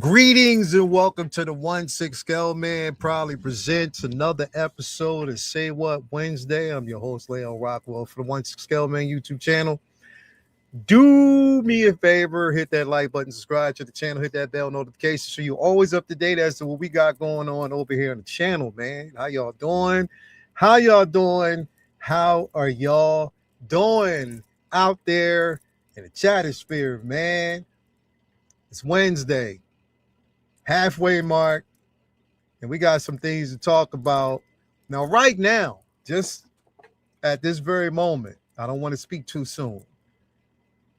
Greetings and welcome to the 1-6 Scale Man. Proudly presents another episode of Say What Wednesday. I'm your host, Leon Rockwell, for the 1-6 Scale Man YouTube channel. Do me a favor, hit that like button, subscribe to the channel, hit that bell notification so you're always up to date as to what we got going on over here on the channel, man. How y'all doing? How y'all doing? How are y'all doing out there in the chatter sphere, man? It's Wednesday. Halfway mark, and we got some things to talk about. Now, right now, just at this very moment, I don't want to speak too soon.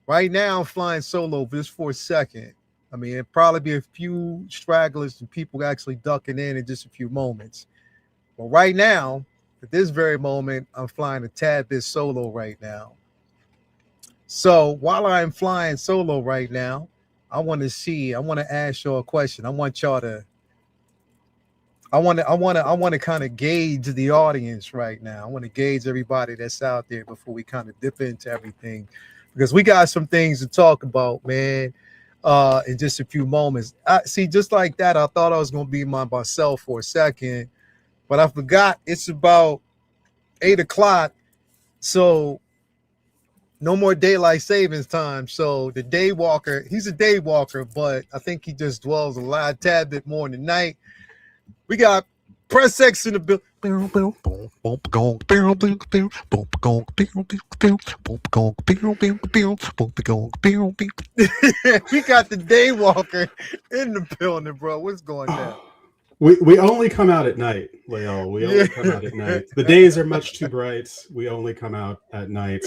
Right now, I'm flying solo just for a second. I mean, it'll probably be a few stragglers and people actually ducking in just a few moments. But right now, at this very moment, I'm flying a tad bit solo right now. So while I'm flying solo right now, I want to ask y'all a question. I want to kind of gauge the audience right now. I want to gauge everybody that's out there before we kind of dip into everything, because we got some things to talk about, man. In just a few moments. Just like that, I thought I was going to be myself for a second, but I forgot it's about 8 o'clock. So no more daylight savings time. So the day walker, he's a day walker, but I think he just dwells a tad bit more in the night. We got Press X in the building. We got the day walker in the building, bro. What's going on? We only come out at night, Leo. We only come out at night. The days are much too bright. We only come out at night.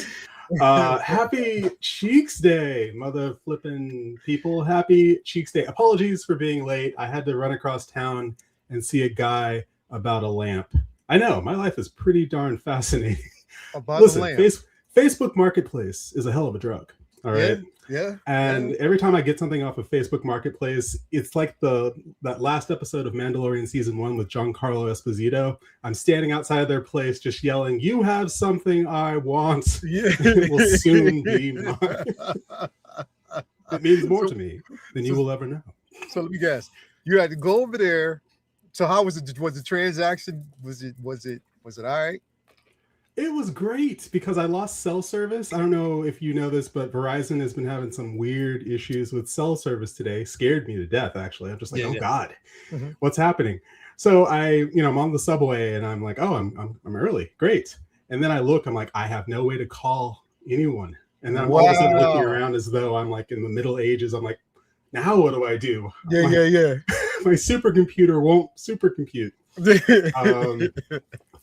Happy Cheeks Day, mother flipping people. Happy Cheeks Day. Apologies for being late. I had to run across town and see a guy about a lamp. I know, my life is pretty darn fascinating. Listen, Facebook Marketplace is a hell of a drug. All right. Yeah. And every time I get something off of Facebook Marketplace, it's like that last episode of Mandalorian season 1 with Giancarlo Esposito. I'm standing outside their place just yelling, "You have something I want. Yeah. It will soon be mine." It means more to me than you will ever know. So let me guess. You had to go over there. So how was it? Was the transaction? Was it all right? It was great because I lost cell service. I don't know if you know this, but Verizon has been having some weird issues with cell service today. Scared me to death, actually. I'm just like, God, what's happening? So I'm on the subway and I'm like, oh, I'm early. Great. And then I look, I'm like, I have no way to call anyone. And then I'm all of a sudden looking around as though I'm like in the Middle Ages. I'm like, now what do I do? Yeah. My supercomputer won't supercompute.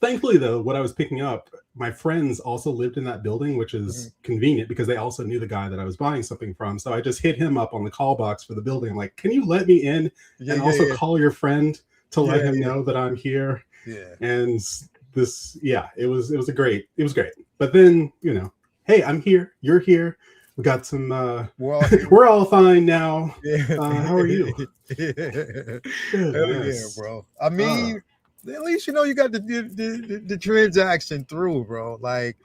Thankfully, though, what I was picking up, my friends also lived in that building, which is convenient because they also knew the guy that I was buying something from. So I just hit him up on the call box for the building. I'm like, can you let me in and also call your friend to let him know that I'm here? Yeah. And it was great. But then, hey, I'm here. You're here. We got some, we're all fine now. How are you? Hell yeah, bro. I mean, at least you got the transaction through, bro. Like,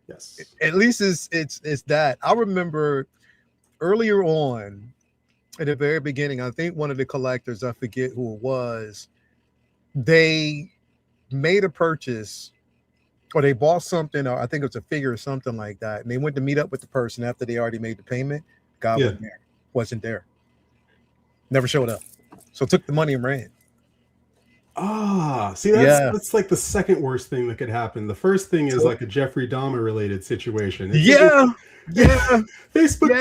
yes, at least it's that. I remember earlier on at the very beginning, I think one of the collectors, I forget who it was, they made a purchase or they bought something, or I think it was a figure or something like that, and they went to meet up with the person after they already made the payment. God wasn't there. Never showed up. So took the money and ran. See, that's like the second worst thing that could happen. The first thing is like a Jeffrey Dahmer related situation. Facebook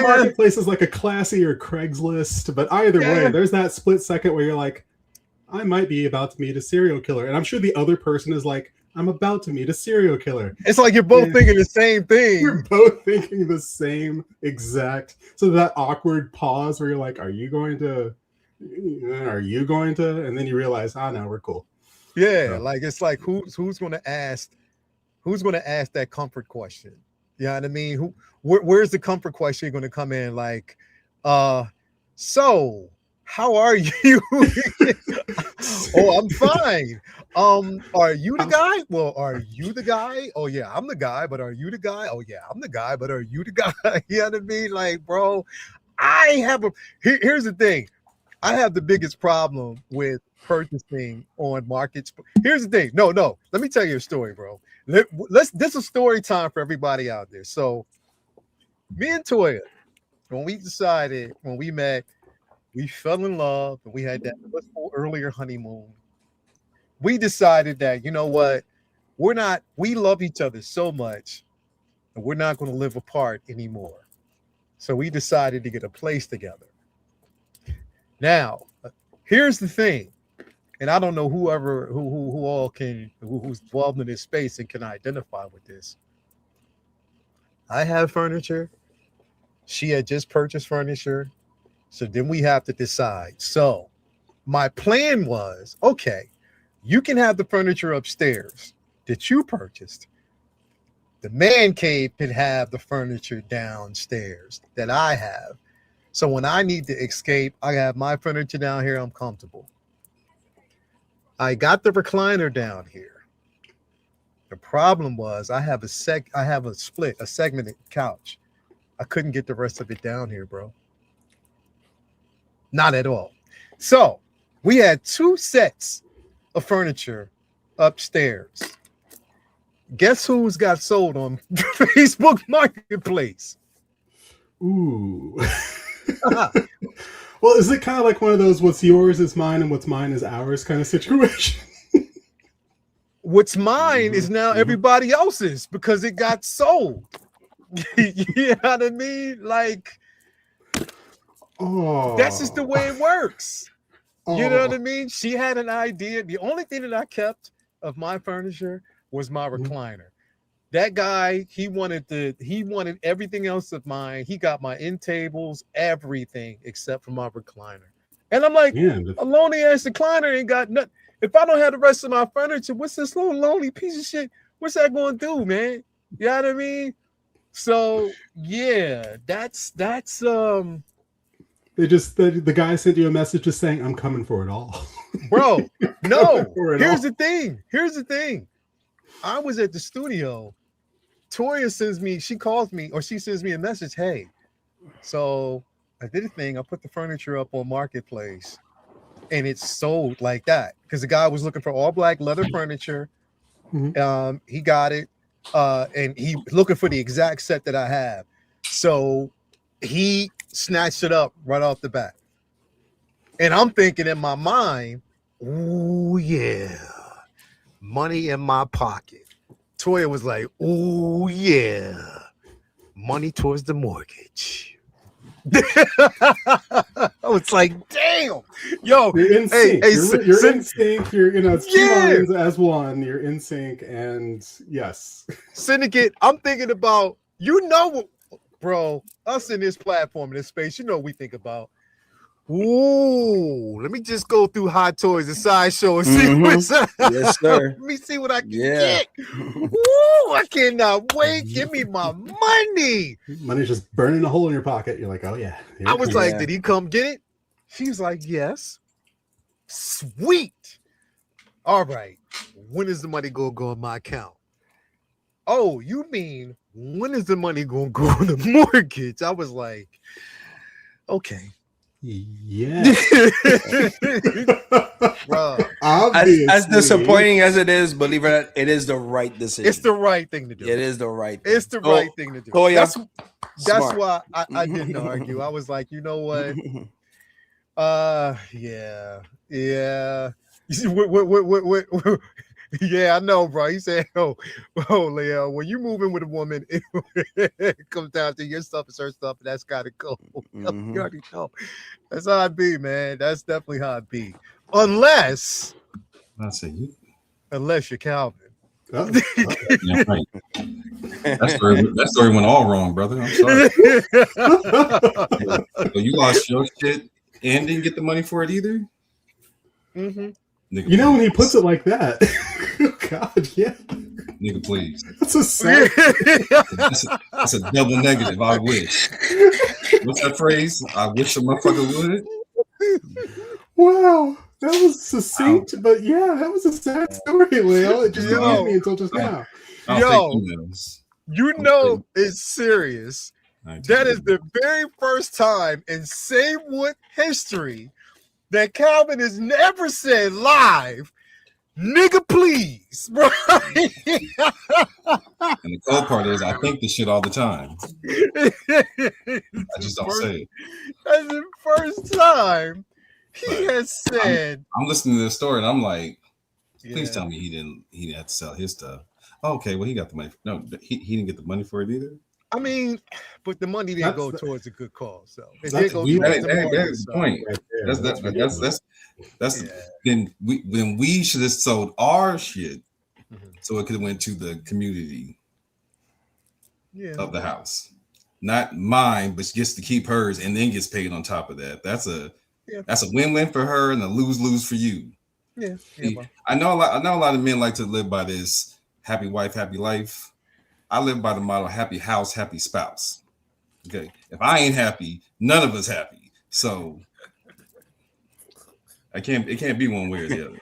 Marketplace is like a classier Craigslist, but either way, there's that split second where you're like, I might be about to meet a serial killer. And I'm sure the other person is like, I'm about to meet a serial killer. It's like you're both thinking the same thing. You're both thinking the same exact. So that awkward pause where you're like, are you going to? And then you realize, no, we're cool. Yeah, like it's like who's going to ask that comfort question? You know what I mean? Where's the comfort question going to come in? Like, so how are you? Oh, I'm fine. Are you the guy? Well, are you the guy? Oh yeah, I'm the guy, but are you the guy? Oh yeah, I'm the guy, but are you the guy? You know what I mean? Like, bro, I have here's the thing. I have the biggest problem with purchasing on markets. Here's the thing. No, let me tell you a story, bro. This is story time for everybody out there. So me and Toya, when we met, we fell in love and we had that blissful earlier honeymoon. We decided that, you know what, we love each other so much and we're not going to live apart anymore. So we decided to get a place together. Now, here's the thing, and I don't know who all who's involved in this space and can identify with this. I have furniture. She had just purchased furniture. So then we have to decide. So my plan was, okay, you can have the furniture upstairs that you purchased. The man cave can have the furniture downstairs that I have. So when I need to escape, I have my furniture down here. I'm comfortable. I got the recliner down here. The problem was I have a segmented couch. I couldn't get the rest of it down here, bro. Not at all. So we had 2 sets of furniture upstairs. Guess who's got sold on Facebook Marketplace? Ooh. Well, is it kind of like one of those what's yours is mine and what's mine is ours kind of situation? What's mine is now everybody else's because it got sold. You know what I mean? Like, that's just the way it works. You know what I mean? She had an idea. The only thing that I kept of my furniture was my recliner. That guy, he wanted everything else of mine. He got my end tables, everything except for my recliner. And I'm like, a lonely ass recliner ain't got nothing. If I don't have the rest of my furniture, what's this little lonely piece of shit? What's that going to do, man? You know what I mean? So yeah, that's the guy sent you a message just saying, I'm coming for it all. Bro, no. Here's the thing. I was at the studio. Toya she sends me a message. Hey, so I did a thing. I put the furniture up on Marketplace and it's sold like that. Because the guy was looking for all black leather furniture. He got it. And he looking for the exact set that I have. So he snatched it up right off the bat. And I'm thinking in my mind, ooh, yeah, money in my pocket. Toya was like, ooh, yeah, money towards the mortgage. I was like, damn, yo, you're in sync. You're in sync. It's 2 minds as one. You're in sync, and yes, Syndicate. I'm thinking about, bro, us in this platform, in this space. You know what we think about. Ooh, let me just go through Hot Toys and Sideshow and see what's up. Yes, sir. Let me see what I can get. Ooh, I cannot wait. Give me my money. Money's just burning a hole in your pocket. You're like, oh yeah. I was like, did he come get it? She's like, yes. Sweet. All right. When is the money gonna go in my account? Oh, you mean when is the money gonna go on the mortgage? I was like, okay. Yeah. Bro, as disappointing as it is, believe it or not, it is the right decision. It's the right thing to do. It is the right thing. It's the right thing to do. That's why I didn't argue. I was like, you know what? Yeah. Yeah, I know, bro. He said, oh, Leo, when you move in with a woman, it comes down to your stuff is her stuff, and that's gotta go. You already know. That's how it be, man. That's definitely how it be. Unless you're Calvin. Yeah, right. That story went all wrong, brother. I'm sorry. So you lost your shit and didn't get the money for it either? Nigga, when he puts it like that, God, yeah. Nigga, please. That's a sad. That's a double negative. I wish. What's that phrase? I wish a motherfucker would. Wow, that was succinct, but yeah, that was a sad story, Leo. It just didn't hit me until just now. You know it's serious. That is the very first time in Saywood history that Calvin has never said live, nigga, please, bro. And the cold part is, I think this shit all the time. I just don't say it. That's the first time he But has said. I'm listening to this story and I'm like, please Yeah. tell me he didn't have to sell his stuff. Oh, okay, well he got the money. No, he didn't get the money for it either. I mean, but the money didn't go towards a good cause, so it That's- did go we- towards That the market, is the so. point. Right there. That's Yeah. then we should have sold our shit Mhm. so it could have went to the community Yeah. of the house, not mine, but gets to keep hers and then gets paid on top of that. That's a win-win for her and a lose-lose for you. Yeah. See, Bro. I know a lot of men like to live by this happy wife, happy life. I live by the model happy house, happy spouse. Okay. If I ain't happy, none of us happy. So it can't be one way or the other.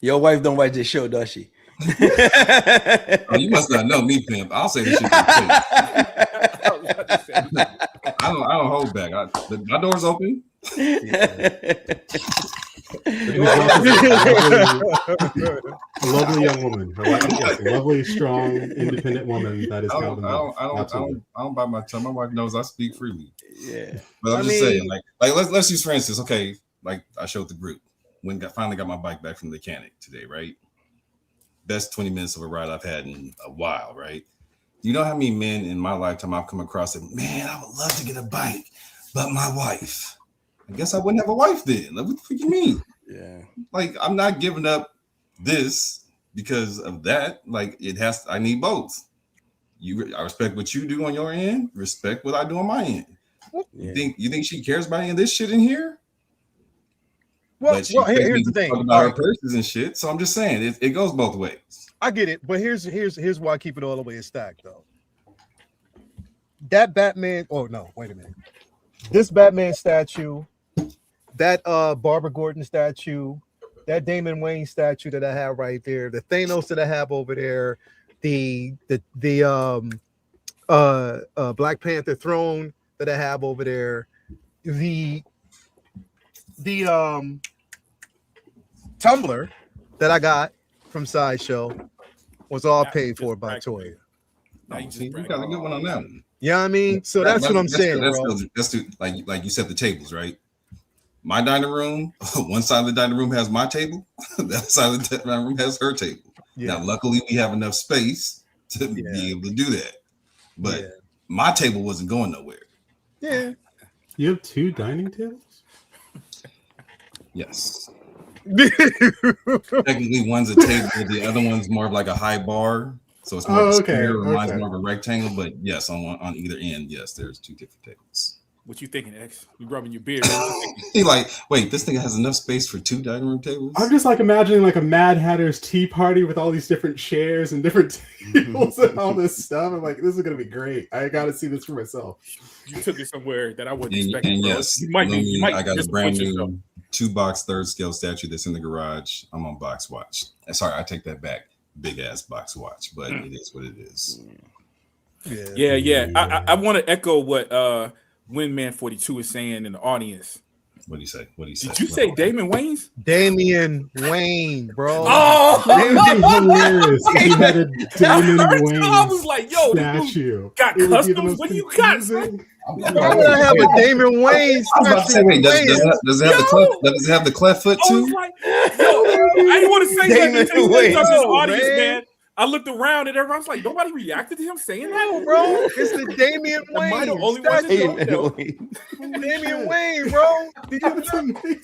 Your wife don't watch this show, does she? Oh, you must not know me, pimp. I'll say this shit. I don't hold back. My door's open. A lovely young woman. A lovely, strong, independent woman. That is I Calvin. don't bite my tongue. My wife knows I speak freely. Yeah. But I'm just saying, like let's use for instance, okay, like I showed the group when finally got my bike back from the mechanic today, right? Best 20 minutes of a ride I've had in a while, right? You know how many men in my lifetime I've come across that, man, I would love to get a bike, but my wife. I guess I wouldn't have a wife then. Like, what the fuck you mean? Yeah. Like, I'm not giving up this because of that. Like, I need both. I respect what you do on your end, respect what I do on my end. Yeah. You think she cares about any of this shit in here? Well, But here's the thing. about her purses and shit. So I'm just saying it goes both ways. I get it, but here's why I keep it all the way stacked though. That Batman. Oh no, wait a minute. This Batman statue, that Barbara Gordon statue, that Damon Wayne statue that I have right there, the Thanos that I have over there, the Black Panther throne that I have over there, the tumbler that I got from Sideshow was all paid for by Toya. See, you got a good one on that one. Yeah, I mean, so that's what I'm saying, bro. That's like you said, the tables, right? My dining room, one side of the dining room has my table, the other side of the dining room has her table. Yeah. Now, luckily, we have enough space to be able to do that. But my table wasn't going nowhere. Yeah. You have 2 dining tables? Yes. Technically, one's a table, the other one's more of like a high bar. So it's more of a square, mine's more of a rectangle. But yes, on either end, yes, there's 2 different tables. What you thinking, X? You rubbing your beard. He like, wait, this thing has enough space for 2 dining room tables? I'm just like imagining like a Mad Hatter's tea party with all these different chairs and different tables and all this stuff. I'm like, this is gonna be great. I gotta see this for myself. You took it somewhere that I wouldn't expect. And yes, you might I got a brand new yourself. 2-box 3rd scale statue that's in the garage. I'm on box watch. Sorry, I take that back. Big ass box watch, but it is what it is. Yeah. I want to echo what Windman 42 is saying in the audience. What do you say? Did you say Damon Wayans? Damian Wayne, bro. Oh, It would be hilarious if you had a Damon Wayne I was like, yo, statue. got It would be the customs. most What do you got? confusing- Why would I have a Damon Wayne I was about to say, wait, does it have the cleft foot I was too? like, yo, I didn't want to say Damon that until you Wayans. up this Oh, audience, man. man. I looked around and everyone was like, nobody reacted to him saying that, bro. It's the Damian Am I the Wayne. only one that statue. don't know? Damian Wayne, bro. Did you That's know? amazing.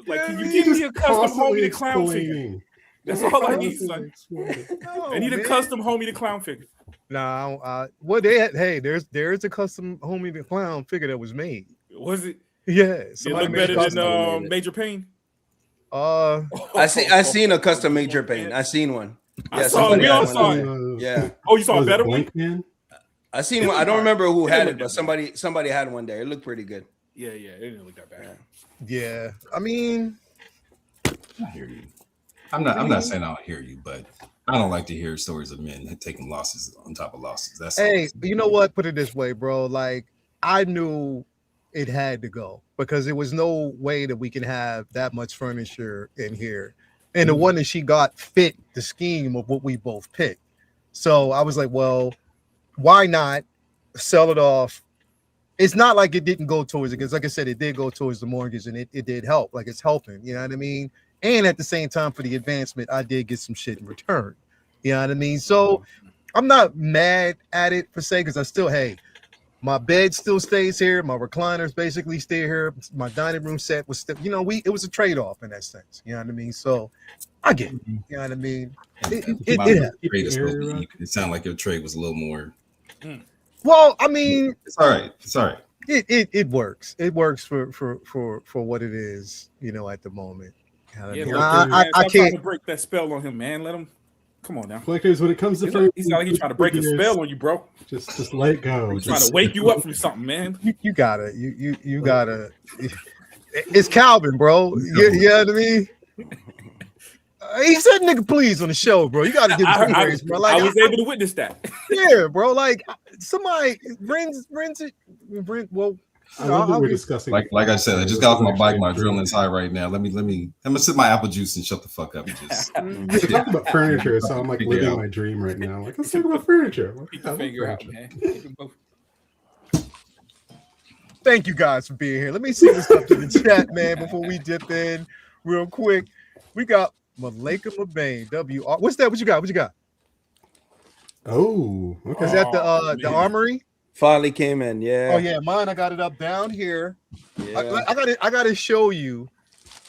Like, can you Yeah, give me a custom Constantly homie the clown figure? explaining. That's all I need, son. Constantly explaining. No, I need a man. custom homie the clown figure. No, well, there's a custom homie the clown figure that was made. Was it? Yeah, It somebody look made better a custom. than Major Payne. I seen a custom Major Payne. I seen one. I Yeah, saw it. somebody We had all one. saw it. Yeah, Oh, you saw a Was it better one? Blank Man? I seen one. I don't remember who had it, but somebody had one there. It looked pretty good. Yeah, it didn't look that bad. Yeah, I mean, I hear you. I'm not saying I don't hear you, but I don't like to hear stories of men taking losses on top of losses. That's hey, all. you know what? Put it this way, bro. Like, I knew it had to go because there was no way that we can have that much furniture in here. And the one that she got fit the scheme of what we both picked. So I was like, well, why not sell it off? It's not like it didn't go towards it because, like I said, it did go towards the mortgage and it did help. Like it's helping, you know what I mean? And at the same time, for the advancement, I did get some shit in return. You know what I mean? So I'm not mad at it per se because I still, hey, my bed still stays here. My recliners basically stay here. My dining room set was still, you know, it was a trade-off in that sense. You know what I mean? So I get it. You know what I mean? It sounded like your trade was a little more. Well, I mean, it's all right. It's all right. It works. It works for what it is, you know, at the moment. You know I can't to break that spell on him, man. Let him. Come on now, collectors. When it comes to he's not like he's trying to break a spell on you, bro. Just let it go. He's trying to wake you up from something, man. You gotta. You gotta. It's Calvin, bro. You know what I mean? He said "nigga, please" on the show, bro. You gotta give him praise, bro. Like I was able to witness that. Yeah, bro. Like somebody rents it. Well. We're discussing. Like I said, I just got off my bike. My adrenaline's high right now. I'm gonna sip my apple juice and shut the fuck up. And just we're talking about furniture, so I'm like living my dream right now. Like let's talk about furniture. Thank you guys for being here. Let me see what's up in the chat, man. Before we dip in, real quick, we got Malika Mabane. WR. What's that? What you got? What you got? Oh, okay. Is that the armory? Finally came in, yeah. Oh yeah, mine. I got it up down here. Yeah. I got to show you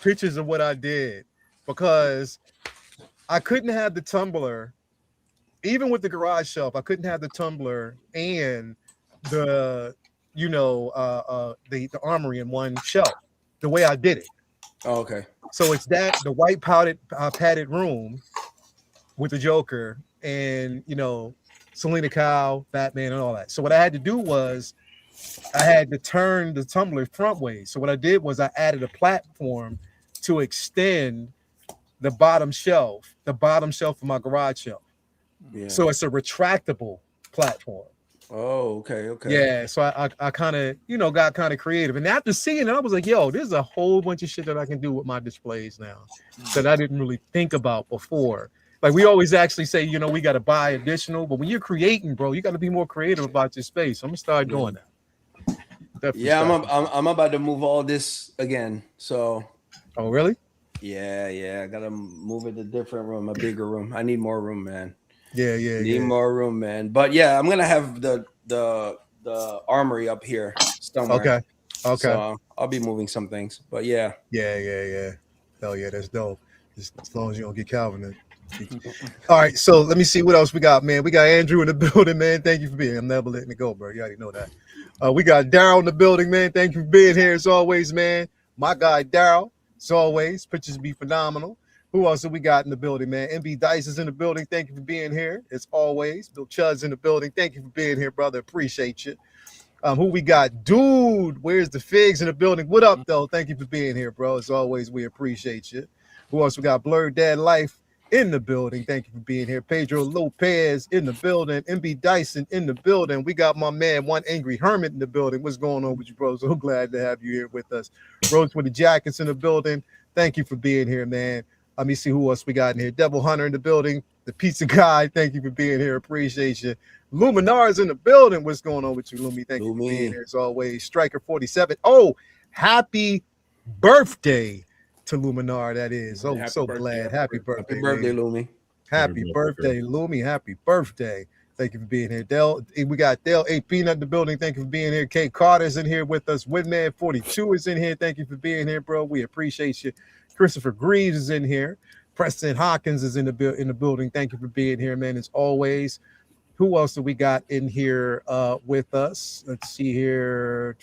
pictures of what I did because I couldn't have the tumbler, even with the garage shelf. I couldn't have the tumbler and the the armory in one shelf. The way I did it. Oh, okay. So it's the white padded room with the Joker and Selena Kyle, Batman, and all that. So what I had to do was I had to turn the tumbler front way. So what I did was I added a platform to extend the bottom shelf of my garage shelf. Yeah. So it's a retractable platform. Oh, okay. Yeah. So I kind of, got kind of creative. And after seeing it, I was like, yo, there's a whole bunch of shit that I can do with my displays now that I didn't really think about before. Like we always actually say, we got to buy additional, but when you're creating, bro, you got to be more creative about your space. I'm gonna start doing that. Definitely I'm about to move all this again. So. Oh really? Yeah. I gotta move it to a different room, a bigger room. I need more room, man. Yeah. Need more room, man. But yeah, I'm gonna have the armory up here somewhere. Okay. So I'll be moving some things. But yeah. Yeah. Hell yeah, that's dope. As long as you don't get Calvin in. All right, so let me see what else we got, man. We got Andrew in the building, man. Thank you for being here. I'm never letting it go, bro. You already know that. We got Daryl in the building, man. Thank you for being here as always, man. My guy Daryl, as always. Pictures be phenomenal. Who else have we got in the building, man? MB Dice is in the building. Thank you for being here, as always. Bill Chud's in the building. Thank you for being here, brother. Appreciate you. Who we got? Dude, where's the figs in the building? What up, though? Thank you for being here, bro. As always, we appreciate you. Who else we got? Blurred Dad Life in the building. Thank you for being here. Pedro Lopez in the building. MB Dyson in the building. We got my man, One Angry Hermit in the building. What's going on with you, bro? So glad to have you here with us. Rose with the Jackets in the building. Thank you for being here, man. Let me see who else we got in here. Devil Hunter in the building. The Pizza Guy. Thank you for being here. Appreciate you. Luminar's in the building. What's going on with you, Lumi? Thank you for being here as always. Striker 47. Oh, happy birthday to Luminar, that is. Oh, so glad. Happy birthday. Happy birthday, Lumi. Happy birthday, Lumi. Happy birthday. Thank you for being here. Dell, we got Dell A. Peanut in the building. Thank you for being here. Kate Carter's in here with us. Windman 42 is in here. Thank you for being here, bro. We appreciate you. Christopher Greaves is in here. Preston Hawkins is in the building. Thank you for being here, man. As always. Who else do we got in here with us? Let's see here.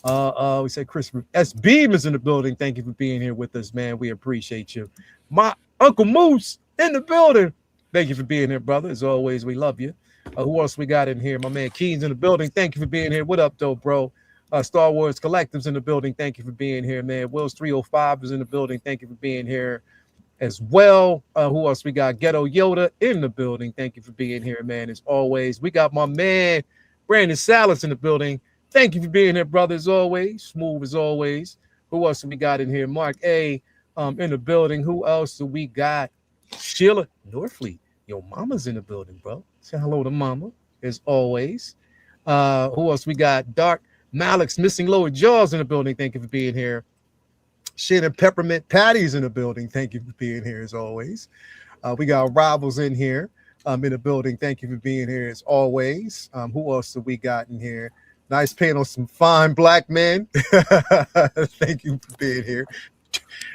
We said Chris S. Beam is in the building. Thank you for being here with us, man. We appreciate you. My Uncle Moose in the building. Thank you for being here, brother. As always, we love you. Who else we got in here? My man Keens in the building. Thank you for being here. What up, though, bro? Star Wars Collectives in the building. Thank you for being here, man. Wills 305 is in the building. Thank you for being here as well. Who else we got? Ghetto Yoda in the building. Thank you for being here, man. As always, we got my man Brandon Salas in the building. Thank you for being here, brother, as always. Smooth as always. Who else do we got in here? Mark A. In the building. Who else do we got? Sheila Norfleet. Yo, mama's in the building, bro. Say hello to mama, as always. Who else we got? Dark Malik's missing lower jaws in the building. Thank you for being here. Shannon Peppermint Patty's in the building. Thank you for being here, as always. We got Rivals in here in the building. Thank you for being here, as always. Who else do we got in here? Nice panel, some fine black men. Thank you for being here.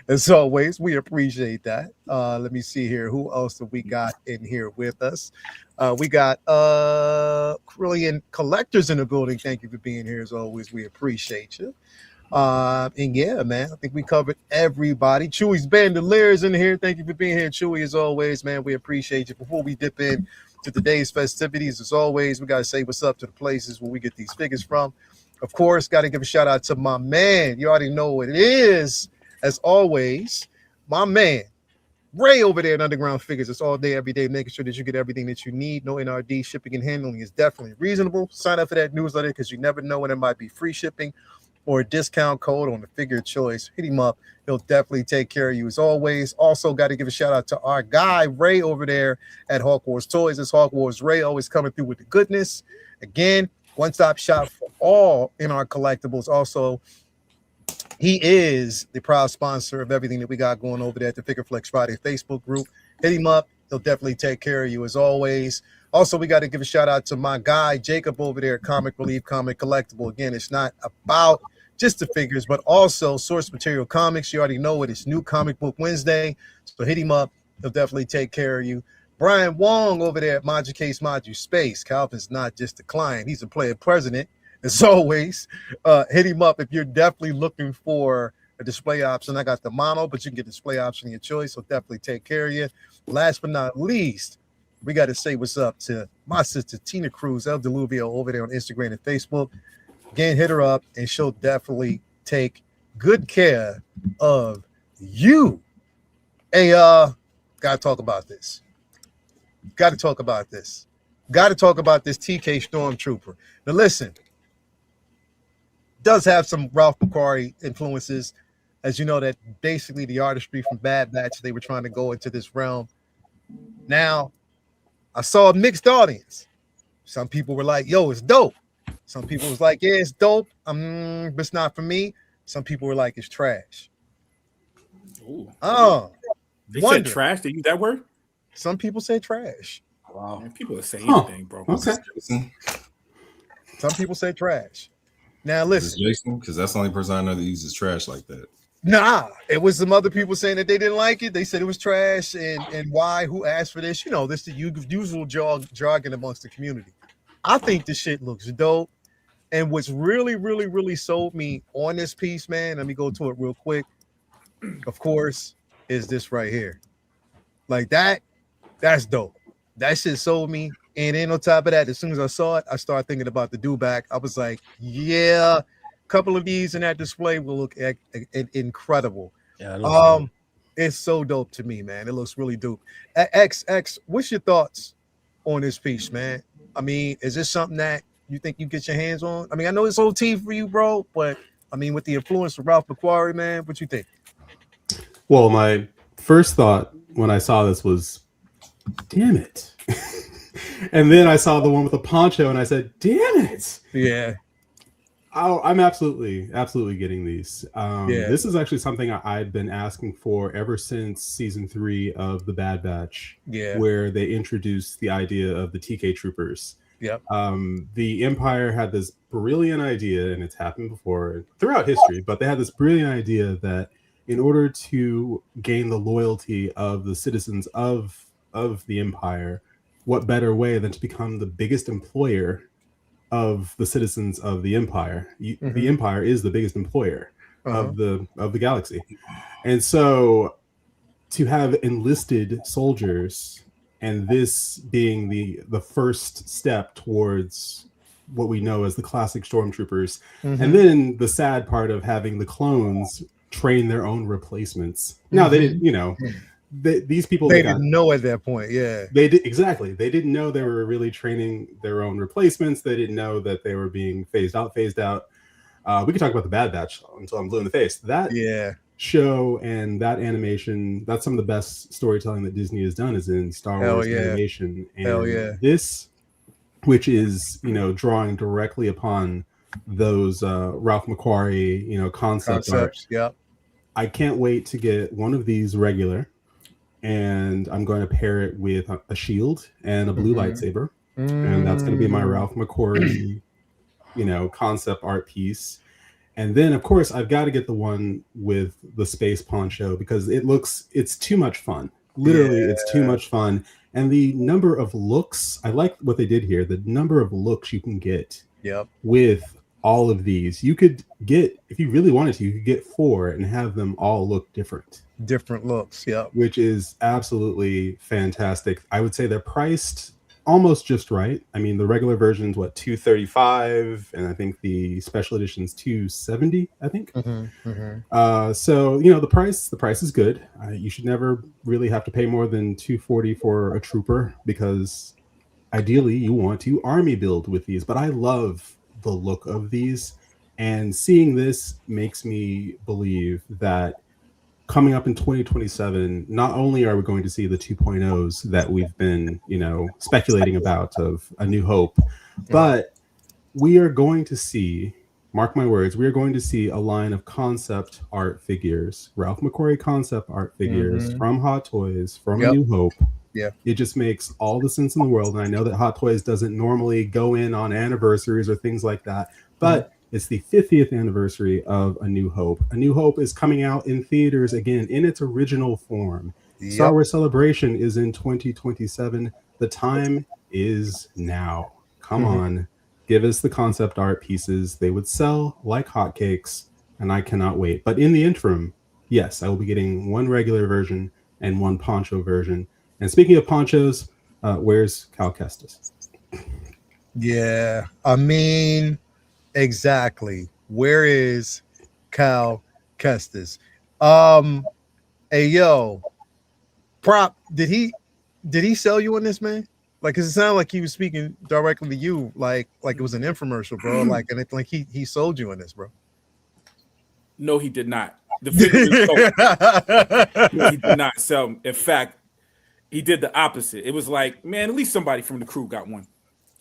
As always, we appreciate that. Let me see here. Who else have we got in here with us? We got Brilliant Collectors in the building. Thank you for being here, as always. We appreciate you. And yeah, man, I think we covered everybody. Chewy's Bandoliers in here. Thank you for being here, Chewy, as always, man. We appreciate you. Before we dip in to today's festivities, as always, we got to say what's up to the places where we get these figures from. Of course, got to give a shout out to my man. You already know what it is. As always, my man, Ray over there at Underground Figures. It's all day, every day, making sure that you get everything that you need. No NRD. Shipping and handling is definitely reasonable. Sign up for that newsletter because you never know when it might be free shipping or a discount code on the figure of choice. Hit him up. He'll definitely take care of you, as always. Also, got to give a shout out to our guy, Ray, over there at Hawk Wars Toys. It's Hawk Wars Ray, always coming through with the goodness. Again, one-stop shop for all in our collectibles. Also, he is the proud sponsor of everything that we got going over there at the Figure Flex Friday Facebook group. Hit him up. He'll definitely take care of you, as always. Also, we got to give a shout out to my guy, Jacob, over there at Comic Relief Comic Collectible. Again, it's not about just the figures, but also source material comics. You already know it. It's New Comic Book Wednesday. So hit him up. He'll definitely take care of you. Brian Wong over there at Module Case Module Space. Calvin's not just a client. He's a player president. As always, hit him up if you're definitely looking for a display option. I got the mono, but you can get a display option of your choice, so definitely take care of you. Last but not least, we got to say what's up to my sister, Tina Cruz, El Deluvio, over there on Instagram and Facebook. Again, hit her up, and she'll definitely take good care of you. Hey, got to talk about this. Got to talk about this. Got to talk about this TK Stormtrooper. Now, listen. Does have some Ralph Macquarie influences, as you know, that basically the artistry from Bad Batch, they were trying to go into this realm. Now, I saw a mixed audience. Some people were like, yo, it's dope. Some people was like, yeah, it's dope. But it's not for me. Some people were like, it's trash. Ooh. Oh, They said trash. They use that word? Some people say trash. Wow. Man, people are saying anything, bro. Okay. Some people say trash. Now listen, Jason, because that's the only person I know that uses trash like that. Nah, it was some other people saying that they didn't like it. They said it was trash, and why? Who asked for this? You know, this the usual jargon amongst the community. I think this shit looks dope, and what's really, really, really sold me on this piece, man. Let me go to it real quick. Of course, is this right here, like that? That's dope. That shit sold me. And then on top of that, as soon as I saw it, I started thinking about the do-back. I was like, yeah, a couple of these in that display will look incredible. Yeah, it's so dope to me, man. It looks really dope. XX, what's your thoughts on this piece, man? I mean, is this something that you think you get your hands on? I mean, I know it's OT for you, bro, but I mean, with the influence of Ralph Macquarie, man, what you think? Well, my first thought when I saw this was, damn it. And then I saw the one with the poncho and I said, damn it. Yeah. Oh, I'm absolutely getting these. Yeah. This is actually something I've been asking for ever since season 3 of the Bad Batch, where they introduced the idea of the TK Troopers. Yep. The Empire had this brilliant idea, and it's happened before throughout history, but they had this brilliant idea that in order to gain the loyalty of the citizens of the Empire, what better way than to become the biggest employer of the citizens of the Empire? The Empire is the biggest employer of the galaxy, and so to have enlisted soldiers, and this being the first step towards what we know as the classic stormtroopers, and then the sad part of having the clones train their own replacements. Now they didn't, these people They didn't know at that point. Yeah, they did exactly. They didn't know they were really training their own replacements. They didn't know that they were being phased out. We could talk about the Bad Batch until I'm blue in the face. That show and that animation, that's some of the best storytelling that Disney has done is in Star Wars animation. And this, which is, drawing directly upon those Ralph McQuarrie, concepts. Yep. I can't wait to get one of these regular, and I'm going to pair it with a shield and a blue lightsaber. And that's going to be my Ralph McQuarrie, concept art piece. And then, of course, I've got to get the one with the space poncho because it's too much fun. Literally, it's too much fun. And the number of looks, I like what they did here. The number of looks you can get with all of these. You could get, if you really wanted to, you could get 4 and have them all look different. Different looks, which is absolutely fantastic. I would say they're priced almost just right. I mean, the regular version's $235, and I think the special edition's $270. I think. So the price is good. You should never really have to pay more than $240 for a trooper because ideally you want to army build with these. But I love the look of these, and seeing this makes me believe that coming up in 2027, not only are we going to see the 2.0s that we've been, speculating about of A New Hope, but we are going to see, mark my words, we are going to see a line of concept art figures, Ralph McQuarrie concept art figures from Hot Toys, from A New Hope. Yeah. It just makes all the sense in the world. And I know that Hot Toys doesn't normally go in on anniversaries or things like that, but it's the 50th anniversary of A New Hope. A New Hope is coming out in theaters again in its original form. Star Wars Celebration is in 2027. The time is now. Come on. Give us the concept art pieces. They would sell like hotcakes, and I cannot wait. But in the interim, yes, I will be getting one regular version and one poncho version. And speaking of ponchos, where's Cal Kestis? Yeah, I mean, exactly. Where is Cal Kestis? Hey yo, Prop, did he sell you on this, man? Like, cause it sounded like he was speaking directly to you, like it was an infomercial, bro. Like, and it's like he sold you on this, bro. No, he did not. The figure sold. No, he did not sell. In fact, he did the opposite. It was like, man, at least somebody from the crew got one.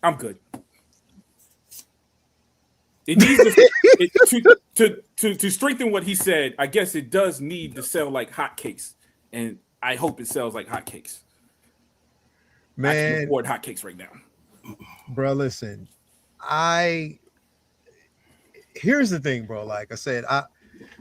I'm good. It needs to strengthen what he said. I guess it does need to sell like hotcakes, and I hope it sells like hotcakes. Man, I can afford hotcakes right now, bro. Listen, here's the thing, bro. Like I said,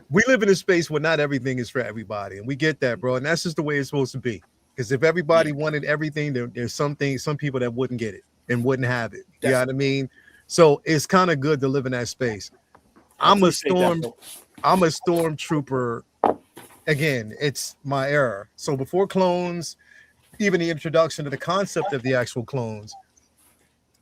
we live in a space where not everything is for everybody, and we get that, bro. And that's just the way it's supposed to be. Because if everybody wanted everything, there's some people that wouldn't get it and wouldn't have it. You know what I mean? So it's kind of good to live in that space. I'm a stormtrooper. Again, it's my era. So before clones, even the introduction to the concept of the actual clones,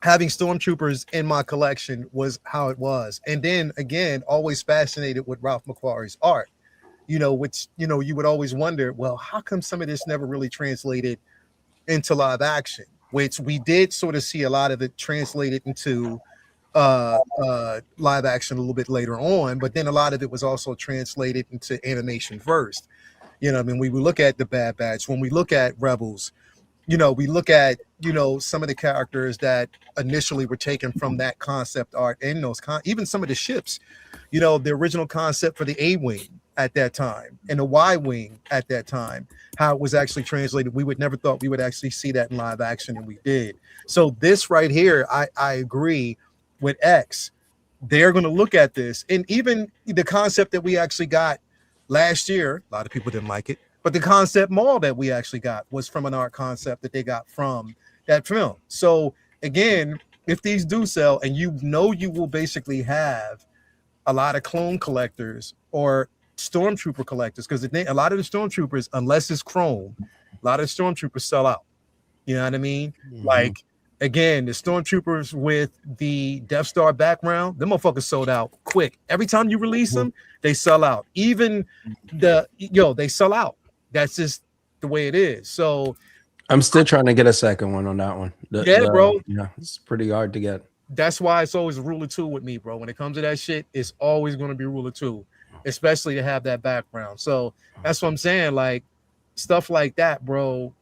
having stormtroopers in my collection was how it was. And then again, always fascinated with Ralph McQuarrie's art. Which, you would always wonder, well, how come some of this never really translated into live action? Which we did sort of see a lot of it translated into live action a little bit later on, but then a lot of it was also translated into animation first. I mean, we look at the Bad Batch, when we look at Rebels, we look at, some of the characters that initially were taken from that concept art and those even some of the ships, the original concept for the A-Wing at that time and the Y-Wing at that time, how it was actually translated. We would never thought we would actually see that in live action, and we did. So this right here, I agree with X. They're going to look at this, and even the concept that we actually got last year, a lot of people didn't like it, but the concept mall that we actually got was from an art concept that they got from that film. So again, if these do sell, and you will basically have a lot of clone collectors or stormtrooper collectors, because a lot of the stormtroopers, unless it's chrome, a lot of the stormtroopers sell out. You know what I mean? Like, again, the stormtroopers with the Death Star background, them motherfuckers sold out quick. Every time you release them, they sell out. Even they sell out. That's just the way it is. So I'm still trying to get a second one on that one. Bro. Yeah, it's pretty hard to get. That's why it's always a rule of two with me, bro. When it comes to that shit, it's always going to be rule of two, especially to have that background. So that's what I'm saying. Like stuff like that, bro,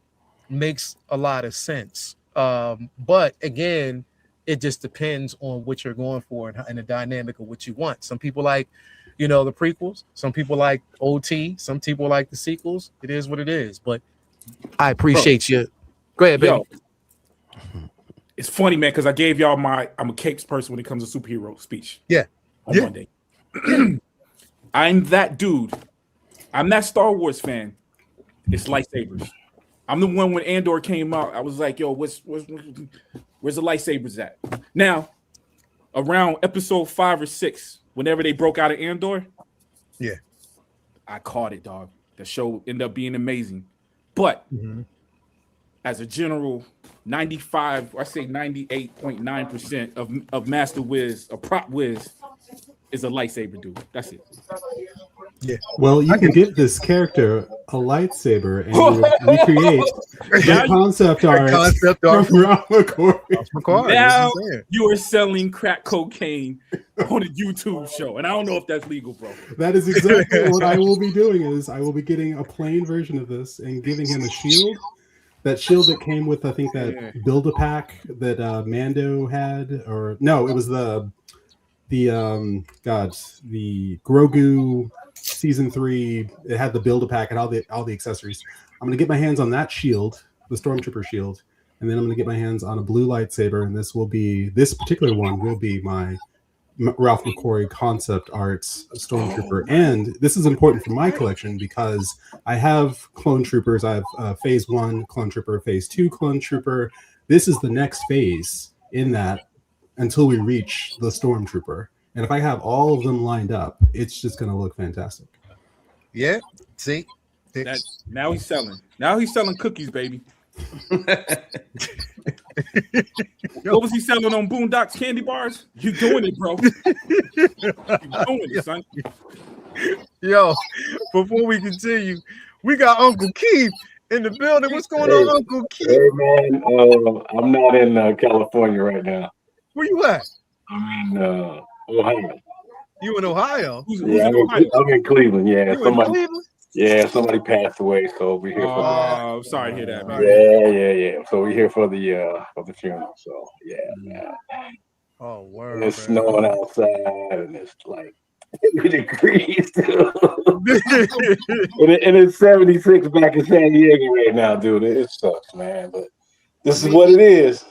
makes a lot of sense. But again, it just depends on what you're going for and the dynamic of what you want. Some people like, the prequels. Some people like OT. Some people like the sequels. It is what it is. But I appreciate you. Go ahead, baby. It's funny, man, because I gave y'all I'm a capes person when it comes to superhero speech. Yeah. On Monday. I'm that dude. I'm that Star Wars fan. It's lightsabers. I'm the one when Andor came out. I was like, yo, where's the lightsabers at? Now, around episode 5 or 6, whenever they broke out of Andor, yeah, I caught it, dog. The show ended up being amazing. But as a general, 98.9% of Master Wiz, a prop Wiz, is a lightsaber dude. That's it. Yeah. Well, you can give this character a lightsaber and you recreate the concept art from Ralph McCoy. Now you are selling crack cocaine on a YouTube show, and I don't know if that's legal, bro. That is exactly what I will be doing. I will be getting a plain version of this and giving him a shield. That shield that came with, I think, that Build-A-Pack that Mando had, or no, it was the Grogu season 3. It had the Build-A-Pack and all the accessories. I'm gonna get my hands on that shield, the Stormtrooper shield, and then I'm gonna get my hands on a blue lightsaber, and this particular one will be my Ralph McCoy concept arts Stormtrooper. And this is important for my collection because I have clone troopers. I have phase 1 clone trooper, phase 2 clone trooper. This is the next phase in that until we reach the Stormtrooper. And if I have all of them lined up, it's just going to look fantastic. Yeah. See? Now he's selling. Now he's selling cookies, baby. What was he selling on Boondocks candy bars? You doing it, bro. You doing it, son. Yo, before we continue, we got Uncle Keith in the building. What's going on, Uncle Keith? Hey, man. I'm not in California right now. Where you at? I'm in Ohio. You in Ohio? Yeah, I'm in Cleveland. Yeah, you in Cleveland? Yeah, somebody passed away, so we're here for I'm sorry to hear that, man. Yeah. So we're here for the funeral. So yeah. Oh, word. And it's snowing outside, and it's like 80 degrees. and it's 76 back in San Diego right now, dude. It sucks, man. But this is what it is.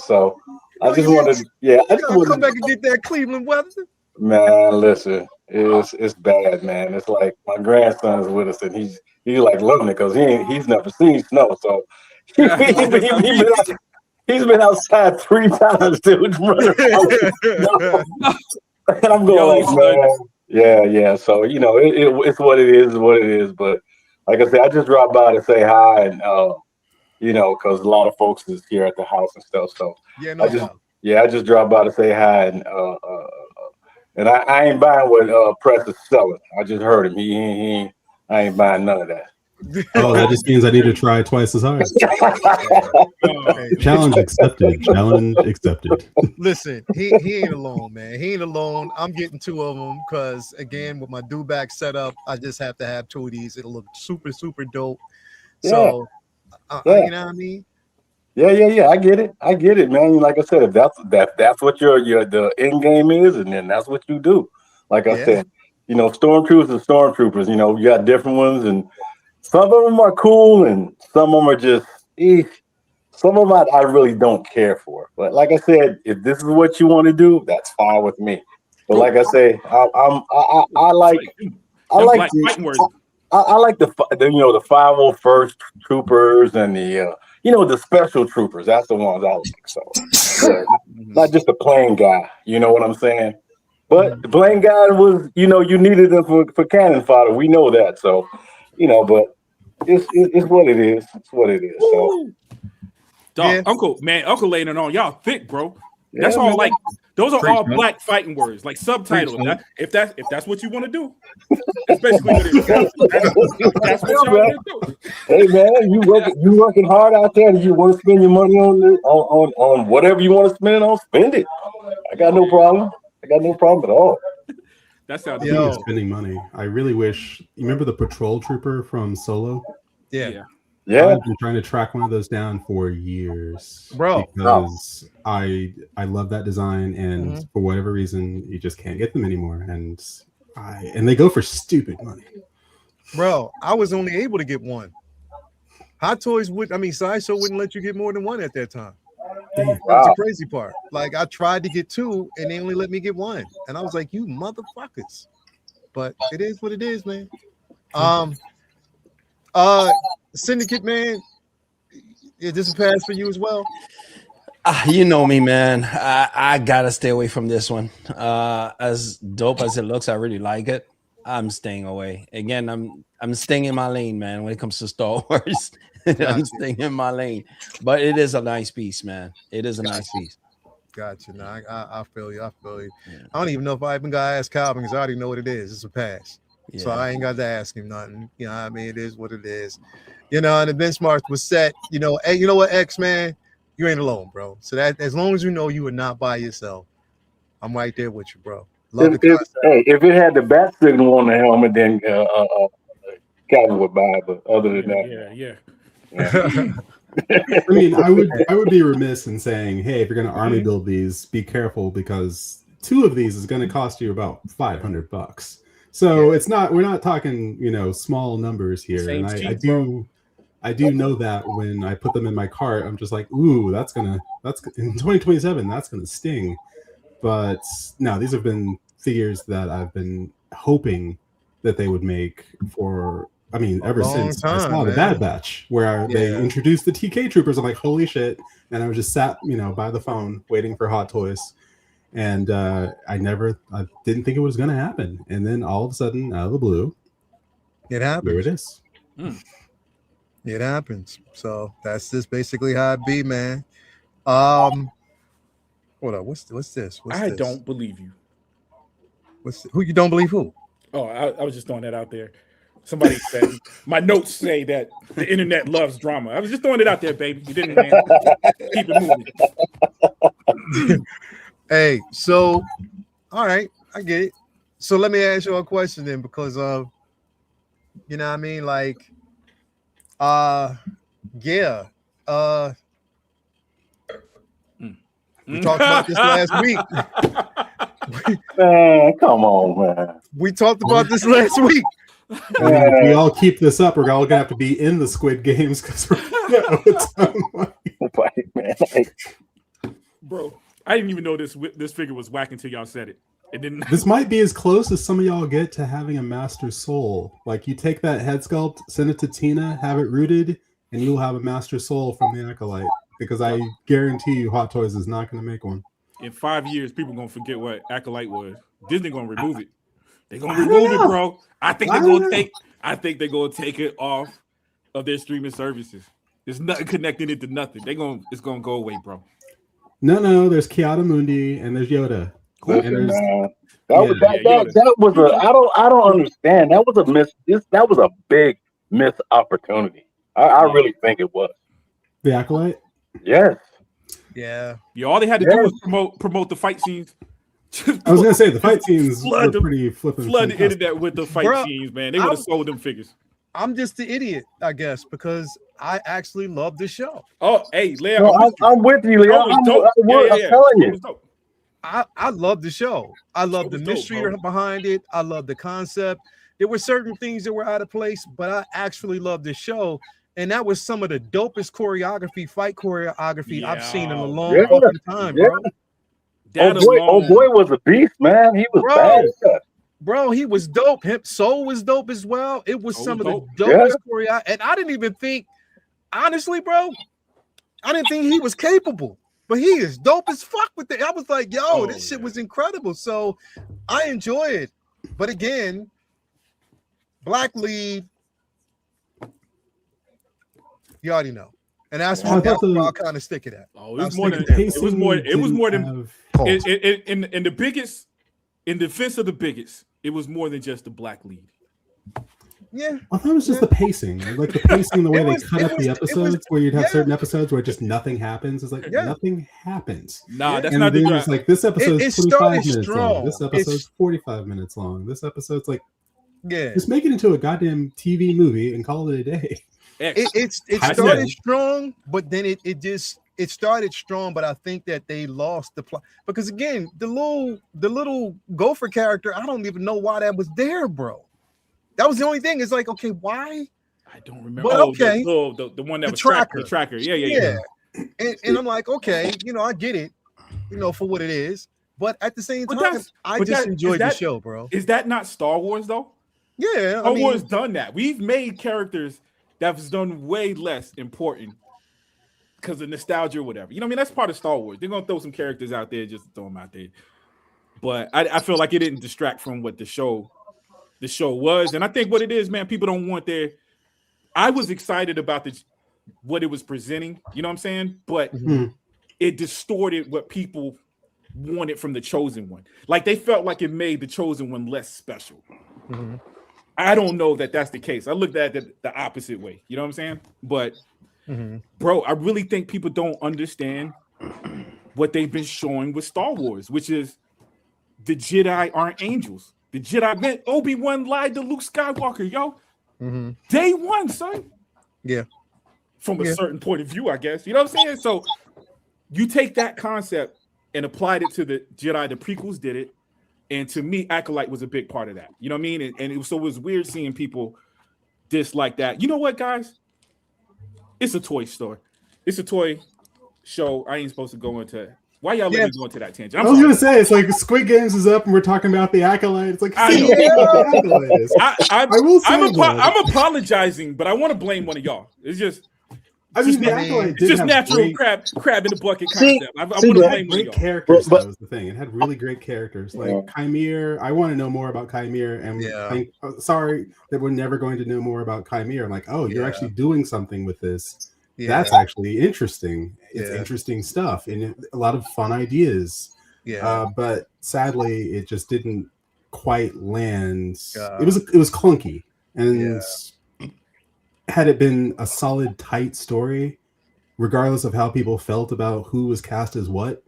So I just wanted to come back and get that Cleveland weather. Man, listen, it's bad, man. It's like my grandson's with us, and he's like loving it because he's never seen snow. So he's been outside 3 times, dude. Running and I'm going like, man, yeah. So it's what it is. But like I said, I just dropped by to say hi, and because a lot of folks is here at the house and stuff. So I just dropped by to say hi, and I ain't buying what Press is selling. I just heard him. I ain't buying none of that. Oh, that just means I need to try twice as hard. Challenge accepted. Listen, he ain't alone, man. He ain't alone. I'm getting 2 of them because, again, with my do-back setup, I just have to have 2 of these. It'll look super, super dope. So, you know what I mean? Yeah. I get it, man. Like I said, if that's what the end game is, and then that's what you do. Like I said, stormtroopers are stormtroopers. You got different ones, and some of them are cool, and some of them are just. Some of them I really don't care for. But like I said, if this is what you want to do, that's fine with me. But like I say, I like the 501st troopers and the special troopers. That's the ones I like. So not just a plain guy. You know what I'm saying? But the plain guy was, you needed them for cannon fodder. We know that. So, but it's what it is. It's what it is. So. Dog, Uncle laying it on y'all thick, bro. That's Yeah, all. man. Like those are Preach, all man. black fighting words, like subtitle. Preach, man. If that's what you want to do, that's basically what it is. That's what y'all want to do. Hey man, you working hard out there. You want to spend your money on whatever you want to spend it on, spend it. I got no problem. I got no problem at all. That's how. Speaking of Yo. spending money, I really wish you remember the patrol trooper from Solo. Yeah. Yeah. I've been trying to track one of those down for years, Bro. because I love that design, and Mhm. for whatever reason, you just can't get them anymore, and they go for stupid money. Bro, I was only able to get one. Hot Toys Sideshow wouldn't let you get more than one at that time. Damn. That's Wow. the crazy part. Like I tried to get two, and they only let me get one, and I was like, "You motherfuckers!" But it is what it is, man. Syndicate, man. Is this a pass for you as well? You know me, man. I gotta stay away from this one. As dope as it looks, I really like it. I'm staying away. Again, I'm staying in my lane, man. When it comes to Star Wars, I'm Gotcha. staying in my lane. But it is a nice piece, man. It is a nice piece. Gotcha. No, I feel you. I feel you. Yeah. I don't even know if I even gotta ask Calvin because I already know what it is. It's a pass. So Yeah. I ain't got to ask him nothing. You know what I mean? It is what it is. You know, and the benchmark was set. You know, hey, you know what, X man? You ain't alone, bro. So that as long as you know you are not by yourself, I'm right there with you, bro. Love the concept. If it had the bat signal on the helmet, then Calvin would buy it. But other than that, Yeah. I mean, I would be remiss in saying, hey, if you're going to army build these, be careful, because two of these is going to cost you about $500. So it's not, we're not talking, small numbers here. Same And cheap, I do know that when I put them in my cart, I'm just like, ooh, that's in 2027, that's gonna sting. But no, these have been figures that I've been hoping that they would make for, ever long since I time, saw the man. Bad Batch, where they Yeah. introduced the TK troopers. I'm like, holy shit. And I was just sat, by the phone waiting for Hot Toys. And I didn't think it was gonna happen. And then all of a sudden, out of the blue, It here happens. it is. It happens. So that's just basically how it be, man. Hold on. What's this? I don't believe you. Who you don't believe who? Oh, I was just throwing that out there. Somebody said my notes say that the internet loves drama. I was just throwing it out there, baby. You didn't, man. Keep it moving. Hey, so all right, I get it. So let me ask you a question then, because you know what I mean, like, yeah, we talked about this last week. man, come on, man. We talked about this last week. I mean, if we all keep this up, we're all gonna have to be in the Squid Games because we're gonna owe a ton of money. Man. Bro, I didn't even know this figure was whack until y'all said it. It didn't. This might be as close as some of y'all get to having a Master Soul. Like, you take that head sculpt, send it to Tina, have it rooted, and you'll have a Master Soul from the Acolyte. Because I guarantee you, Hot Toys is not going to make one. In 5 years, people gonna forget what Acolyte was. Disney gonna remove it. They're gonna remove it, bro. I think they're gonna take it off of their streaming services. There's nothing connecting it to nothing. It's gonna go away, bro. No, there's Kiara Mundi and there's Yoda. Listen, man. That was a I don't understand. That was a miss. That was a big missed opportunity. I really think it was. The Acolyte? Yes. Yeah. All they had to do was promote the fight scenes. I was gonna say the fight scenes flood were pretty flipping. Flood the fantastic. internet with the fight scenes, man. They would have sold them figures. I'm just the idiot, I guess, because I actually love the show. Oh, hey, Leo, No, I'm with you, Leo. I'm telling you. I love the show. I love the mystery behind it. I love the concept. There were certain things that were out of place, but I actually love the show. And that was some of the dopest fight choreography I've seen in a long fucking time, bro. Oh boy was a beast, man. He was bad. Bro, he was dope. Soul was dope as well. It was some of the dopest choreography. And I didn't even think, honestly, bro, I didn't think he was capable. But he is dope as fuck with it. I was like, yo, this shit was incredible. So I enjoy it. But again, Black Lead, you already know. And that's I what thought I'll kind of stick it at. Oh, I'll it was more stick than it it was more. It was more than have- Pause. in the biggest. In defense of the biggest, it was more than just the black lead. Yeah. I thought it was just the pacing, like the pacing, the way they cut up the it was- episodes, where you'd have yeah. certain episodes where just nothing happens. It's like Yeah. nothing happens. Nah, that's And not then the it's like this episode's it 25 started minutes strong. long. This episode's 45 minutes long. This episode's like, Yeah. just make it into a goddamn TV movie and call it a day. It I started said- strong, but then it started strong, but I think that they lost the plot because again, the little gopher character, I don't even know why that was there, bro. That was the only thing. It's like, okay, why? I don't remember. But okay. The one that The was tracker. the tracker. Yeah. And I'm like, okay, I get it, for what it is. But at the same But time, that's- I but just that- enjoyed is the that- show, bro. Is that not Star Wars though? Yeah, Star Wars done that. We've made characters that was done way less important because of nostalgia or whatever. You know what I mean? That's part of Star Wars. They're gonna throw some characters out there just to throw them out there. But I feel like it didn't distract from what the show was. And I think what it is, man, people don't want their. I was excited about what it was presenting, you know what I'm saying? But it distorted what people wanted from the Chosen One. Like they felt like it made the Chosen One less special. Mhm. I don't know that that's the case. I looked at it the opposite way. You know what I'm saying? But Mhm. bro, I really think people don't understand what they've been showing with Star Wars, which is the Jedi aren't angels. The Jedi meant Obi-Wan lied to Luke Skywalker, yo. Mhm. Day one, son. Yeah. From a Yeah. certain point of view, I guess. You know what I'm saying? So you take that concept and applied it to the Jedi. The prequels did it. And to me, Acolyte was a big part of that. You know what I mean? And it was weird seeing people dislike that. You know what, guys? It's a toy store. It's a toy show. I ain't supposed to go into. Why y'all let me go into that tangent? I was gonna say it's like Squid Games is up and we're talking about the Acolyte. It's like I see know. what the Acolyte is. I will say I'm apologizing, but I want to blame one of y'all. It's just I mean, the I mean, Acolyte it's did just have natural great, crab in the bucket See- concept. I want see, to but- blame one of great y'all. characters. But- That was the thing. It had really great characters like Yeah. Chimere. I want to know more about Chimere, and Yeah. sorry that we're never going to know more about Chimere. I'm like, oh, you're Yeah. actually doing something with this. Yeah. That's actually interesting. It's Yeah. interesting stuff and a lot of fun ideas. Yeah. But sadly, it just didn't quite land. Yeah. It was clunky, and had it been a solid, tight story, regardless of how people felt about who was cast as what,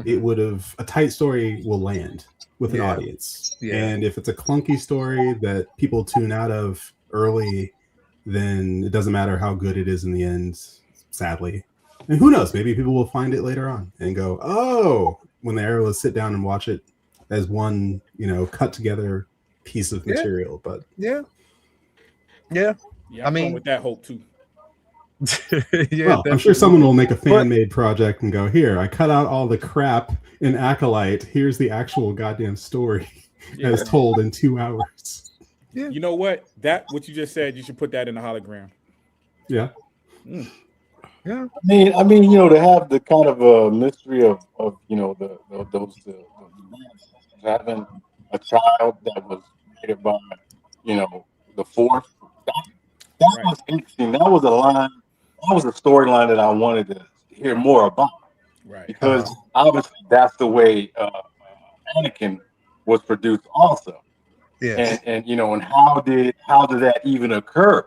it would have a tight story will land with an Yeah. audience. Yeah. And if it's a clunky story that people tune out of early, then it doesn't matter how good it is in the end, sadly. And who knows? Maybe people will find it later on and go, "Oh!" when they're able to sit down and watch it as one, cut together piece of Yeah. material. But Yeah. Yeah, I I'm going mean- with that hope too. Yeah. well, I'm sure someone will make a fan-made project and go, "Here, I cut out all the crap in Acolyte. Here's the actual goddamn story Yeah. as told in 2 hours." You know what? What you just said, you should put that in the hologram. Yeah. Yeah. I mean, to have the kind of mystery of having a child that was created by, the Force. That Right. was interesting. That was a line. That was a storyline that I wanted to hear more about Right. because obviously that's the way Anakin was produced also. Yeah. And how did that even occur?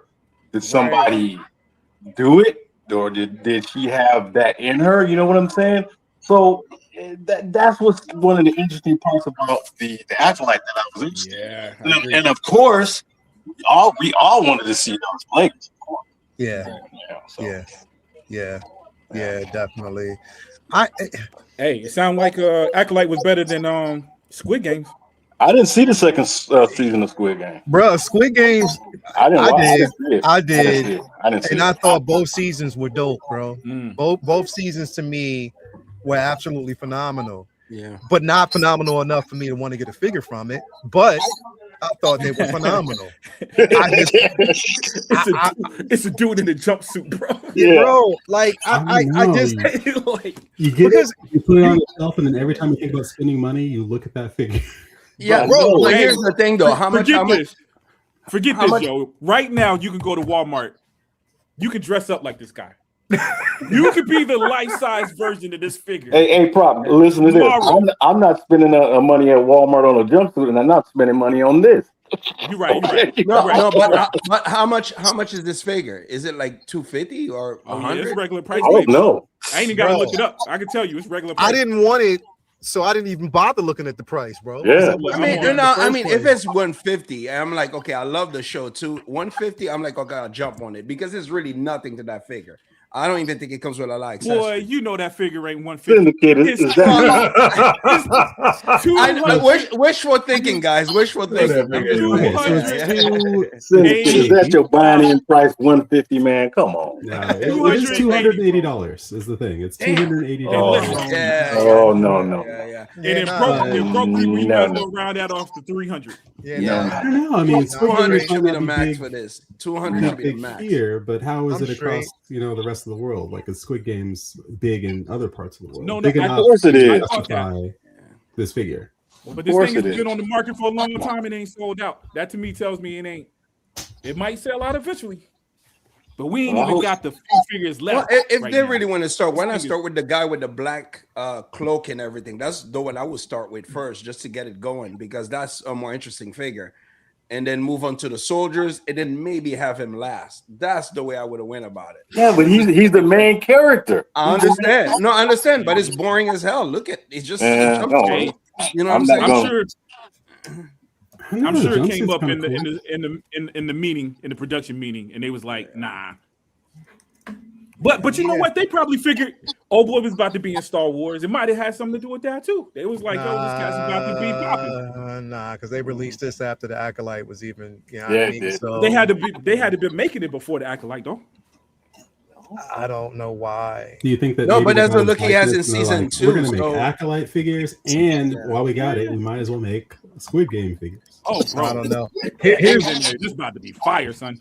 Did somebody do it, or did she have that in her? You know what I'm saying? So that's what's one of the interesting parts about the Acolyte that I was interested Yeah. I in. agree. And of course, we all wanted to see those Lakers. Of course. Yeah. So. Yeah. Definitely. Hey, it sounds like Acolyte was better than Squid Games. I didn't see the second season of Squid Game. Bro, Squid Games, I didn't. I watch did. it. I did. I didn't see and it. I thought both seasons were dope, bro. Mm. Both seasons to me were absolutely phenomenal, Yeah. but not phenomenal enough for me to want to get a figure from it. But I thought they were phenomenal. It's a dude in a jumpsuit, bro. Yeah. Bro, like I know. just Like, You get Because- it, you put it on yourself, and then every time you think about spending money, you look at that figure. Yeah, Bro, but hey, here's the thing though. How much? Forget how this, much- yo. Right now, you can go to Walmart. You can dress up like this guy. You could be the life-size version of this figure. Hey, Prop, listen to this. I'm not spending money at Walmart on a jumpsuit, and I'm not spending money on this. You're right. No, but how much is this figure? Is it like 250 or 100? It's regular price. I don't know. I ain't even got to look it up. I can tell you it's regular price. I didn't want it, so I didn't even bother looking at the price, bro. Yeah. I mean, if it's 150, I'm like, okay, I love the show too. 150, I'm like, okay, I'll jump on it because it's really nothing to that figure. I don't even think it comes with a lot. Boy, you know that figure ain't 150. It's wishful thinking, guys. Wishful thinking. That's your buying price 150, man. Come on. No, it is $280 is the thing. It's $280. Oh no. Yeah. And it broke people. You guys go round that off to 300. I don't know. I mean, 200 should be the max for this. 200 should be the max here, but how is it across the rest of the world? Like, is Squid Game's big in other parts of the world? No, of course it is. This figure. But this thing has been on the market for a long time. It ain't sold out. That to me tells me it ain't. It might sell out eventually. But we ain't even got the few figures left. Well, if they really want to start, why not start with the guy with the black cloak and everything? That's the one I would start with first, just to get it going, because that's a more interesting figure. And then move on to the soldiers, and then maybe have him last. That's the way I would have went about it. Yeah, but he's the main character. I understand. No, I understand, but it's boring as hell. Look at it's just you know what I'm saying? I'm sure it came up in the meeting, in the production meeting, and they was like, nah. But you know what? They probably figured old boy was about to be in Star Wars. It might have had something to do with that too. They was like, "Oh, this guy's about to be popping." Nah, because they released this after the Acolyte was even. So they had to be making it before the Acolyte, though. I don't know why. Do you think that? No, but that's what Lucky has in season 2. We're gonna make Acolyte figures, and while we got it, we might as well make Squid Game figures. Oh, bro. I don't know. Here's this about to be fire, son.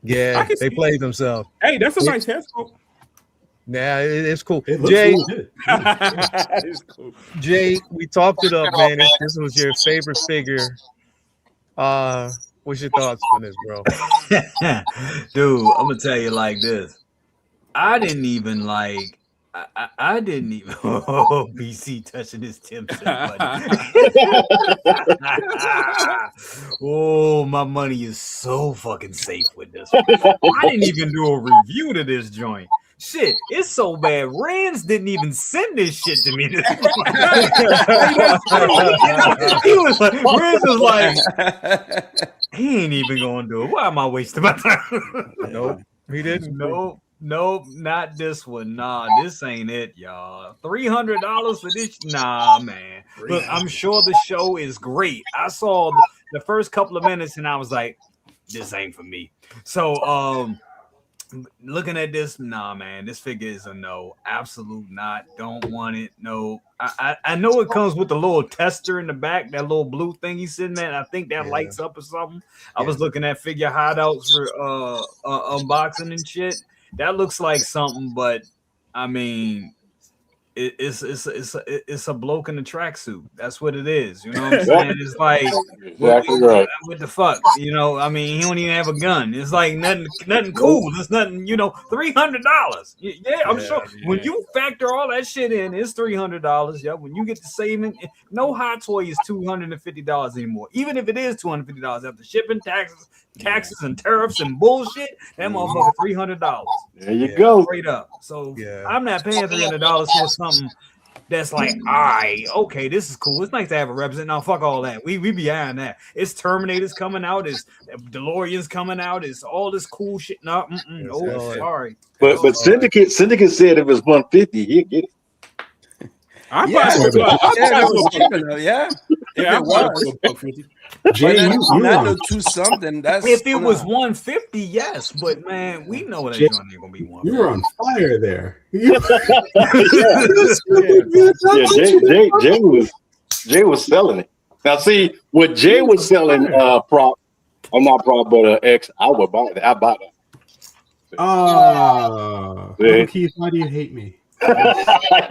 Yeah, they played themselves. Hey, that's a nice head sculpt. Yeah, it's cool. Jay, it's cool. Jay, we talked it up, man. This was your favorite figure. What's your thoughts on this, bro? Dude, I'm gonna tell you like this. I didn't even BC touching his Timson button. Oh, my money is so fucking safe with this one. I didn't even do a review to this joint. Shit, it's so bad. Rans didn't even send this shit to me. Rans was like, he ain't even gonna do it. Why am I wasting my time? Nope, he didn't. Nope, not this one. Nah, this ain't it, y'all. $300 for this? Nah, man. Look, I'm sure the show is great. I saw the first couple of minutes and I was like, this ain't for me. So, looking at this, nah, man, this figure is a no. Absolute not. Don't want it. No. I know it comes with the little tester in the back, that little blue thing he's sitting there. And I think that lights up or something. I was looking at figure hideouts for unboxing and shit. That looks like something, but I mean, it's a bloke in a tracksuit. That's what it is. You know what I'm saying? It's like, what the fuck? You know, I mean, he don't even have a gun. It's like nothing cool. It's nothing, $300. Yeah, I'm sure when you factor all that shit in, it's $300. Yeah, when you get to saving, no hot toy is $250 anymore. Even if it is $250 after shipping, taxes and tariffs and bullshit, that motherfucker $300. There you go. Straight up. So I'm not paying $300 for something that's like, all right, okay, this is cool. It's nice to have a representative. Now, fuck all that. We behind that. It's Terminators coming out. It's DeLoreans coming out. It's all this cool shit. No, sorry. But Syndicate said if it was 150, he'd get it. Yeah, it was. Jay, something. That's if it was 150, yes, but man, we know that joint ain't gonna be 150. You were on fire there. Jay was selling it. Now, see what Jay was selling. Prop, I'm not prop, but X. I would buy that. I buy that. Keith, why do you hate me?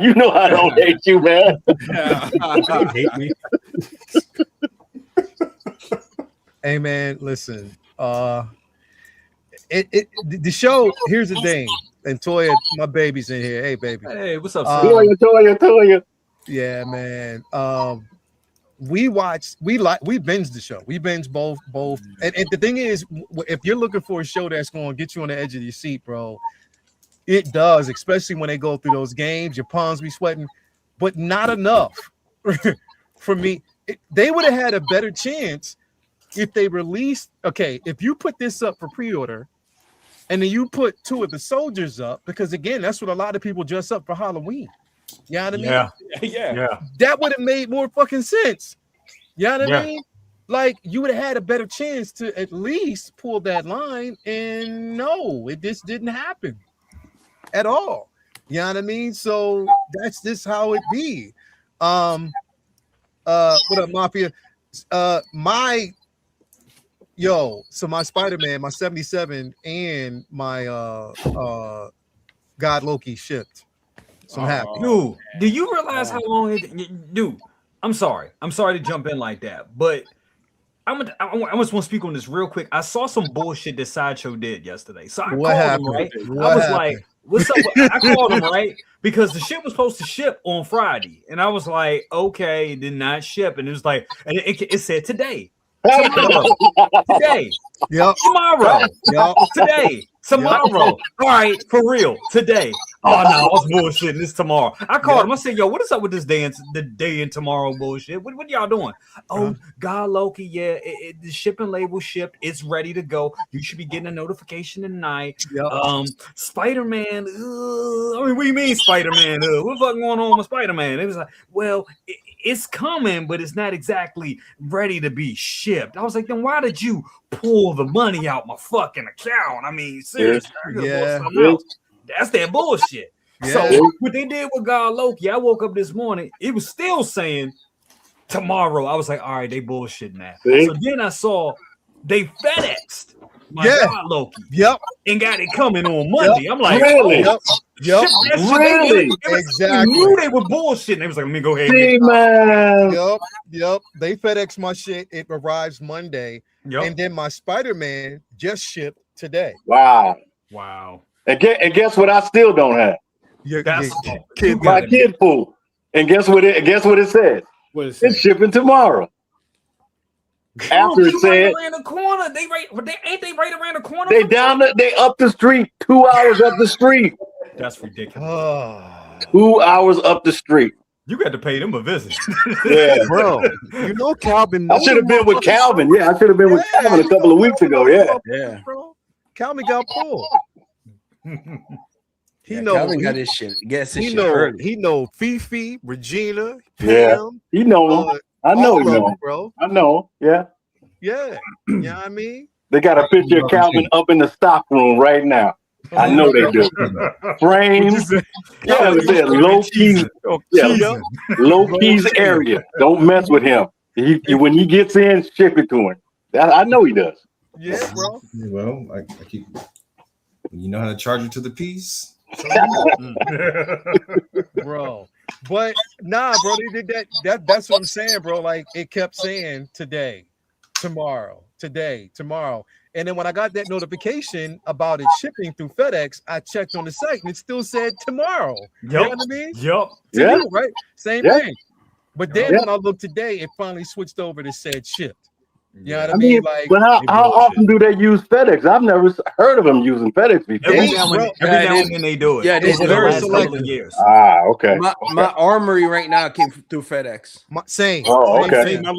You know I don't hate you, man. You hate me. Hey man, listen. The show. Here's the thing. and Toya, my baby's in here. Hey, baby. Hey, what's up, Toya. Yeah, man. We binged the show. We binged both. And the thing is, if you're looking for a show that's going to get you on the edge of your seat, bro, it does, especially when they go through those games. Your palms be sweating, but not enough for me. They would have had a better chance if they released. Okay, if you put this up for pre-order, and then you put 2 of the soldiers up, because again, that's what a lot of people dress up for Halloween. You know what I mean? Yeah. That would have made more fucking sense. You know what I mean? Like, you would have had a better chance to at least pull that line, and no, it just didn't happen at all. You know what I mean? So that's just how it be. What up, Mafia? So my Spider-Man, my 77, and my God Loki shipped. So I'm happy. Dude, do you realize how long it? Dude, I'm sorry to jump in like that, but I just want to speak on this real quick. I saw some bullshit that Sideshow did yesterday, so I called him, right? I was like, "What's up?" I called him, right, because the shit was supposed to ship on Friday, and I was like, "Okay, it did not ship," and it was like, and it said today. Today. Yep. Tomorrow. Yep. Today. Tomorrow. All right, for real. Today. Oh no, I was bullshitting. This tomorrow. I called him. I said, "Yo, what is up with this day and the day and tomorrow bullshit? What y'all doing?" Oh, God Loki, yeah, the shipping label shipped. It's ready to go. You should be getting a notification tonight. Yep. Spider-Man. I mean, what do you mean, Spider-Man? What the fuck going on with Spider-Man? It was like, well, it's coming, but it's not exactly ready to be shipped. I was like, then why did you pull the money out my fucking account? I mean, seriously, that's that bullshit. So what they did with God Loki, I woke up this morning, it was still saying tomorrow. I was like, all right, they bullshitting that. So then I saw they FedExed my God Loki. And got it coming on Monday. I'm like, really? Really? Exactly. Knew they were bullshitting. They was like, let me go ahead. Yep. They FedEx my shit. It arrives Monday. And then my Spider-Man just shipped today. Wow. And guess what? I still don't have my kid pool. And guess what it says? It's shipping tomorrow. After it said right around the corner, they right around the corner. They up the street, 2 hours up the street. That's ridiculous. 2 hours up the street. You got to pay them a visit. Yeah, bro. You know Calvin. I should have been with Calvin. Yeah, I should have been with Calvin a couple of weeks ago. Yeah. Bro. Calvin got pulled. He knows. Calvin got his shit. He know Fifi, Regina, Pam. He know. I know he know, bro. I know. Yeah. You know what I mean? They got a picture of Calvin up in the stock room right now. I know they do. Frames. Yeah, it said low keys. Low keys area. Don't mess with him. When he gets in, ship it to him. I know he does. Yeah, bro. Well, I keep. You know how to charge it to the piece, bro. But nah, bro, they did that. That's what I'm saying, bro. Like, it kept saying today, tomorrow, and then when I got that notification about it shipping through FedEx, I checked on the site and it still said tomorrow. You know what I mean? You, right? Same thing. But then when I looked today, it finally switched over to said shipped. You know what I mean? Like, but how often do they use FedEx? I've never heard of them using FedEx before. Every now and then they do it. Yeah, it's very selective years. Okay. My armory right now came through FedEx. Same. Oh, okay. My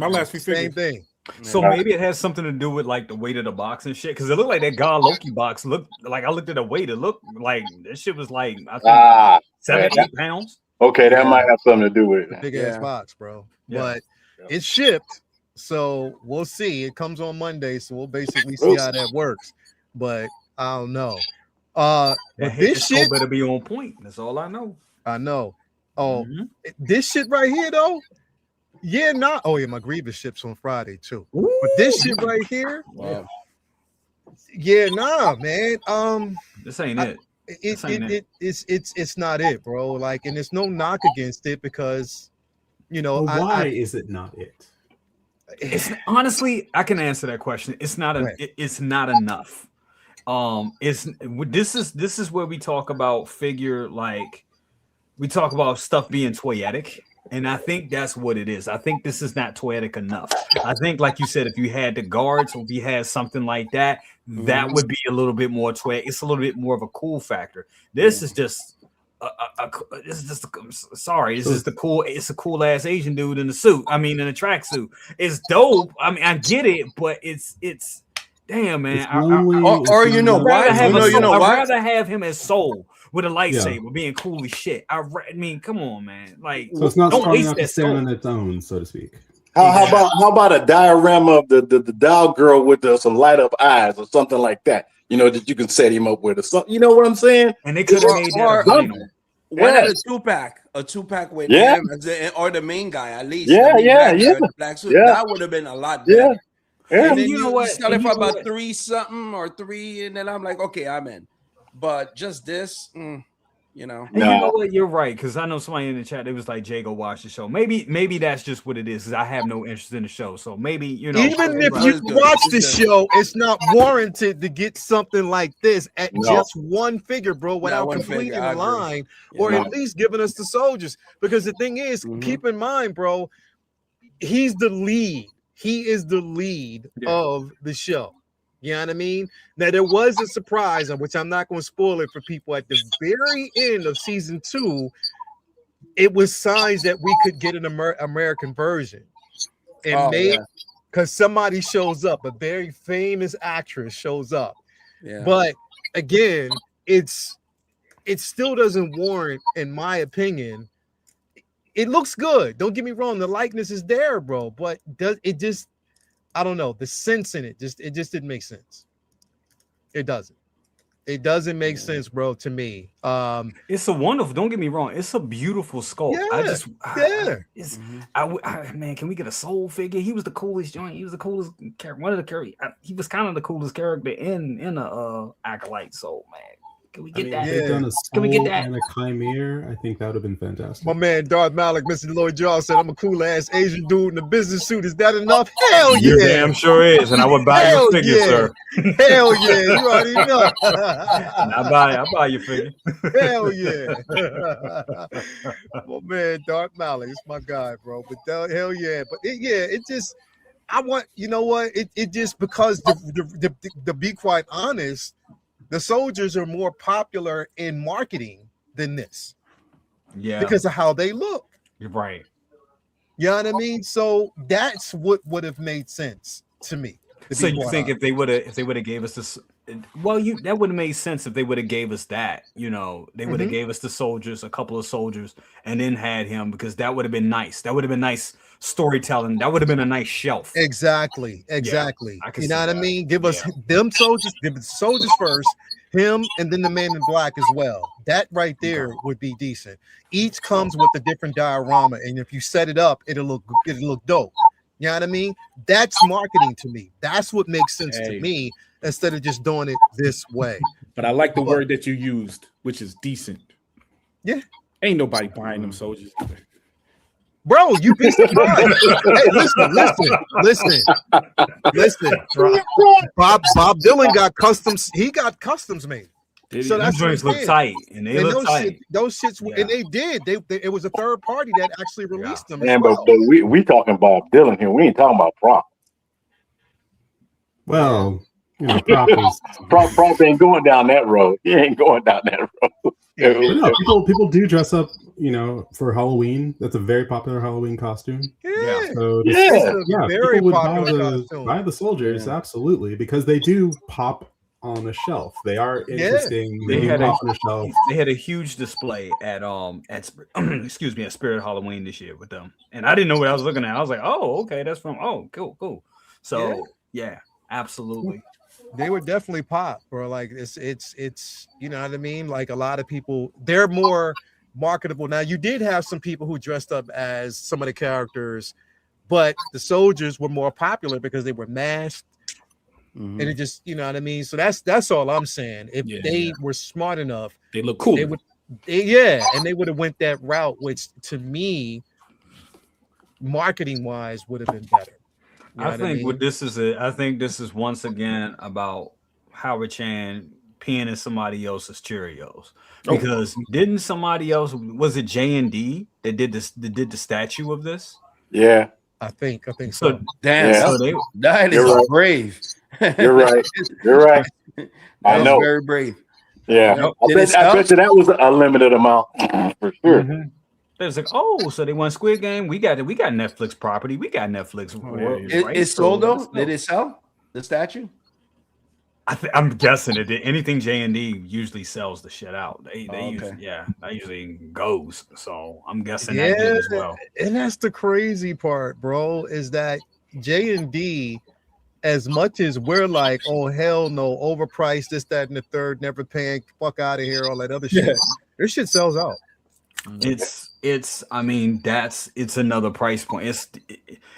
last few same thing. So maybe it has something to do with like the weight of the box and shit. Because it looked like that God Loki box looked like, I looked at the weight. It looked like this shit was like, I think 7-8 pounds. Okay, that might have something to do with it. Big ass box, bro. But it's shipped. So we'll see. It comes on Monday, so we'll basically see how that works. But I don't know. But this shit better be on point. That's all I know. I know. Oh, this shit right here though. Yeah, not. Oh yeah, my Grievous ships on Friday too. Ooh. But this shit right here. Wow. Yeah, nah, man. This ain't it. It's not it, bro. Like, and there's no knock against it because, you know, why is it not it? It's honestly, I can answer that question. It's not it's not enough. this is where we talk about we talk about stuff being toyetic, and I think that's what it is. I think this is not toyetic enough. I think, like you said, if you had the guards or if you had something like that, that would be a little bit more toyetic. It's a little bit more of a cool factor. This is just this is just sorry. This is the cool. It's a cool ass Asian dude in the suit. I mean, in a tracksuit. It's dope. I mean, I get it, but it's damn, man. Or you know why? I'd rather have him as Soul with a lightsaber being cool as shit. I mean, come on, man. Like, so it's not don't strong waste enough to that stand soul. on its own, so to speak. How about a diorama of the doll girl with some light up eyes or something like that? You know, that you can set him up with or something. You know what I'm saying? And they could have made that vinyl. A two-pack with him or the main guy at least. The black suit. That would have been a lot better. Yeah. And then you know what? Sell it for about 3 something or 3, and then I'm like, okay, I'm in. But just this, you know. And you know what? You're right, because I know somebody in the chat. It was like, "Jay, go watch the show." Maybe that's just what it is. Because I have no interest in the show, so maybe even if you watch the show, it's not warranted to get something like this at just one figure, bro, without completing the line or at least giving us the soldiers. Because the thing is, keep in mind, bro, he's the lead. He is the lead of the show. You know what I mean? Now, there was a surprise, which I'm not going to spoil it for people. At the very end of season 2, it was signs that we could get an American version. And because somebody shows up, a very famous actress shows up. Yeah. But again, it still doesn't warrant, in my opinion. It looks good. Don't get me wrong. The likeness is there, bro. But I don't know. The sense in it just didn't make sense. It doesn't. It doesn't make sense, bro, to me. It's a wonderful. Don't get me wrong. It's a beautiful sculpt. Man, can we get a Soul figure? He was the coolest joint. He was the coolest character. One of the characters. He was kind of the coolest character in a Acolyte Soul, man. Can we get that? If they'd done a Soul and a Chimere, I think that would have been fantastic. My man Darth Malik, Mr. Lloyd Jaw said, "I'm a cool ass Asian dude in a business suit. Is that enough? Hell yeah, you damn sure is." And I would buy your figure, sir. Hell yeah, you already know. I buy your figure. Hell yeah. My man Darth Malik, it's my guy, bro. But hell yeah, but it just. I want, you know what? It just because to be quite honest. The soldiers are more popular in marketing than this. Yeah. Because of how they look. You're right. You know what I mean? So that's what would have made sense to me. So you think if they would have gave us this, that would have made sense if they would have gave us that, you know, they would have gave us the soldiers, a couple of soldiers, and then had him, because that would have been nice. That would have been nice storytelling. That would have been a nice shelf. Exactly. You know what I mean? Give us them soldiers, give us soldiers first, him, and then the man in black as well. That right there would be decent. Each comes with a different diorama, and if you set it up, it'll look dope. You know what I mean? That's marketing to me. That's what makes sense to me, instead of just doing it this way. But I like the word that you used, which is decent. Yeah. Ain't nobody buying them soldiers. Bro, you be surprised. Hey, listen. Bob Dylan got customs. He got customs made. So that's joints look tight, and they look tight. Those shits, and they did. It was a third party that actually released them. Man, but we talking Bob Dylan here. We ain't talking about prop. Well, you know, prop ain't going down that road. He ain't going down that road. No, people do dress up, you know, for Halloween. That's a very popular Halloween costume. So very people would popular buy the soldiers, absolutely, because they do pop on a shelf. They are interesting. They had a huge display at Spirit Halloween this year with them, and I didn't know what I was looking at. I was like, oh, okay, that's from cool. So yeah, absolutely. They were definitely pop, bro. Like it's you know what I mean? Like a lot of people, they're more marketable. Now you did have some people who dressed up as some of the characters, but the soldiers were more popular because they were masked. And it just, you know what I mean? So that's all I'm saying. If they were smart enough, they look cool. And they would have went that route, which to me, marketing wise, would have been better. I think this is once again about Howard Chan peeing in somebody else's Cheerios because didn't somebody else, was it J&D that did this, that did the statue of this? Yeah. I think So so. Damn, Yeah. so they that is You're right. brave. You're right. You're right. I That's know. very brave. Yeah. Yep. I Did it bet sell? you that was a limited amount for sure. Mhm. They was like, oh, so they won Squid Game. We got Netflix property. We got Netflix. It sold though. let's Did go. it sell the statue? I'm guessing it did. Anything J&D usually sells the shit out. They Oh, usually, okay. yeah, that usually goes. So I'm guessing that did as well. And that's the crazy part, bro, is that J&D, as much as we're like, oh hell no, overpriced, this, that, and the third, never paying, fuck out of here, all that other shit. This shit sells out. It's I mean, it's another price point.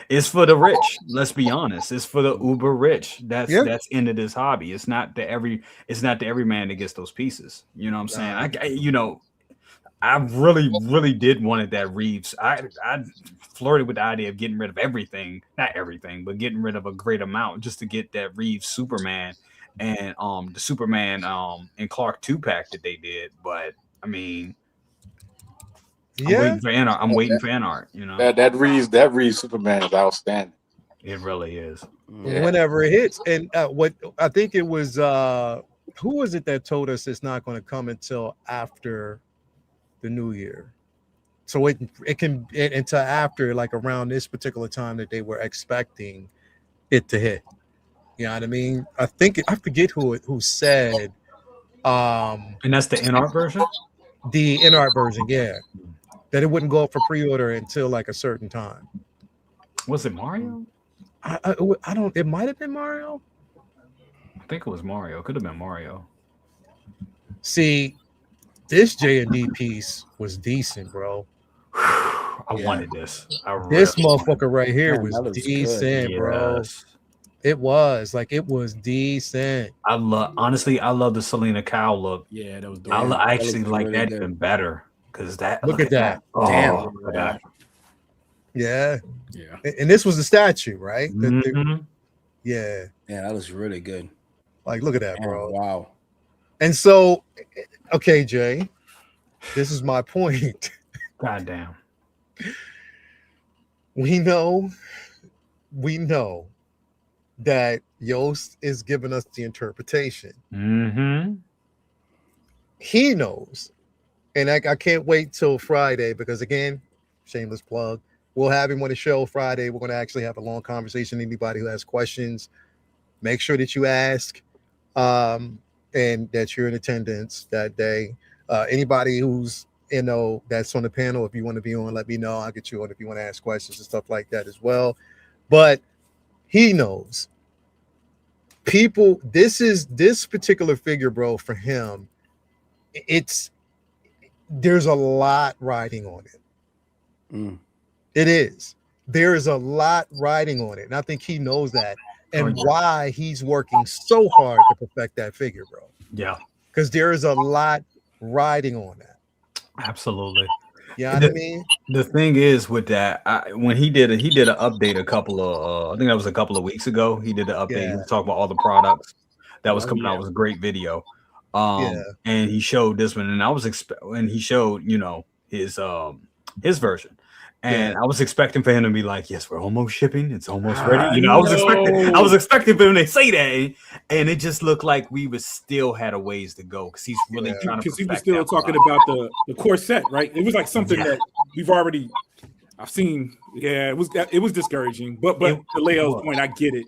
It's for the rich. Let's be honest. It's for the uber rich. That's into this hobby. It's not the every man that gets those pieces. You know what I'm saying? I really did wanted that Reeves. I flirted with the idea of getting rid of everything, not everything, but getting rid of a great amount just to get that Reeves Superman and the Superman and Clark 2-pack that they did. But I mean, I'm waiting for fan art. You know, That Reeves Superman is outstanding. it really is. Yeah. Whenever it hits. And what I think it was who was it that told us it's not going to come until after the new year? So it can until after, like around this particular time that they were expecting it to hit. You know what I mean? I forget who said And that's the in-art version? the in-art version, yeah. That it wouldn't go up for pre-order until like a certain time. Was it Mario? I don't. It might have been Mario. I think it was Mario. It could have been Mario. See, this J&D piece was decent, bro. I wanted this. This motherfucker right here Man, was that looks decent, good. bro. Yes. It was decent. I love the Selena Kyle look. Yeah, that was dope. I actually looks like really that good. even better because that. Look at that. Oh, Damn. look at that. Yeah. Yeah. And this was the statue, right? Mhm. Yeah. Yeah, that looks really good. Like, look at that, Damn, bro. wow. And so, okay, Jay, this is my point. Goddamn. We know that Yost is giving us the interpretation. Mm-hmm. He knows. And I can't wait till Friday because, again, shameless plug, we'll have him on the show Friday. We're going to actually have a long conversation. Anybody who has questions, make sure that you ask and that you're in attendance that day. Anybody who's, that's on the panel, if you want to be on, let me know. I'll get you on if you want to ask questions and stuff like that as well. But he knows. People, this particular figure, bro, for him, there's a lot riding on it. Mm. It is. There is a lot riding on it. And I think he knows that. And why he's working so hard to perfect that figure, bro. Yeah. Because there is a lot riding on that. Absolutely. You know what I mean? The thing is with that, when he did an update a couple of, I think that was a couple of weeks ago. He did an update. He was talking about all the products that was coming out. It was a great video. And he showed this one, and I was and he showed, his version. And I was expecting for him to be like, "Yes, we're almost shipping. It's almost ready." I was expecting for him to say that, and it just looked like we still had a ways to go because he's really trying to. Because he was still talking about the corset, right? It was like something that I've seen. Yeah, it was discouraging, but to Leo's point, I get it.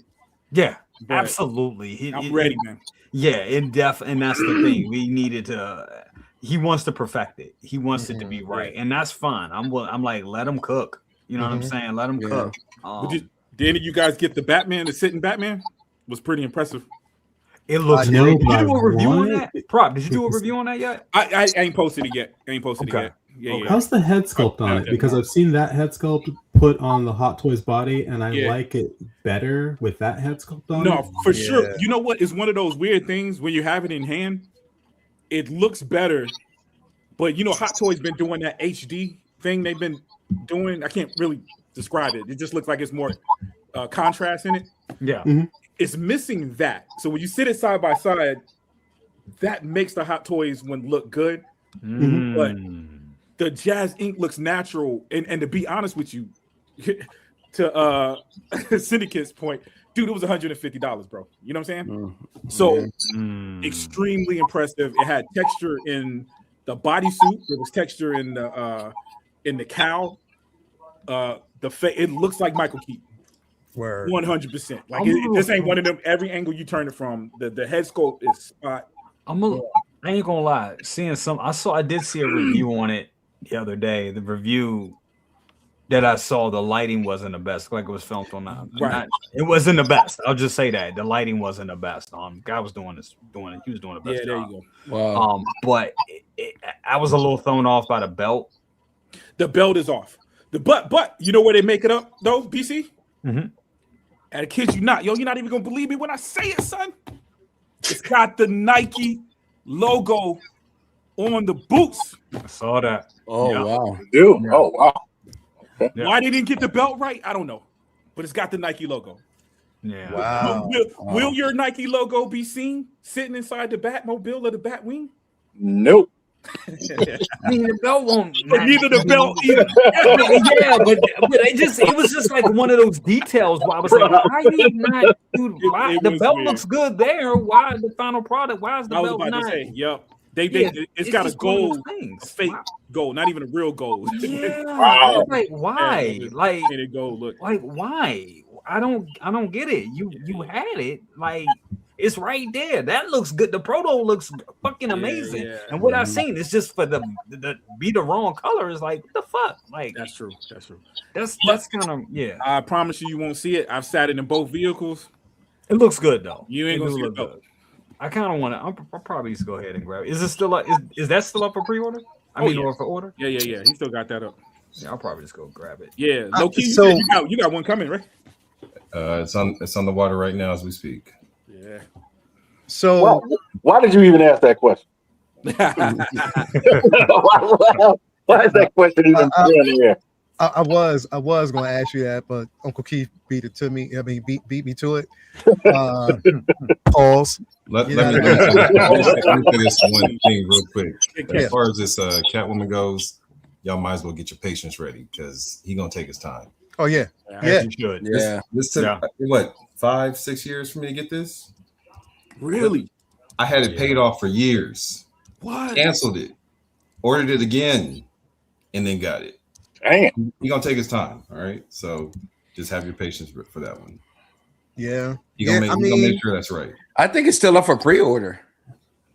Yeah, but absolutely. I'm ready, man. Yeah, and that's the thing. We needed to. He wants to perfect it. He wants it to be right, and that's fine. I'm like, let him cook. You know what I'm saying? Let him cook. Did any of you guys get the Batman? The sitting Batman was pretty impressive. It looks No, great. Did you do a but review on what? that? Prop, did you do a review on that yet? I ain't posted it yet. Yeah. How's the head sculpt on it? Because I've seen that head sculpt put on the Hot Toys body, and I like it better with that head sculpt on it. No, for sure. You know what? It's one of those weird things when you have it in hand. It looks better, but Hot Toys been doing that HD thing they've been doing. I can't really describe it. It just looks like it's more contrast in it. Yeah. it's missing that. So when you sit it side by side, that makes the Hot Toys one look good. But the Jazz Ink looks natural. And to be honest with you, to Syndicate's point, dude, it was $150, bro. You know what I'm saying? So extremely impressive. It had texture in the bodysuit. There was texture in the cowl. It looks like Michael Keaton. 100%. Like this ain't one of them. Every angle you turn it from, the head sculpt is spot. I ain't gonna lie. Seeing I did see a review on it the other day. The review that I saw, the lighting wasn't the best. Like it was filmed on it wasn't the best. I'll just say that the lighting wasn't the best. Guy was doing it. He was doing the best. Yeah, there job. you go. Wow. But I was a little thrown off by the belt. The belt is off. But you know where they make it up though, BC? And I kid you not, you're not even gonna believe me when I say it, son. It's got the Nike logo on the boots. I saw that. Oh wow. Dude. Yeah. Oh wow. Yeah. Why they didn't get the belt right, I don't know. But it's got the Nike logo. Yeah. Wow. Will your Nike logo be seen sitting inside the Batmobile or the Batwing? Nope. I mean, the belt won't. But neither the belt either. Yeah, but it was just like one of those details where I was like, why did not, dude? Why the belt weird. Looks good there? Why the final product? Why is the I was belt about not? to say, yep. It's got a just one of gold, those things. fake gold, not even a real gold. Yeah, Wow. like why? Like it gold look. Like why? I don't get it. You had it. Like it's right there. That looks good. The proto looks fucking amazing. Yeah. And what I've seen is just for the be the wrong color is like what the fuck? Like That's true. that's kind of I promise you won't see it. I've sat it in both vehicles. It looks good though. You ain't It gonna do see look it. good. I kind of want to. I'll probably just go ahead and grab it. Is it still up? Is that still up for pre-order? Or for order? Yeah. He still got that up. Yeah, I'll probably just go grab it. Yeah. Low key, so- you got one coming, right? It's on the water right now as we speak. Yeah. So Why did you even ask that question? Why is that question even in the air? I was going to ask you that, but Uncle Keith beat it to me. I mean, beat me to it. Pause. Let me Yeah. say this one thing real quick. Yeah. As far as this Catwoman goes, y'all might as well get your patience ready because he's gonna take his time. Oh yeah, As you should. Yeah. This took what 5-6 years for me to get this. Really? I had it paid off for years. What? Canceled it, ordered it again, and then got it. Damn. He's gonna take his time. All right, so just have your patience for that one. yeah. He's gonna make sure that's right. I think it's still up for pre-order.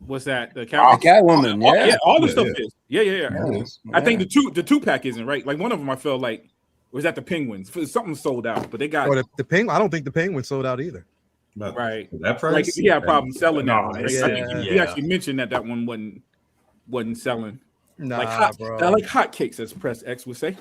What's that? The The Catwoman, yeah. all the stuff Yeah. is. Yeah. Yeah. I think the two pack isn't right. Like one of them, I felt like was that the Penguins. Something sold out, but they got Or the penguin. I don't think the penguin sold out either. But right. that price, Like he had a problem selling that. No, One. it's- I think he yeah. actually mentioned that one wasn't selling. Nah, Like bro. like hotcakes, as Press X would say.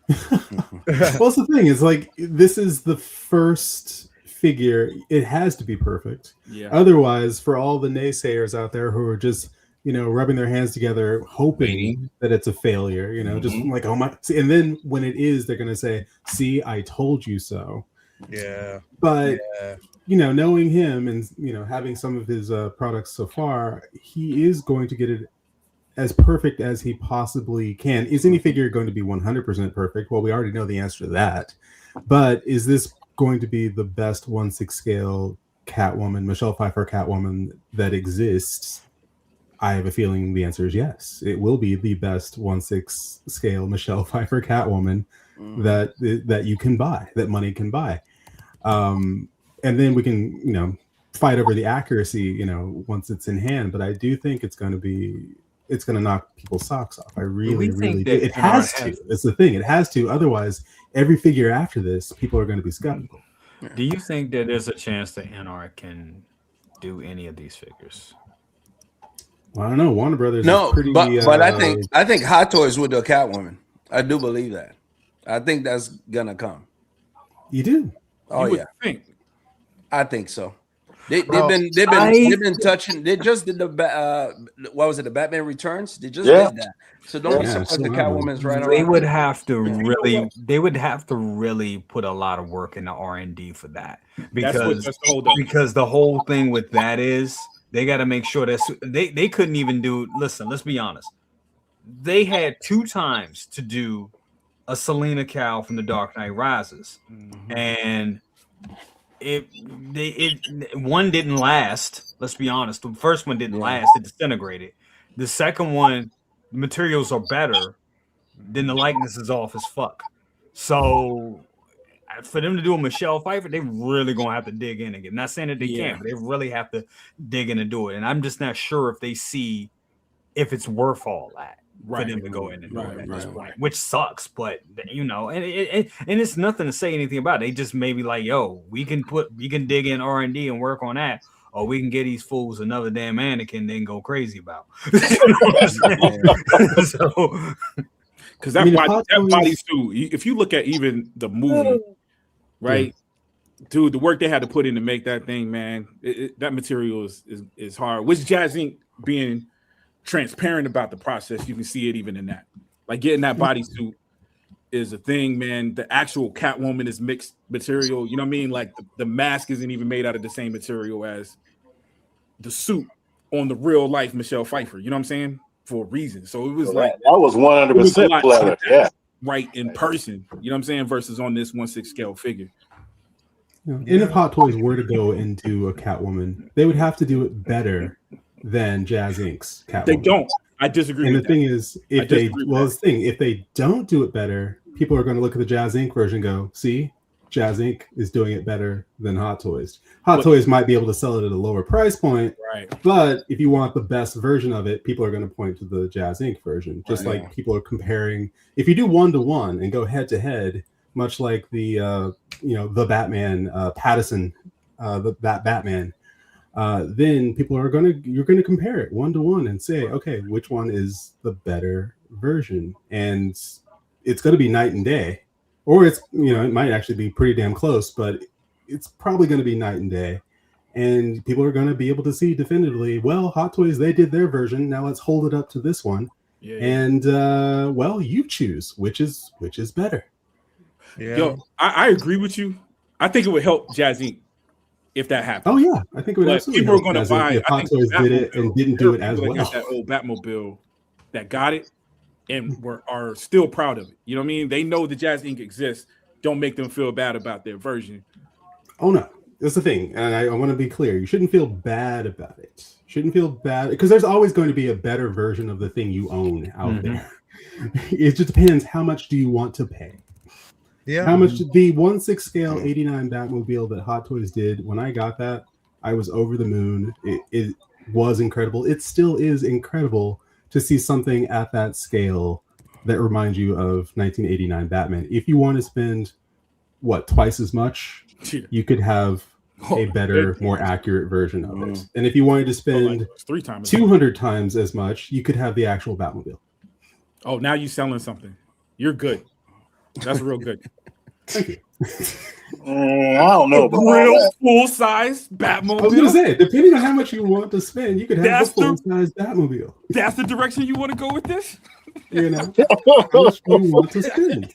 Well, the thing is, like, this is the first figure. It has to be perfect. Yeah. Otherwise, for all the naysayers out there who are just, rubbing their hands together, hoping that it's a failure, just like, oh my. See, and then when it is, they're going to say, see, I told you so. Yeah. But, Yeah. knowing him and, having some of his products so far, he is going to get it as perfect as he possibly can. Is any figure going to be 100% perfect? Well, we already know the answer to that. But is this going to be the best 1/6 scale Catwoman, Michelle Pfeiffer Catwoman that exists? I have a feeling the answer is yes. It will be the best 1/6 scale Michelle Pfeiffer Catwoman that you can buy, that money can buy. And then we can, fight over the accuracy, once it's in hand. But I do think it's going to knock people's socks off. I really do. It has to. It's the thing. It has to. Otherwise, every figure after this, people are going to be skeptical. Do you think that there's a chance that NR can do any of these figures? Well, I don't know. Warner Brothers. No, is pretty, but I think Hot Toys would do a Catwoman. I do believe that. I think that's gonna come. You do. Oh You would yeah, think. I think so. They've been touching. They just did the what was it? The Batman Returns. They just did that. So don't be surprised the Catwoman's right around. They would have to really put a lot of work into R&D for that, because the whole thing with that is they got to make sure that they couldn't even do. Listen, let's be honest. They had 2 times to do a Selena Kyle from The Dark Knight Rises, and one didn't last. Let's be honest. The first one didn't last. It disintegrated. The second one, the materials are better. Then the likeness is off as fuck. So for them to do a Michelle Pfeiffer, they really gonna have to dig in again. Not saying that they can't, but they really have to dig in and do it. And I'm just not sure if they see if it's worth all that. For them to go in and do it at this point, which sucks, but you know, and it's nothing to say anything about it. They just maybe like, yo, we can dig in R&D and work on that, or we can get these fools another damn mannequin, then go crazy about. Because that bodysuit, if you look at even the movie, right, dude, the work they had to put in to make that thing, man, that material is hard. Which Jazz Inc. being transparent about the process, you can see it even in that. Like getting that bodysuit is a thing, man. The actual Catwoman is mixed material. You know what I mean? Like the mask isn't even made out of the same material as the suit on the real life Michelle Pfeiffer. You know what I'm saying? For a reason. So it was like that was 100% clever. Yeah, right in person. You know what I'm saying? Versus on this 1/6 scale figure. And if Hot Toys were to go into a Catwoman, they would have to do it better than Jazz Inc.'s Catwoman. They don't. I disagree. And with the thing is, if they don't do it better, people are going to look at the Jazz Inc. version and go, see, Jazz Inc. is doing it better than Hot Toys. Toys might be able to sell it at a lower price point, right? But if you want the best version of it, people are going to point to the Jazz Inc. version. Just like people are comparing. If you do 1-to-1 and go head to head, much like the the Batman Pattinson, that Batman. Then you're going to compare it 1-to-1 and say, okay, which one is the better version? And it's going to be night and day, or it might actually be pretty damn close, but it's probably going to be night and day. And people are going to be able to see definitively, well, Hot Toys, they did their version. Now let's hold it up to this one. Yeah. And you choose which is better. Yeah. Yo, I agree with you. I think it would help Jazz Inc. if that happened. Oh yeah, I think it would absolutely. People are going to buy. If Hot Toys did it and didn't do it as well. Got that old Batmobile that got it and are still proud of it. You know what I mean? They know the Jazz Inc. exists. Don't make them feel bad about their version. Oh no, that's the thing, and I want to be clear. You shouldn't feel bad about it. Shouldn't feel bad because there's always going to be a better version of the thing you own out there. It just depends how much do you want to pay. Yeah. How much the 1/6 scale 89 Batmobile that Hot Toys did, when I got that, I was over the moon. It was incredible. It still is incredible to see something at that scale that reminds you of 1989 Batman. If you want to spend twice as much, you could have a better, more accurate version of it. And if you wanted to spend 200 times as much, you could have the actual Batmobile. Oh, now you're selling something. You're good. That's real good. Thank you. I don't know. Real full size Batmobile. I was gonna say, depending on how much you want to spend, you could have a full size Batmobile. That's the direction you want to go with this. How much do you want to spend?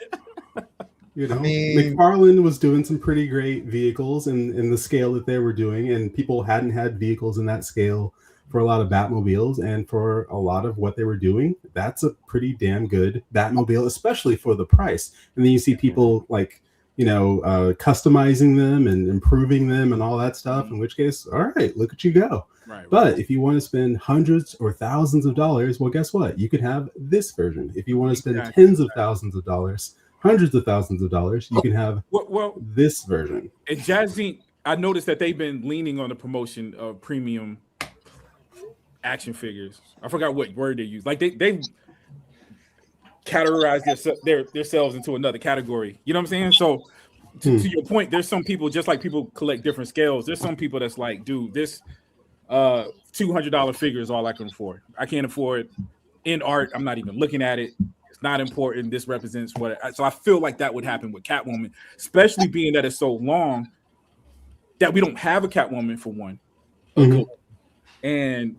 McFarlane was doing some pretty great vehicles in the scale that they were doing, and people hadn't had vehicles in that scale for a lot of Batmobiles, and for a lot of what they were doing, that's a pretty damn good Batmobile, especially for the price. And then you see people customizing them and improving them and all that stuff, in which case, all right, look at you go. Right. But if you want to spend hundreds or thousands of dollars, well, guess what? You could have this version. If you want to spend tens of thousands of dollars, hundreds of thousands of dollars, you can have this version. And Jazz Inc., I noticed that they've been leaning on the promotion of premium action figures. I forgot what word they use. Like they categorize themselves into another category. You know what I'm saying? So to your point, there's some people, just like people collect different scales, there's some people that's like, dude, this $200 figure is all I can afford. I can't afford in art. I'm not even looking at it. It's not important. This represents what. So I feel like that would happen with Catwoman, especially being that it's so long. that we don't have a Catwoman for one, and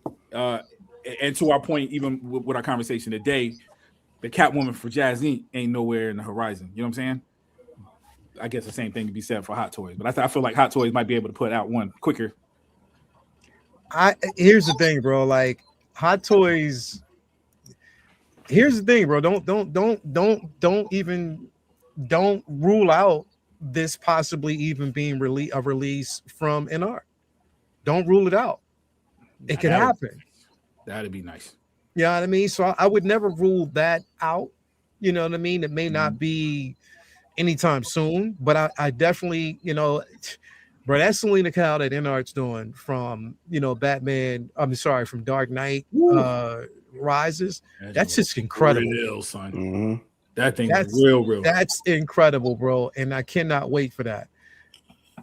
to our point, even with our conversation today, the Catwoman for Jazz Inc. ain't nowhere in the horizon. You know what I'm saying? I guess the same thing can be said for Hot Toys, but I feel like Hot Toys might be able to put out one quicker. Here's the thing, bro. Like Hot Toys. Here's the thing, bro. Don't rule out this possibly even being a release from NR. Don't rule it out. It could happen. That'd be nice. You know what I mean? So I would never rule that out. You know what I mean? It may not be anytime soon, but I definitely, you know, bro, that Selena Kyle that NR's doing from, you know, from Dark Knight Rises. That's just incredible. Real, son. That thing is real. That's incredible, bro. And I cannot wait for that.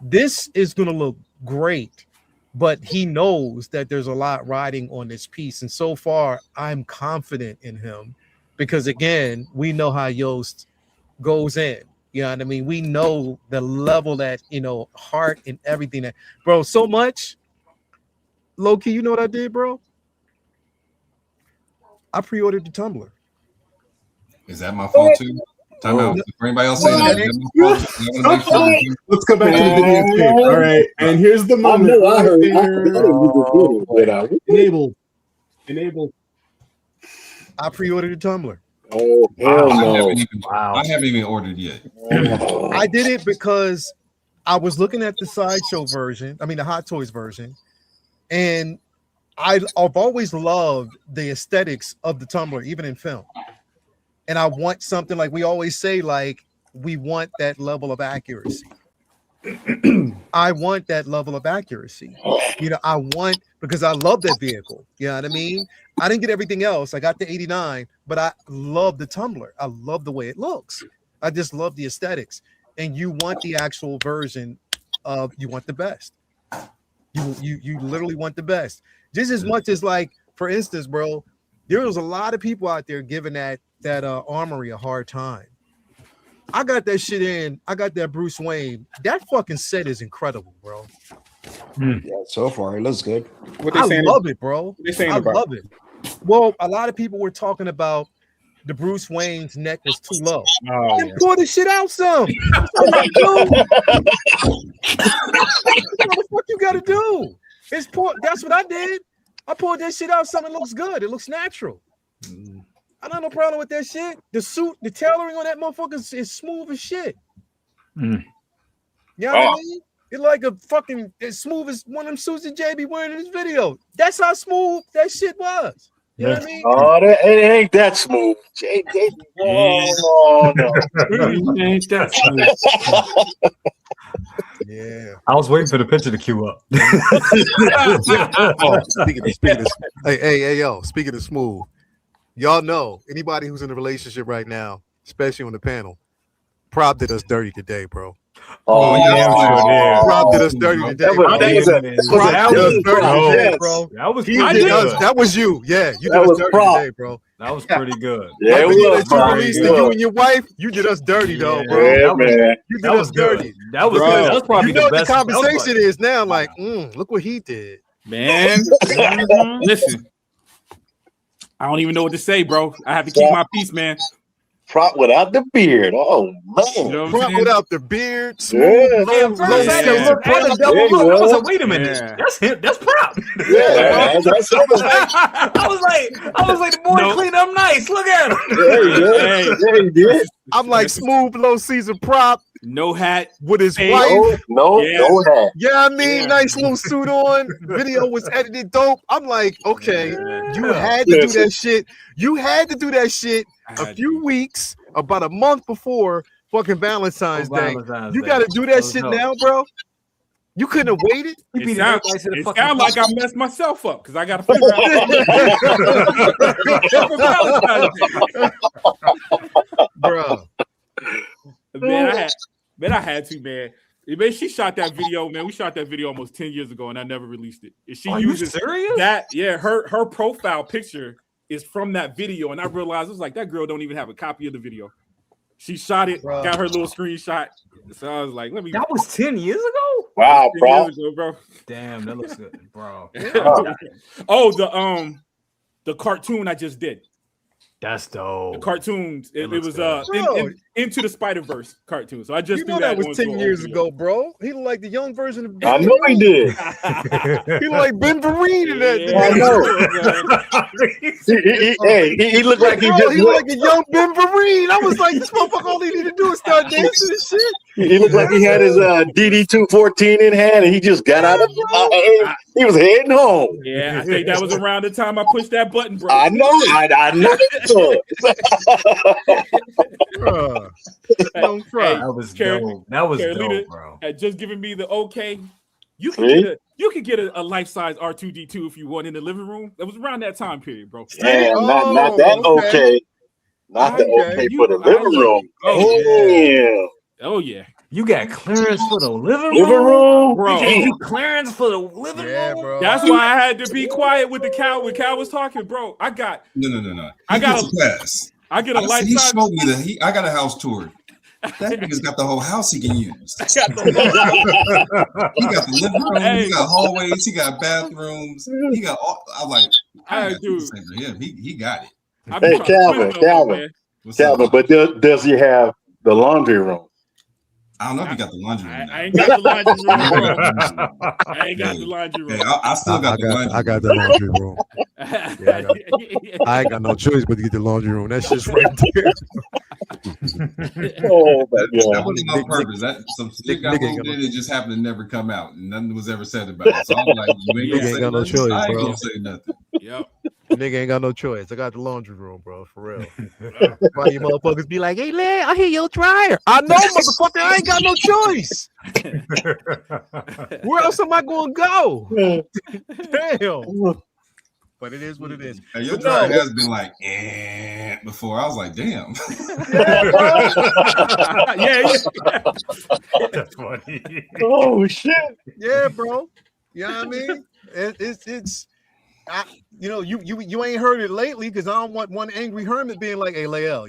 This is going to look great, but he knows that there's a lot riding on this piece. And so far, I'm confident in him because, again, we know how Yost goes in. You know what I mean? We know the level that, you know, heart and everything that, bro, so much. Low-key, you know what I did, bro? I pre-ordered the tumbler. Is that my fault too? Time out. For anybody else saying that, let's go back to the video tape. All right, and here's the moment. Enable. I pre-ordered the tumbler. Oh hell no! I haven't even ordered yet. I did it because I was looking at the Sideshow version. I mean, the Hot Toys version, and I've always loved the aesthetics of the tumbler, even in film. And I want something like we always say, like we want that level of accuracy. I want that level of accuracy. You know, because I love that vehicle. You know what I mean? I didn't get everything else. I got the 89, but I love the tumbler. I love the way it looks. I just love the aesthetics. And you want the actual version of, you want the best. You literally want the best. Just as much as, like, for instance, bro, there was a lot of people out there giving that Armory a hard time. I got that shit in. I got that Bruce Wayne. That fucking set is incredible, bro. Yeah, so far it looks good. I love it, bro. I love it. Well, a lot of people were talking about the Bruce Wayne's neck was too low. Pull the shit out some. What the fuck you gotta do? That's what I did. I pulled that shit out. Something looks good. It looks natural. I don't have no problem with that shit. The suit, the tailoring on that motherfucker is smooth as shit. You know what I mean? It's like as smooth as one of them suits that JB wearing in this video. That's how smooth that shit was. You know what I mean? Oh, it ain't that smooth. No. It ain't that smooth. Yeah. I was waiting for the picture to queue up. Speaking of smooth, y'all know anybody who's in a relationship right now, especially on the panel, Prop did us dirty today, bro. Oh, yeah, Prop did us dirty today. That was you. Yeah, you did us dirty today, bro. That was pretty good. Yeah, it was. You released you and your wife. You did us dirty, though, bro. Yeah, man. You did us dirty. That was good. That was probably you know the what best. the conversation is now. Like, look what he did, man. Listen, I don't even know what to say, bro. I have to keep my peace, man. Prop without the beard. Oh man. You know Prop without the beard. Yeah. I was like, wait a minute. Yeah. That's him. That's Prop. Yeah. I was like, the boy clean up nice. Look at him. Yeah, he did. I'm like smooth, low season Prop. No hat with his wife. No hat. Yeah, I mean, nice little suit on. Video was edited dope. I'm like, okay, you had to do that shit. You had to do that shit a few weeks, about a month before fucking Valentine's Day. You got to do that shit now, bro. You couldn't have waited. It sounds like I messed myself up because I got to figure out. Bro. Man, I had to, man. Man, she shot that video, man. We shot that video almost 10 years ago, and I never released it. And she uses serious? That, yeah. Her profile picture is from that video, and I realized it was like that girl don't even have a copy of the video. She shot it, got her little screenshot. So I was like, let me. That was 10 years ago. Wow, 10 bro. years ago, bro. Damn, that looks good, bro. Oh, the cartoon I just did. That's The dope. cartoons. It looks was good. Into the Spider-Verse cartoon. So I just You threw know that was onto 10 an years old ago, bro. He looked like the young version of I Ben know he did. video. He looked like Ben Vereen in that. Yeah, I know. He looked like he Bro, just he looked like a young Ben Vereen. I was like, this motherfucker, all he need to do is start dancing and shit. he looked like he had his DD 214 in hand, and he just got out of. He was heading home. Yeah, I think that was around the time I pushed that button, bro. I know. I know. Bruh. Don't cry. That was Carol- dope. That was Carolina dope, bro. had just given me the okay. You See? can get a life-size R2D2 if you want in the living room. It was around that time period, bro. Damn, not Oh, that okay. okay. Not that Okay. okay for the living room. Oh, Damn. Oh yeah, You got clearance for the living Living room? bro. You gave you clearance for the living Yeah, room? bro. That's why I had to be quiet with the cow when Cal was talking, bro. I got No. I got He gets a pass. I get a He life-size. showed me that I got a house tour. That nigga's got the whole house he can use. I got the- He got the living room, Hey. he got hallways, he got bathrooms, he got all. I'm like, I Hey, got to dude. say for him. He got it. I be Hey, trying to Calvin, twist up, Calvin. man. What's Calvin, up? but does he have the laundry room? I don't know if he got the laundry room. I ain't got the laundry room, now. bro. I ain't got the laundry Hey, room. I still got the laundry I got room. the laundry room. I ain't got no choice but to get the laundry room. That's just right there. Oh my That God. wasn't on Nick- purpose. That some shit got Nick ain't moved got in. It just happened to never come out, and nothing was ever said about it. So I'm like, you ain't Nick gonna ain't say got no nothing. choice, I ain't bro. gonna say nothing. Yep. Nigga ain't got no choice. I got the laundry room, bro. For real. Why you motherfuckers be like, hey, Lad, I hear your dryer. I know, motherfucker. I ain't got no choice. Where else am I going to go? Damn. But it is what it is. Hey, your But dryer no. has been like before. I was like, damn. Yeah. That's funny. Oh shit. Yeah, bro. You know what I mean? It's you ain't heard it lately because I don't want one angry hermit being like, hey, Lael,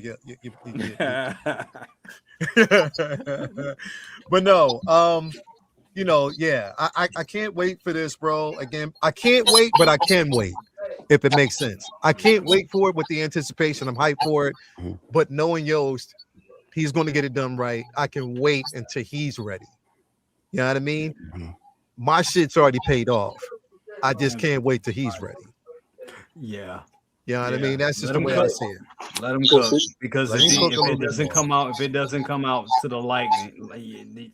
but no, I can't wait for this, bro. Again, I can't wait, but I can wait if it makes sense. I can't wait for it with the anticipation. I'm hyped for it, but knowing Yost, he's going to get it done right. I can wait until he's ready. You know what I mean? My shit's already paid off. I just can't wait till he's ready. Yeah. You know what I mean? That's just Let the him way cook. I see it. Let him cook because Let if him cook a little it bit doesn't more. come out, if it doesn't come out to the liking,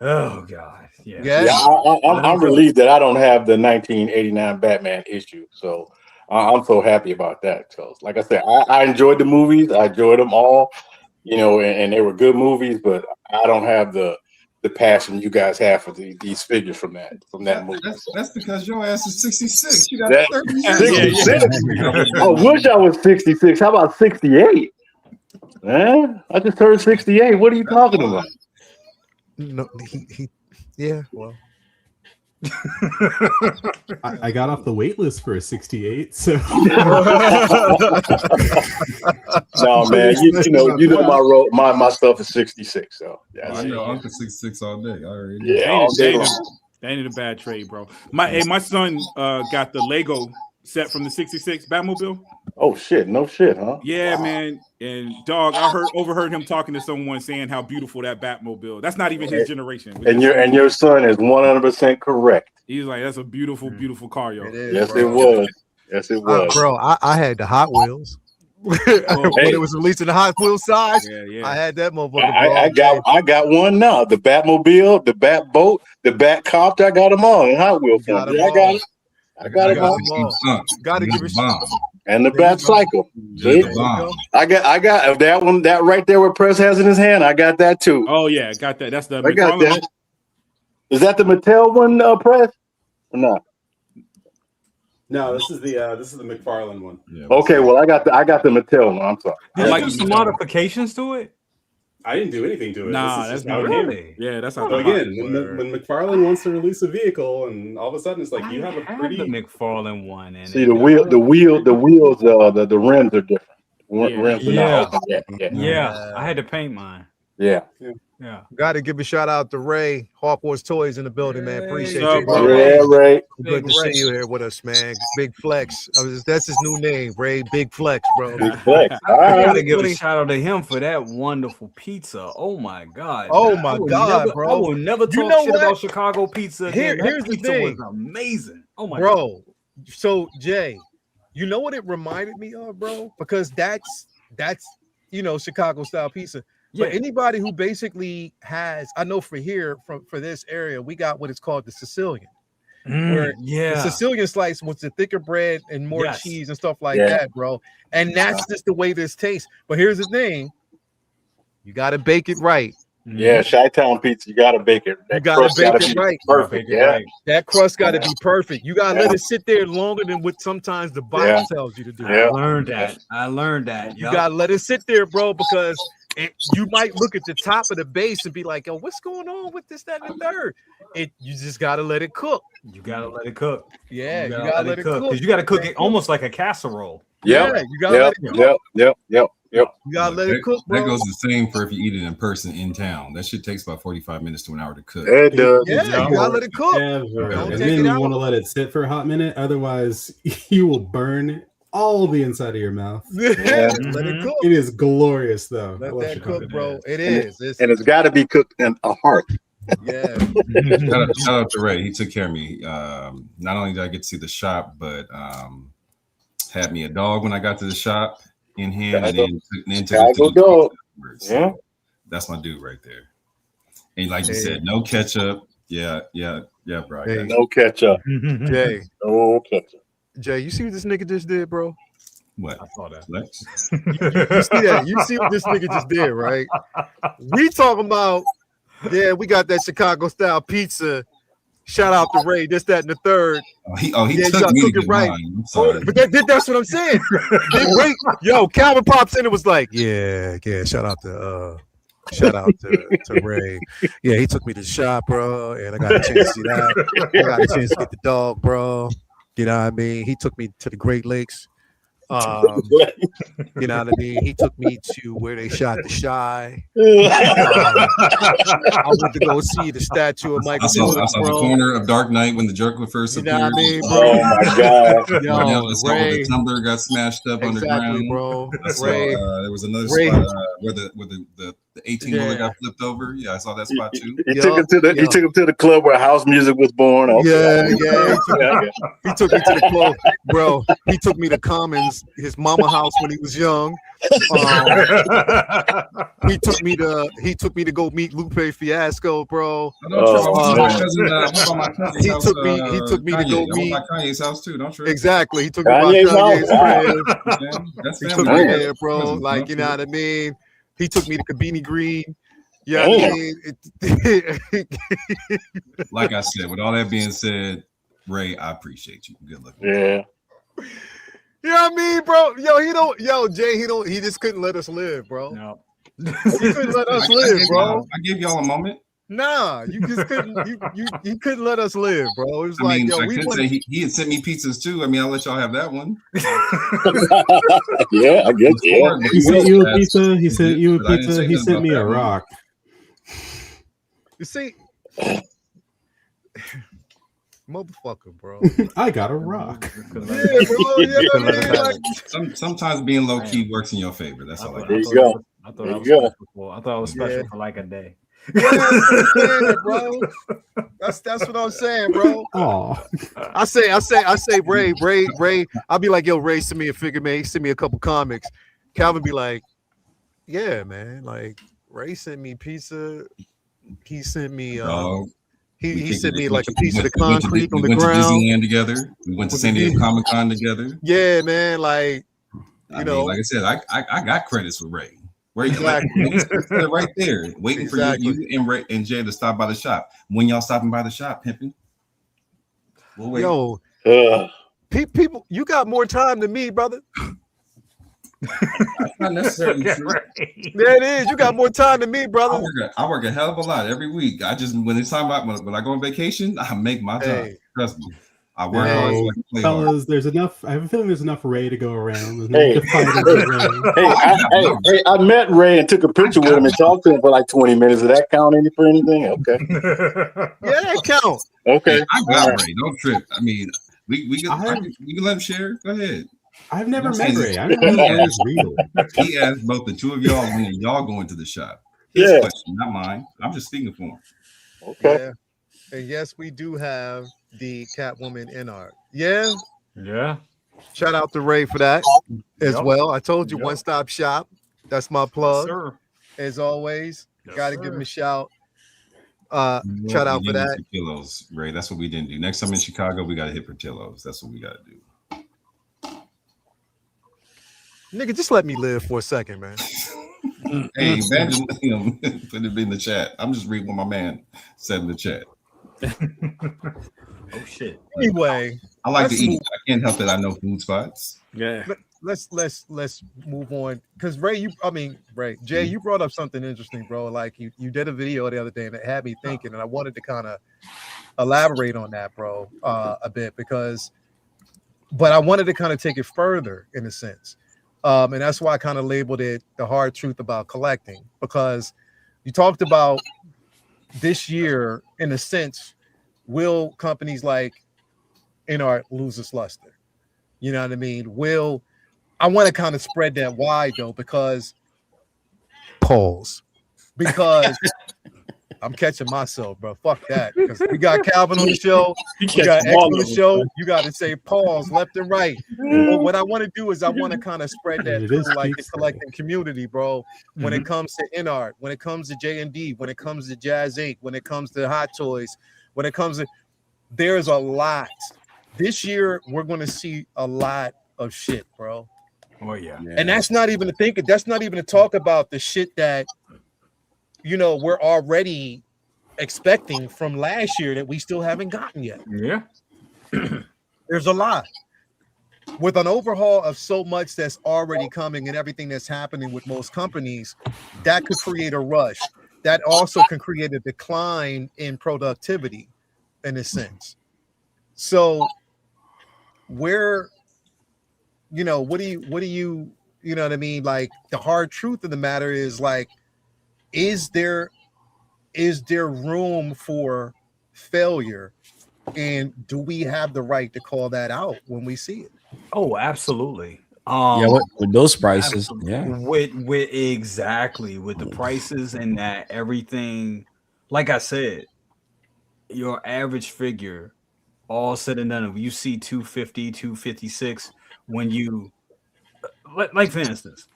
oh god, yeah. Yeah, I'm relieved that I don't have the 1989 Batman issue. So I'm so happy about that. So, like I said, I enjoyed the movies. I enjoyed them all, and they were good movies. But I don't have the passion you guys have for these figures from that movie. That's because your ass is 66. You got That- 30 years. 66. I wish I was 66. How about 68? Man, I just turned 68. What are you talking about? No, he yeah, well. I got off the wait list for a 68, so No, man, my stuff is 66. So yeah, I know Uncle 66 all day. I already know. yeah, all day long. That ain't a bad trade, bro. My son got the Lego set from the 66 Batmobile. Oh shit, no shit, huh? Yeah, Wow. man. And dog, I overheard him talking to someone saying how beautiful that Batmobile. That's not even his generation. And your son is 100% correct. He's like, that's a beautiful, beautiful car, yo. It is, Yes, bro. it was. Yes, it was. Bro, I had the Hot Wheels. When it was released in the Hot Wheels size, Yeah. I had that motherfucker. Bro. I got one now. The Batmobile, the Batboat, the Batcopter. I got them all in Hot Wheels form. Yeah, I got them all. Got to give a bomb. And the Batcycle. The bomb. I got that one. That right there, what Press has in his hand. I got that too. Oh yeah, got that. That's the I got McFarlane that. Is that the Mattel one, Press? Or not? no, this is the McFarlane one. Yeah, Okay, well I got the Mattel one. I'm sorry. Did I you like do the some Mattel. modifications to it? I didn't do anything to it. Nah, This is that's just how it not came. Really? Yeah, that's how. So again, when McFarlane wants to release a vehicle, and all of a sudden it's like you have a the pretty McFarlane one. And See the wheels, the rims are different. Yeah. Rims are not open yet. Yeah. Yeah, I had to paint mine. Yeah. Yeah. Got to give a shout out to Ray, Hawkwar's Toys in the building, man. Appreciate What's you, up, bro. bro? Yeah, Ray. Good to see you here with us, man. Big Flex. That's his new name, Ray. Big Flex, bro. Big flex. I All gotta right. give a shout out to him for that wonderful pizza. Oh my God. Oh I my will God, never, bro. I will never You talk know shit what? about Chicago pizza again. Here's That the pizza thing. was amazing. Oh my God. Bro. So Jay, you know what it reminded me of, bro? Because that's Chicago style pizza. Yeah. But anybody who basically has, I know for here, for this area, we got what it's called the Sicilian. Where the Yeah. Sicilian slice was the thicker bread and more Yes. cheese and stuff like Yeah. that, bro. And that's just the way this tastes. But here's the thing: you got to bake it right. Yeah, Chi-Town pizza, you gotta bake it. You gotta crust bake gotta it be right. Perfect. Bake it Yeah. right. That crust got to be perfect. You gotta Yeah. let it sit there longer than what sometimes the box Yeah. tells you to do. Yeah. I learned that. You gotta let it sit there, bro, because you might look at the top of the base and be like, "Yo, what's going on with this, that, and the third?" You just gotta let it cook. You gotta let it cook. Yeah, you gotta let it cook. because you gotta cook it almost like a casserole. Yep. Yeah, you gotta let it cook. Yep. You gotta let it cook, That bro. goes the same for if you eat it in person in town. That shit takes about 45 minutes to an hour to cook. It does. Yeah, you gotta let it cook. Ever. Don't And take then it you out. want to let it sit for a hot minute. Otherwise, you will burn all the inside of your mouth. Let Mhm. it cook. It is glorious, though. I Let love that Chicago. cook, bro. It is. And it's gotta be cooked in a hearth. Yeah. Shout out to Ray. He took care of me. Not only did I get to see the shop, but had me a dog when I got to the shop in hand, and then took it to Chicago the dog. afterwards. Yeah. That's my dude right there. And like you said, no ketchup. Yeah, bro. I got Hey. you. No ketchup. Jay, No ketchup. Jay, you see what this nigga just did, bro? What? I saw that. Lex? You see that? You see what this nigga just did, right? We talking about, yeah, we got that Chicago style pizza. Shout out to Ray, this, that, and the third. He Yeah, you took gotta me to cook it get right. mine. I'm sorry. But that's what I'm saying. Then Ray, yo, Calvin pops in and was like, yeah, shout out to Ray. Yeah, he took me to the shop, bro, and I got a chance to see that. I got a chance to get the dog, bro. You know what I mean? He took me to the Great Lakes. You know what I mean? He took me to where they shot The Shy. I went to go see the statue of I Michael saw Jordan, the bro. corner of Dark Knight when the Joker first You know appeared. what I mean, bro? Oh my God. Yo, I saw where Ray, the tumbler got smashed up exactly, underground. bro. I saw, Ray, there was another Ray. spot where the 18-wheeler Yeah. got flipped over. Yeah, I saw that spot too. He took him to the Yo. he took him to the club where house music was born. Okay. Yeah. He took me to the club, bro. He took me to Commons, his mama house when he was young. He took me to go meet Lupe Fiasco, bro. He took me to go meet Kanye's house too. Don't trip. Exactly. He took me by Kanye's Kanye's house. crib. That's He took family. me there, bro. Cousins, Like, don't you know trip. what I mean? He took me to Kabini Green. You know what I mean? Like I said, with all that being said, Ray, I appreciate you. Good looking. Yeah. You know what I mean, bro? He just couldn't let us live, bro. No. He couldn't let us live, bro. I gave y'all a moment. Nah, you just couldn't. You couldn't let us live, bro. It was I like, mean, yo, I we could want. say he had sent me pizzas too. I mean, I'll let y'all have that one. Yeah, I guess. Yeah. He sent you a pizza. He sent you a But I didn't pizza. say He nothing sent about me a that one. rock. You see, motherfucker, bro. I got a rock. Yeah, bro. Yeah, man, like, Sometimes being low key works in your favor. That's all I There got. you go. I thought There I you was go. special for. I thought I was special Yeah. for like a day. yeah, that's what I'm saying, bro. That's what I'm saying, bro. Oh, I say, Ray. I'll be like, yo, Ray, send me a figure, man. Send me a couple comics. Calvin be like, yeah, man. Like, Ray sent me pizza. He sent me Dog. he sent me We like a went- piece of the we went to- concrete on we the went to ground. Disneyland together. We went to With San the Diego Disney- Comic Con together. Yeah, man. Like, I you mean, know, like I said, I got credits with Ray. Ray, Exactly. they're right there, waiting Exactly. for you and Ray and Jay to stop by the shop. When y'all stopping by the shop, pimping? We'll wait. yo, Ugh. people, you got more time than me, brother. That's not necessarily true. There it is. You got more time than me, I brother. work a hell of a lot every week. I just when it's time about when I go on vacation, I make my time. Hey. Trust me. I work hard so I No, can play hard. fellas, there's enough. I have a feeling there's enough Ray to go around. There's no Hey, need to fight over Ray. Hey, I met Ray and took a picture with him and talked to him for like 20 minutes. Does that count for anything? Okay. Yeah, that count. Okay. Hey, I got Ray. Don't trip. I mean, we can let him share. Go ahead. I've never I'm met saying Ray. I don't know if Ray's real. He asked both the two of y'all when y'all going to the shop. His Yeah. question, not mine. I'm just speaking for him. Okay. Yeah. And yes, we do have the Catwoman in art. Yeah. Yeah. Shout out to Ray for that as Yep. well. I told you, Yep. one stop shop. That's my plug. Sir. As always, Yes, got to sir. give him a shout. Well, Shout out we for didn't that. hit Portillo's, Ray. That's what we didn't do. Next time in Chicago, we got to hit Portillo's. That's what we got to do. Nigga, just let me live for a second, man. Hey, Evangeline, put it in the chat. I'm just reading what my man said in the chat. Oh shit. Anyway, I like to let's eat. move- I can't help it. I know food spots. Yeah. let's move on, because Ray, Jay, you brought up something interesting, bro. Like you did a video the other day and it had me thinking, and I wanted to kind of elaborate on that, bro, a bit, but I wanted to kind of take it further in a sense, and that's why I kind of labeled it the hard truth about collecting, because you talked about this year, in a sense, will companies like InArt lose its luster? You know what I mean? I want to kind of spread that wide though, because I'm catching myself, bro. Fuck that. Because we got Calvin on the show, we got X on the show. You got to say pause left and right. But what I want to do is I want to kind of spread that It through, is like the Cheeks Day. collecting community, bro. When it comes to InArt, when it comes to J&D, when it comes to Jazz Inc., when it comes to Hot Toys, when it comes to, there's a lot. This year we're going to see a lot of shit, bro. Oh yeah. And that's not even to talk about the shit that, we're already expecting from last year that we still haven't gotten yet. Yeah. There's a lot. With an overhaul of so much that's already coming and everything that's happening with most companies, that could create a rush. That also can create a decline in productivity, in a sense. So where, what do you know what I mean? Like, the hard truth of the matter is, like, is there room for failure, and do we have the right to call that out when we see it? Oh, absolutely. With those prices, yeah. With exactly with the prices and that everything, like I said, your average figure, all said and done, if you see 250, 256, when you, like for instance,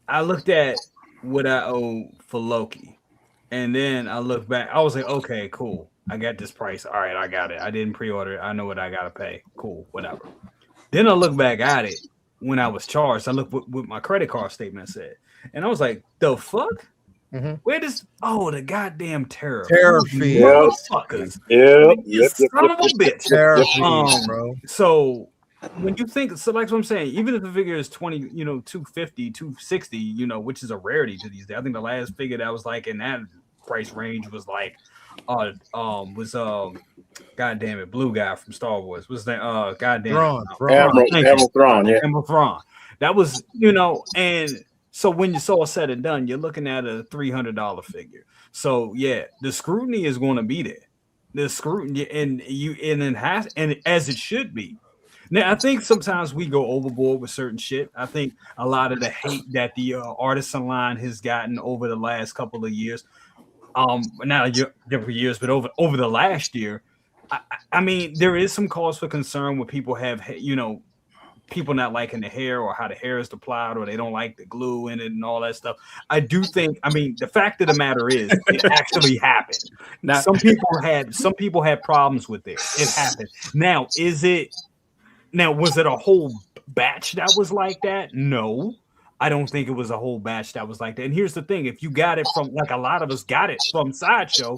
I looked at what I owe for Loki, and then I look back, I was like, okay, cool, I got this price. All right, I got it. I didn't pre-order it. I know what I gotta pay. Cool, whatever. Then I look back at it when I was charged. I looked what my credit card statement said, and I was like, the fuck? Where does the goddamn tariff fee, motherfuckers? Yeah, Son of a bitch. Tariff fees, bro. So when you think, so like what I'm saying, even if the figure is 20, 250, 260, which is a rarity to these days. I think the last figure that was like in that price range was like God damn it, blue guy from Star Wars. What's that? Admiral Thrawn, yeah. Admiral Thrawn. That was, and so when you saw it said and done, you're looking at a $300 figure. So yeah, the scrutiny is going to be there. The scrutiny, and it has, and as it should be. Now, I think sometimes we go overboard with certain shit. I think a lot of the hate that the artisan line has gotten over the last couple of years, not different years, but over the last year, I mean, there is some cause for concern when people have, people not liking the hair or how the hair is applied, or they don't like the glue in it and all that stuff. I do think, the fact of the matter is, it actually happened. Now, some people had problems with it. It happened. Now, was it a whole batch that was like that? No, I don't think it was a whole batch that was like that. And here's the thing: if you got it from, like a lot of us got it from Sideshow,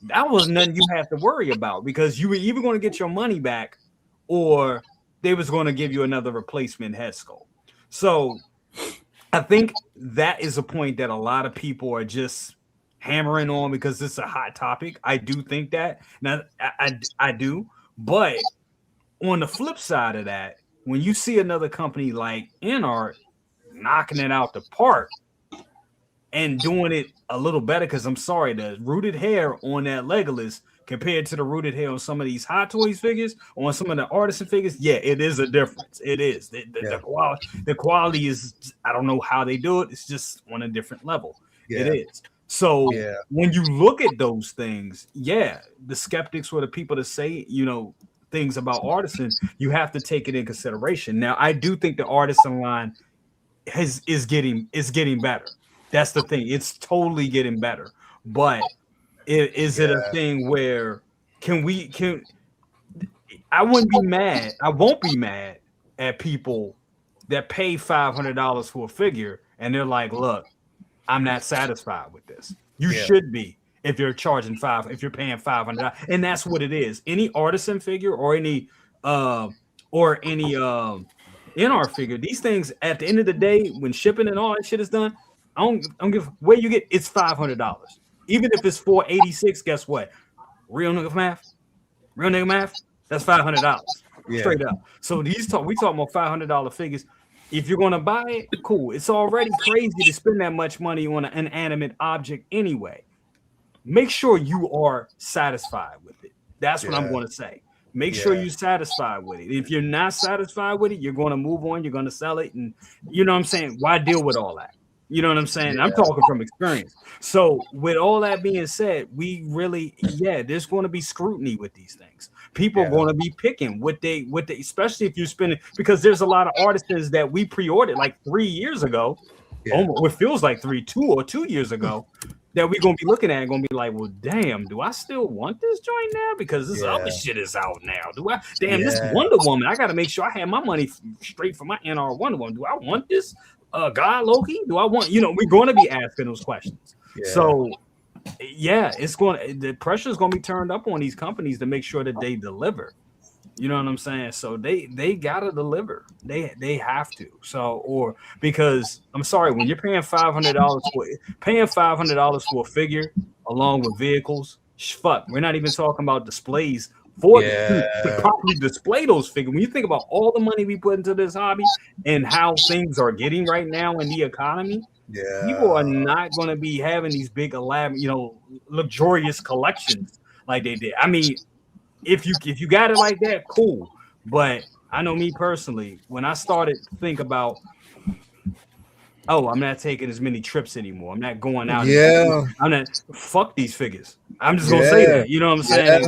that was nothing you have to worry about, because you were either going to get your money back, or they was going to give you another replacement head sculpt. So I think that is a point that a lot of people are just hammering on because it's a hot topic. I do think that. Now, I do, but on the flip side of that, when you see another company like InArt knocking it out the park and doing it a little better, because I'm sorry, the rooted hair on that Legolas compared to the rooted hair on some of these Hot Toys figures, on some of the artisan figures, yeah, it is a difference. It is. The quality is, I don't know how they do it. It's just on a different level. Yeah. It is. So Yeah. when you look at those things, yeah, the skeptics or the people that say, things about artisan, you have to take it in consideration. Now, I do think the artisan line is getting better. That's the thing. It's totally getting better. But is it a thing where I wouldn't be mad. I won't be mad at people that pay $500 for a figure and they're like, look, I'm not satisfied with this. You should be if you're charging if you're paying $500. And that's what it is. Any artisan figure or any InArt figure, these things at the end of the day, when shipping and all that shit is done, I don't give where you get it's $500. Even if it's $486, guess what? Real nigga math, that's $500 straight up. So we talking about $500 figures. If you're gonna buy it, cool. It's already crazy to spend that much money on an inanimate object anyway. Make sure you are satisfied with it. That's what I'm going to say. Make sure you're satisfied with it. If you're not satisfied with it, you're going to move on. You're going to sell it, and you know what I'm saying. Why deal with all that? You know what I'm saying? I'm talking from experience. So with all that being said, we really, there's going to be scrutiny with these things. People are going to be picking what they, especially if you're spending, because there's a lot of artists that we pre-ordered like 3 years ago. Almost, it feels like 2 years ago, that we're going to be looking at and going to be like, well, damn, do I still want this joint now? Because this other shit is out now. This Wonder Woman, I got to make sure I have my money straight for my NR Wonder Woman. Do I want this? God Loki? Do I want, we're going to be asking those questions. So the pressure is going to be turned up on these companies to make sure that they deliver. You know what I'm saying? So they gotta deliver. They have to. So, or because I'm sorry, when you're paying $500 for a figure along with vehicles, fuck, we're not even talking about displays to properly display those figures. When you think about all the money we put into this hobby and how things are getting right now in the economy, people are not going to be having these big elaborate, luxurious collections like they did. I mean, if you got it like that, cool. But I know me personally, when I started to think about, I'm not taking as many trips anymore. I'm not going out. I'm not, fuck these figures. I'm just gonna say that. You know what I'm saying?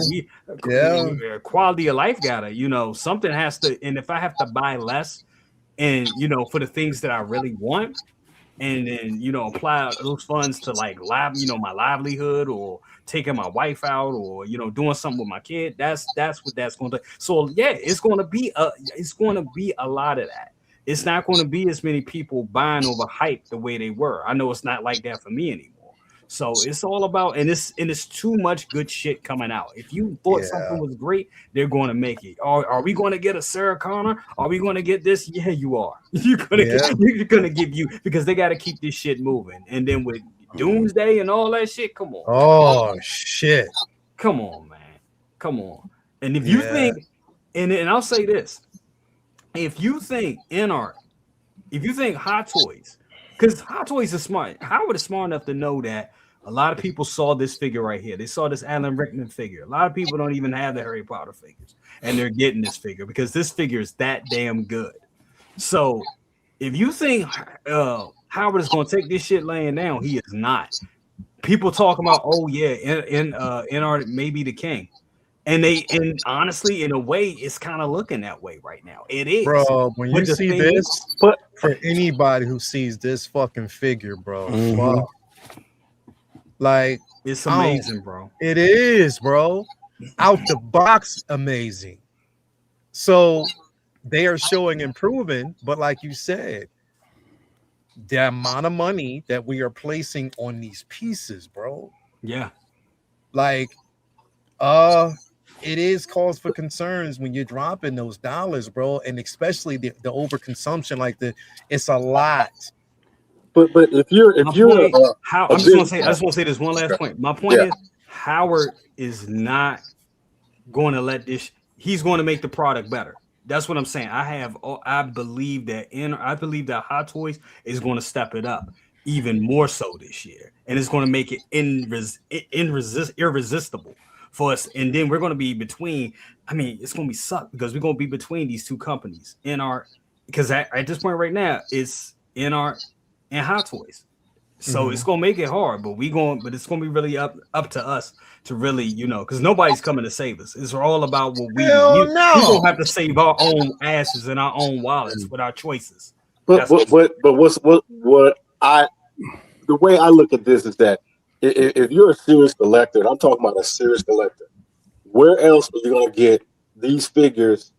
Quality of life gotta, something has to, and if I have to buy less and for the things that I really want, and then apply those funds to like my livelihood or taking my wife out or doing something with my kid, that's what that's going to. So it's going to be a lot of that. It's not going to be as many people buying over hype the way they were. I know it's not like that for me anymore. So it's all about, and it's too much good shit coming out. If you thought something was great, they're going to make it. Are we going to get a Sarah Connor? Are we going to get this? Yeah, you are. You're going to give you, because they got to keep this shit moving. And then with Doomsday and all that shit, come on. Oh shit. Come on, man. Come on. And if you think, and I'll say this, if you think InArt, if you think Hot Toys, because Hot Toys is smart. Howard is smart enough to know that a lot of people saw this figure right here. They saw this Alan Rickman figure. A lot of people don't even have the Harry Potter figures, and they're getting this figure because this figure is that damn good. So if you think Howard is going to take this shit laying down, he is not. People talking about, InArt may be the king. And honestly, in a way, it's kind of looking that way right now. It is, bro. When you see this, for anybody who sees this fucking figure, bro, fuck. Like, it's amazing, bro. It is, bro. Out the box, amazing. So they are showing improving, but like you said, the amount of money that we are placing on these pieces, bro. Yeah. Like, it is cause for concerns when you're dropping those dollars, bro, and especially the overconsumption. Like it's a lot. But if you're I just want to say this one last point. My point is Howard is not going to let this. he's going to make the product better. That's what I'm saying. I believe that Hot Toys is going to step it up even more so this year, and it's going to make it irresistible for us. And then we're going to be between. I mean, it's going to be suck because we're going to be between these two companies because at this point right now it's NR and Hot Toys. So it's gonna make it hard, but it's gonna be really up to us to really, because nobody's coming to save us. It's all about what we don't have to save our own asses and our own wallets with our choices. But the way I look at this is that if you're a serious collector, and I'm talking about a serious collector, where else are you gonna get these figures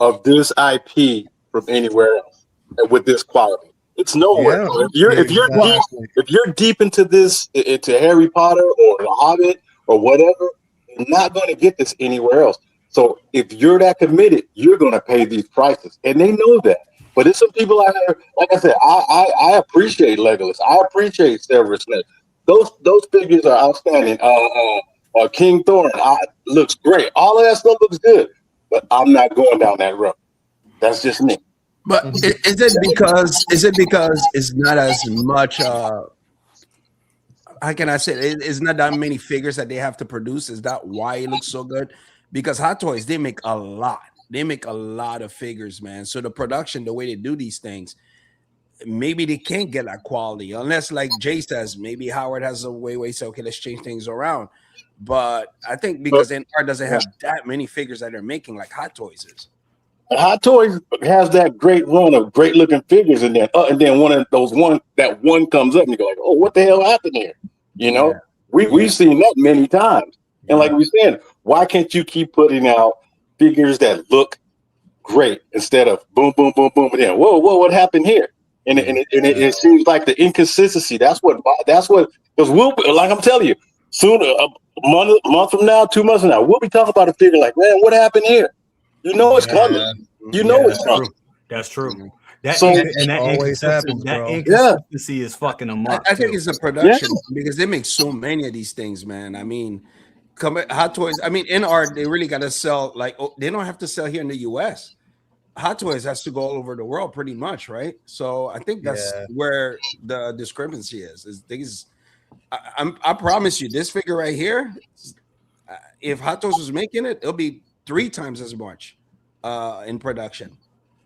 of this IP from anywhere else and with this quality? It's nowhere. Yeah, if you're deep into this, into Harry Potter or The Hobbit or whatever, you're not going to get this anywhere else. So if you're that committed, you're going to pay these prices, and they know that. But there's some people out there, like I said, I appreciate Legolas. I appreciate Severus Snape. Those figures are outstanding. King Thorn looks great. All of that stuff looks good, but I'm not going down that road. That's just me. But is it because it's not as much? How can I say it? It's not that many figures that they have to produce. Is that why it looks so good? Because Hot Toys, they make a lot. They make a lot of figures, man. So the production, the way they do these things, maybe they can't get that quality unless, like Jay says, maybe Howard has a way say, okay, let's change things around. But I think because NR doesn't have that many figures that they're making like Hot Toys is. Hot Toys has that great run of great looking figures, and then one comes up and you go like, oh, what the hell happened here? We've seen that many times. And like we said, why can't you keep putting out figures that look great instead of boom, boom, boom, boom, and then whoa, what happened here? And it seems like the inconsistency. That's what because like I'm telling you, soon a month from now, 2 months from now, we'll be talking about a figure like, man, what happened here? It's coming. It's coming. That's true. That always happens, bro. Inconsistency is fucking them up. I think it's the production because they make so many of these things, man. I mean, Hot Toys. I mean, NR, they really got to sell. They don't have to sell here in the U.S. Hot Toys has to go all over the world, pretty much, right? So I think that's where the discrepancy is. I promise you, this figure right here, if Hot Toys was making it, it'll be 3 times as much in production,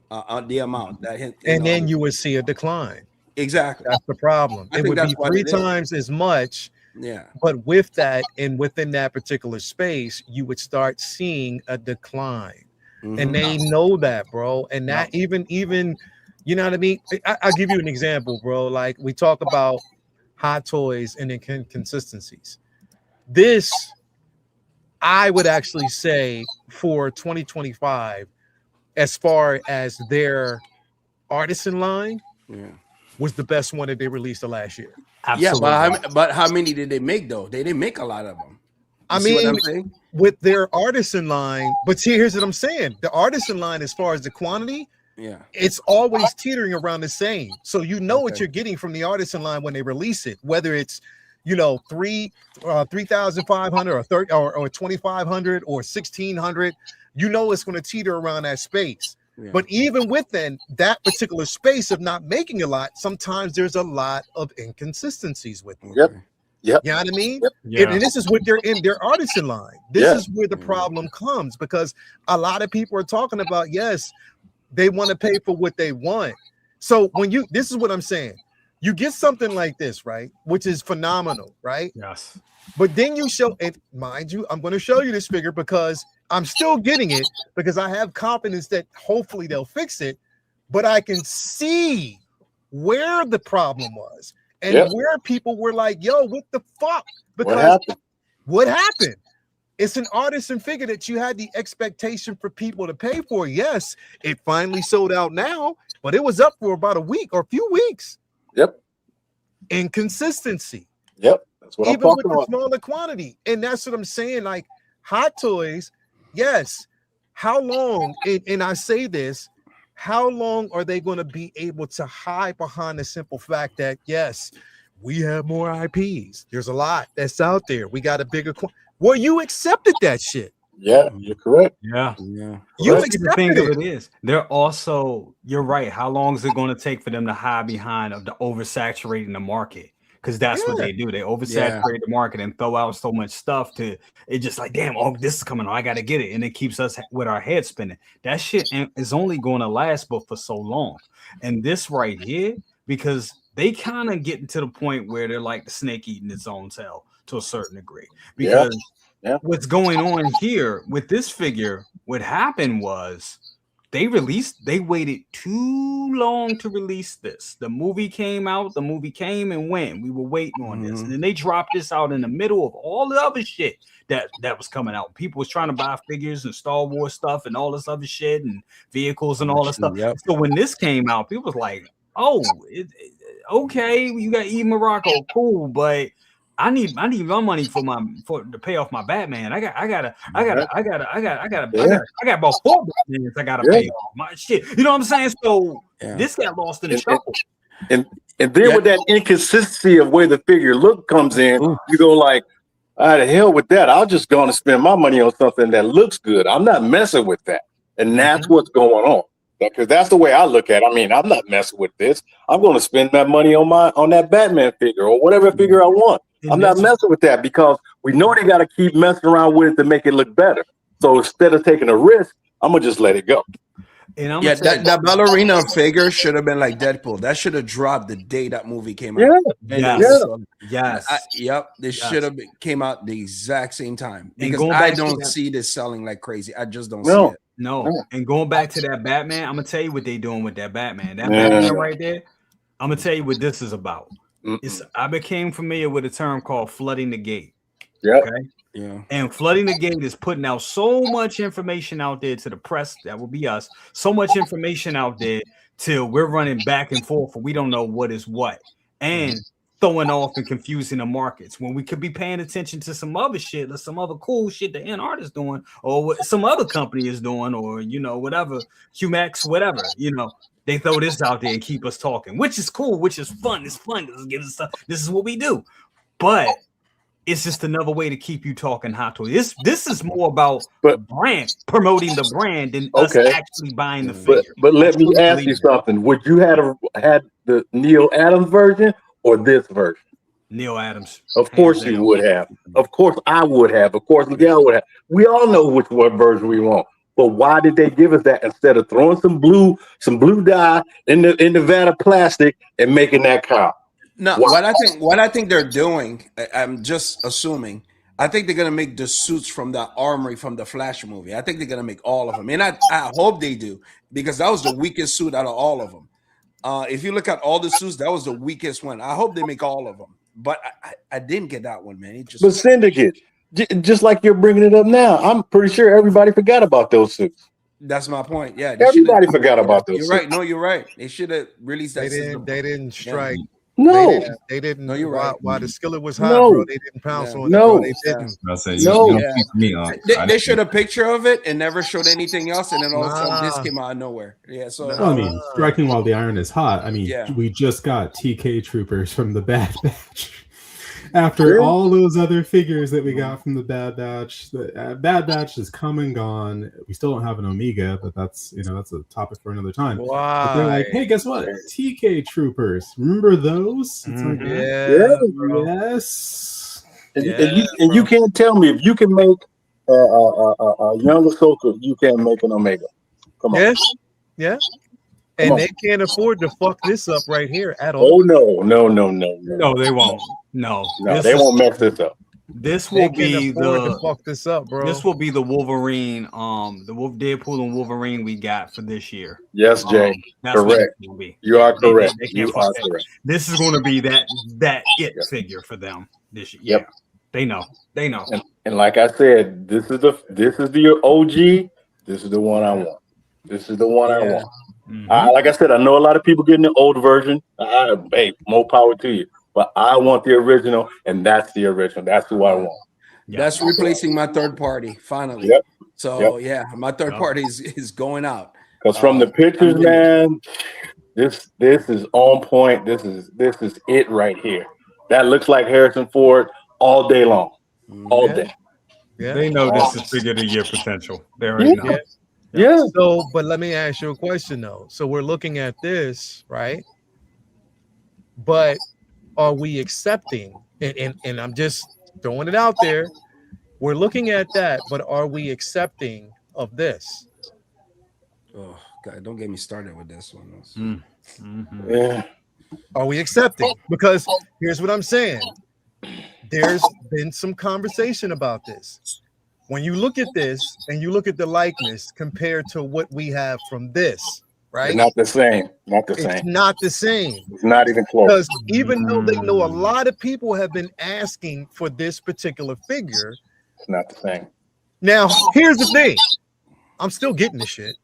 the amount that hit, and then you would see a decline. Exactly, that's the problem. It would be 3 times as much. Yeah, but with that and within that particular space, you would start seeing a decline, and they know that, bro. And that even you know what I mean. I'll give you an example, bro. Like we talk about Hot Toys and inconsistencies. This, I would actually say for 2025, as far as their artisan line, was the best one that they released the last year. Absolutely. Yeah, but how many did they make though? They didn't make a lot of them. I mean, with their artisan line, but see, here's what I'm saying: the artisan line, as far as the quantity, it's always teetering around the same. So what you're getting from the artisan line when they release it, whether it's 3,500 or 2,500 or 1,600, it's going to teeter around that space. But even within that particular space of not making a lot, sometimes there's a lot of inconsistencies with it. Yep. You know what I mean? And this is what they're in their artisan line. This is where the problem comes, because a lot of people are talking about, they want to pay for what they want. So this is what I'm saying. You get something like this, right? Which is phenomenal, right? Yes. But then you show, and mind you, I'm going to show you this figure because I'm still getting it, because I have confidence that hopefully they'll fix it. But I can see where the problem was and where people were like, yo, what the fuck? Because what happened? It's an artisan figure that you had the expectation for people to pay for. Yes, it finally sold out now, but it was up for about a week or a few weeks. Inconsistency. That's what even I'm with talking the about. smaller quantity. And that's what I'm saying. Like Hot Toys, yes. How long, and I say this, how long are they going to be able to hide behind the simple fact that, yes, we have more IPs. There's a lot that's out there. We got a bigger well, you accepted that shit. Yeah, you're correct. Yeah. Yeah. You Well, see, the thing of it is, they're also, you're right. How long is it going to take for them to hide behind of the oversaturating the market? Because that's what they do. They oversaturate the market and throw out so much stuff to it. Just like, damn, oh, this is coming on. I got to get it, and it keeps us with our head spinning. That shit is only going to last but for so long. And this right here, because they kind of getting to the point where they're like the snake eating its own tail to a certain degree. Because what's going on here with this figure, what happened was they waited too long to release this. The movie came out, the movie came and went. We were waiting on this. And then they dropped this out in the middle of all the other shit that was coming out. People was trying to buy figures and Star Wars stuff and all this other shit and vehicles and all this stuff. So when this came out, people was like, oh, okay, you got Eve Morocco, cool, but I need my money to pay off my Batman. I got about 4 Batmans I gotta pay off my shit. You know what I'm saying? So this got lost in the shuffle. And then with that inconsistency of where the figure look comes in, you go like, all right, the hell with that. I'll just go and spend my money on something that looks good. I'm not messing with that. And that's what's going on. Because that's the way I look at it. I mean, I'm not messing with this. I'm going to spend that money on that Batman figure or whatever figure I want. I'm not messing with that because we know they got to keep messing around with it to make it look better. So instead of taking a risk, I'm going to just let it go. And that ballerina figure should have been like Deadpool. That should have dropped the day that movie came out. They should have came out the exact same time because I don't see this selling like crazy. I just don't see it. No. And going back to that Batman, I'm gonna tell you what they doing with that Batman. That Batman right there. I'm gonna tell you what this is about. I became familiar with a term called flooding the gate. Okay. Yeah. And flooding the gate is putting out so much information out there to the press, that will be us, so much information out there till we're running back and forth and we don't know what is what. And throwing off and confusing the markets when we could be paying attention to some other shit or some other cool shit the end artist doing or what some other company is doing or whatever, QMax, whatever, they throw this out there and keep us talking, which is cool, which is fun. It's fun. This is what we do. But it's just another way to keep you talking Hot Toys. This is more about brand, promoting the brand than us actually buying the figure. But let me ask you something. Would you have had the Neil Adams version or this version? Neil Adams. Of course you would have. Of course I would have. Of course Miguel would have. We all know which one version we want. But why did they give us that instead of throwing some blue dye in the Nevada plastic and making that car? No, what I think they're doing, I'm just assuming. I think they're gonna make the suits from the Armory from the Flash movie. I think they're gonna make all of them, and I hope they do because that was the weakest suit out of all of them. If you look at all the suits, that was the weakest one. I hope they make all of them, but I didn't get that one, man. But Syndicate, just like you're bringing it up now, I'm pretty sure everybody forgot about those suits. That's my point. Yeah, everybody forgot about those. You're right. No, you're right. They should have released that. They didn't strike. Yeah. No, they didn't. No, you're right. While the skillet was hot, bro, they didn't pounce on it. No, they didn't. They showed a picture of it and never showed anything else, and then all of a sudden this came out of nowhere. Yeah, so I mean, striking while the iron is hot. I mean, we just got TK Troopers from the Bad Batch. After all those other figures that we got from the Bad Batch, the Bad Batch is come and gone. We still don't have an Omega, but that's that's a topic for another time. Wow. But they're like, hey, guess what? TK Troopers. Remember those? It's like, yes. And you can't tell me if you can make a young Ahsoka, you can't make an Omega. Come on. Yeah. And they can't afford to fuck this up right here at all. Oh no, they won't. No, they won't mess this up. This will be the fuck this up, bro. This will be the Wolverine, the Deadpool and Wolverine we got for this year. Yes, Jay. Correct. You are correct. You are correct. This is going to be that it figure for them this year. Yep. They know. And like I said, this is the OG. This is the one I want. This is the one I want. Like I said, I know a lot of people getting the old version. Hey, more power to you. But I want the original, and that's the original. That's who I want. That's replacing my third party, finally. Yep. So, my third party is going out. Because from the pictures, man, this is on point. This is it right here. That looks like Harrison Ford all day long. All day. Yeah. They know this is figure of the year potential. They already know. Yeah. So, but let me ask you a question though. So we're looking at this, right? But are we accepting? And I'm just throwing it out there. We're looking at that, but are we accepting of this? Oh God, don't get me started with this one. Yeah. Are we accepting? Because here's what I'm saying. There's been some conversation about this. When you look at this and you look at the likeness compared to what we have from this, right? It's not the same. Not the It's same. not the same. It's not even close. Because even though they know a lot of people have been asking for this particular figure, It's not the same. now here's the thing. I'm still getting the shit.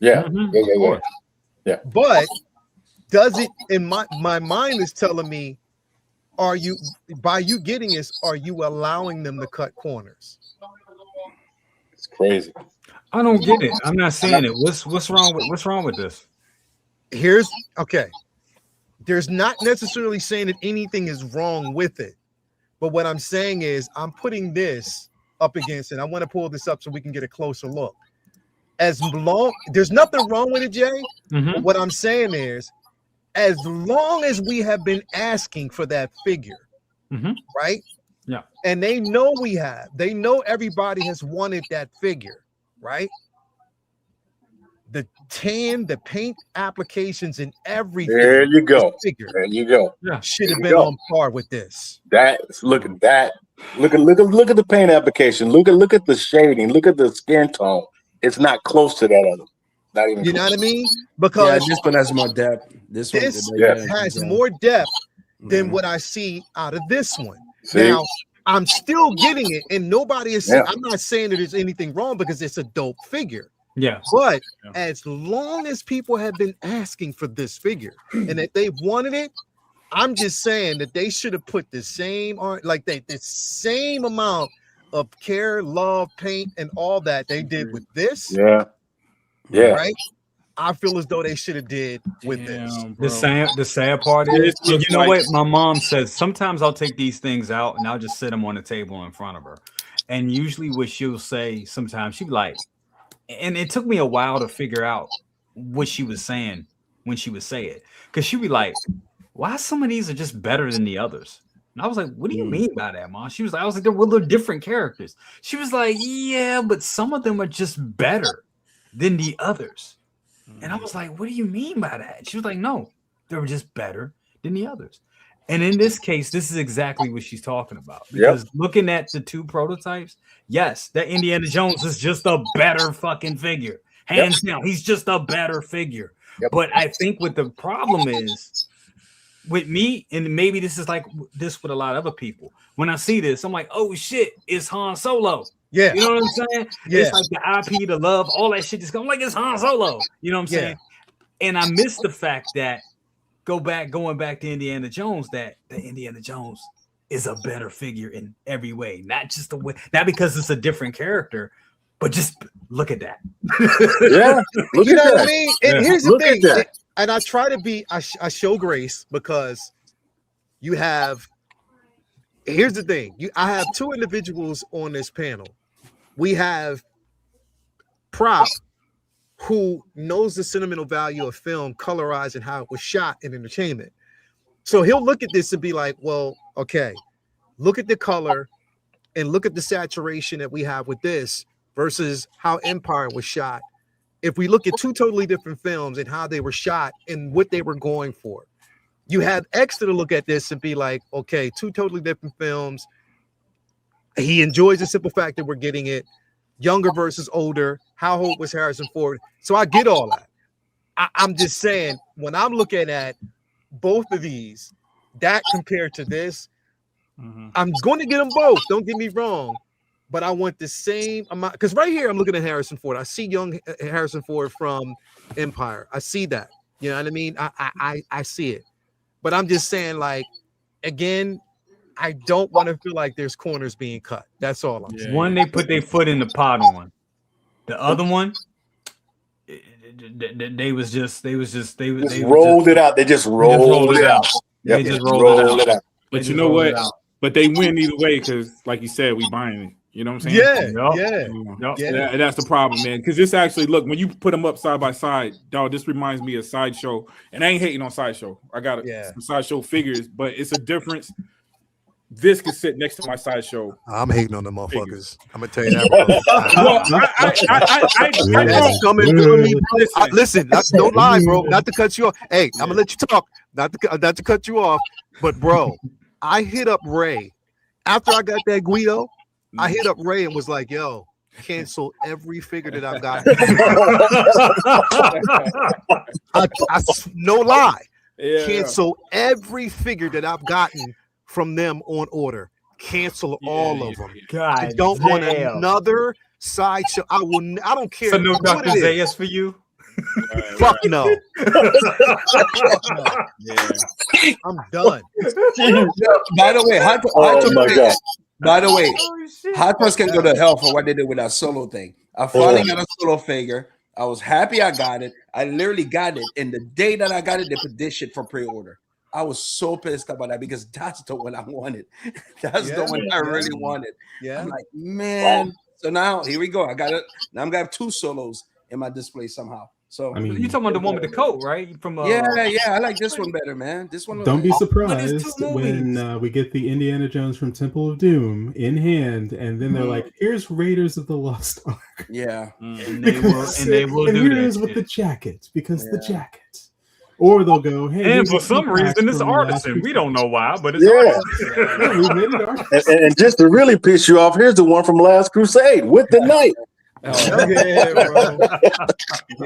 Yeah. Yeah. But does it in my mind is telling me, are you by you getting this, are you allowing them to cut corners? It's crazy. I don't get it. I'm not saying it. What's wrong with this? Here's okay. There's not necessarily saying that anything is wrong with it, but what I'm saying is I'm putting this up against it. I want to pull this up so we can get a closer look. As long there's nothing wrong with it, Jay. But what I'm saying is, as long as we have been asking for that figure, right? Yeah. And they know we have, they know everybody has wanted that figure, right? The tan, the paint applications, and everything. There you go. Figure There you go. Yeah. should have been on par with this. Look at that. Look at the paint application. Look at the shading. Look at the skin tone. It's not close to that other. Not even. You know close. what I mean? Yeah, Because this one has more depth. This one has more depth than what I see out of this one. See? Now, I'm still getting it, and nobody is. Yeah. I'm not saying that there's anything wrong because it's a dope figure. Yeah. But as long as people have been asking for this figure and that they wanted it, I'm just saying that they should have put the same art, like the same amount of care, love, paint, and all that they did with this. Yeah. Yeah. Right. I feel as though they should have did with this. The sad part is, you know what my mom says, sometimes I'll take these things out and I'll just sit them on the table in front of her. And usually what she'll say sometimes, she'd be like, and it took me a while to figure out what she was saying when she would say it. Because she'd be like, why some of these are just better than the others? And I was like, what do you mean by that, Mom? She was like, I was like, they're different characters. She was like, yeah, but some of them are just better than the others. And I was like, what do you mean by that? She was like, no, they were just better than the others. And in this case, this is exactly what she's talking about. Because looking at the two prototypes, yes, that Indiana Jones is just a better fucking figure. Hands down, he's just a better figure. But I think what the problem is with me, and maybe this is like this with a lot of other people, when I see this, I'm like, oh shit, it's Han Solo. Yeah. You know what I'm saying? Yeah. It's like the IP, the love, all that shit just come like it's Han Solo. You know what I'm saying? And I miss the fact that going back to Indiana Jones, that the Indiana Jones is a better figure in every way, not just the way, not because it's a different character, but just look at that. Look You at know that. what I mean? And here's the Look at thing, that. and I try to be, I show grace because you have. Here's the thing, I have two individuals on this panel. We have Prop, who knows the sentimental value of film, colorized, and how it was shot in entertainment. So he'll look at this and be like, well, okay, look at the color and look at the saturation that we have with this versus how Empire was shot. If we look at two totally different films and how they were shot and what they were going for, you have Exeter to look at this and be like, okay, two totally different films. He enjoys the simple fact that we're getting it younger versus older. How old was Harrison Ford? So I get all that. I'm just saying, when I'm looking at both of these, that compared to this, I'm going to get them both. Don't get me wrong, but I want the same amount. Because right here, I'm looking at Harrison Ford. I see young Harrison Ford from Empire. I see that. You know what I mean? I see it. But I'm just saying, like, again, I don't want to feel like there's corners being cut. That's all I'm saying. One, they put their foot in the pot on. The other one, they just rolled it out. They just rolled it out. They just rolled it out. But you know what? But they win either way because, like you said, we buying You know what I'm saying? Yeah. And that's the problem, man. Because this actually, look, when you put them up side by side, dog, this reminds me of Sideshow. And I ain't hating on Sideshow. I got some Sideshow figures, but it's a difference. This could sit next to my Sideshow. I'm hating on the motherfuckers. I'm gonna tell you that. That's coming through me, bro. Listen, no lie, bro. Not to cut you off. Hey, I'm gonna let you talk. Not to cut you off, but bro, I hit up Ray after I got that Guido. I hit up Ray and was like, "Yo, cancel every figure that I've got." No lie. Cancel every figure that I've gotten from them on order. Cancel all of them. God, I don't want another sideshow. I don't care. So no Dr. Zayas for you? Fuck no. I'm done. By the way, by the way, Hot Toys can go to hell for what they did with that solo thing. I finally got a solo figure. I was happy I got it. I literally got it. And the day that I got it, they put this shit for pre-order. I was so pissed about that because that's the one I wanted. That's the one I really wanted. Yeah. I'm like, man. So now here we go. I got it. Now I'm gonna have 2 solos in my display somehow. So I mean, you talking about the one with the coat, right? From yeah, I like this one better, man. This one. Don't be surprised when we get the Indiana Jones from Temple of Doom in hand, and then they're like, "Here's Raiders of the Lost Ark." Yeah, and they will do here's with the jacket because the jacket. Or they'll go, hey. And for some reason, it's artisan. We don't know why, but it's artisan. And just to really piss you off, here's the one from Last Crusade with the knight. Oh, yeah, bro.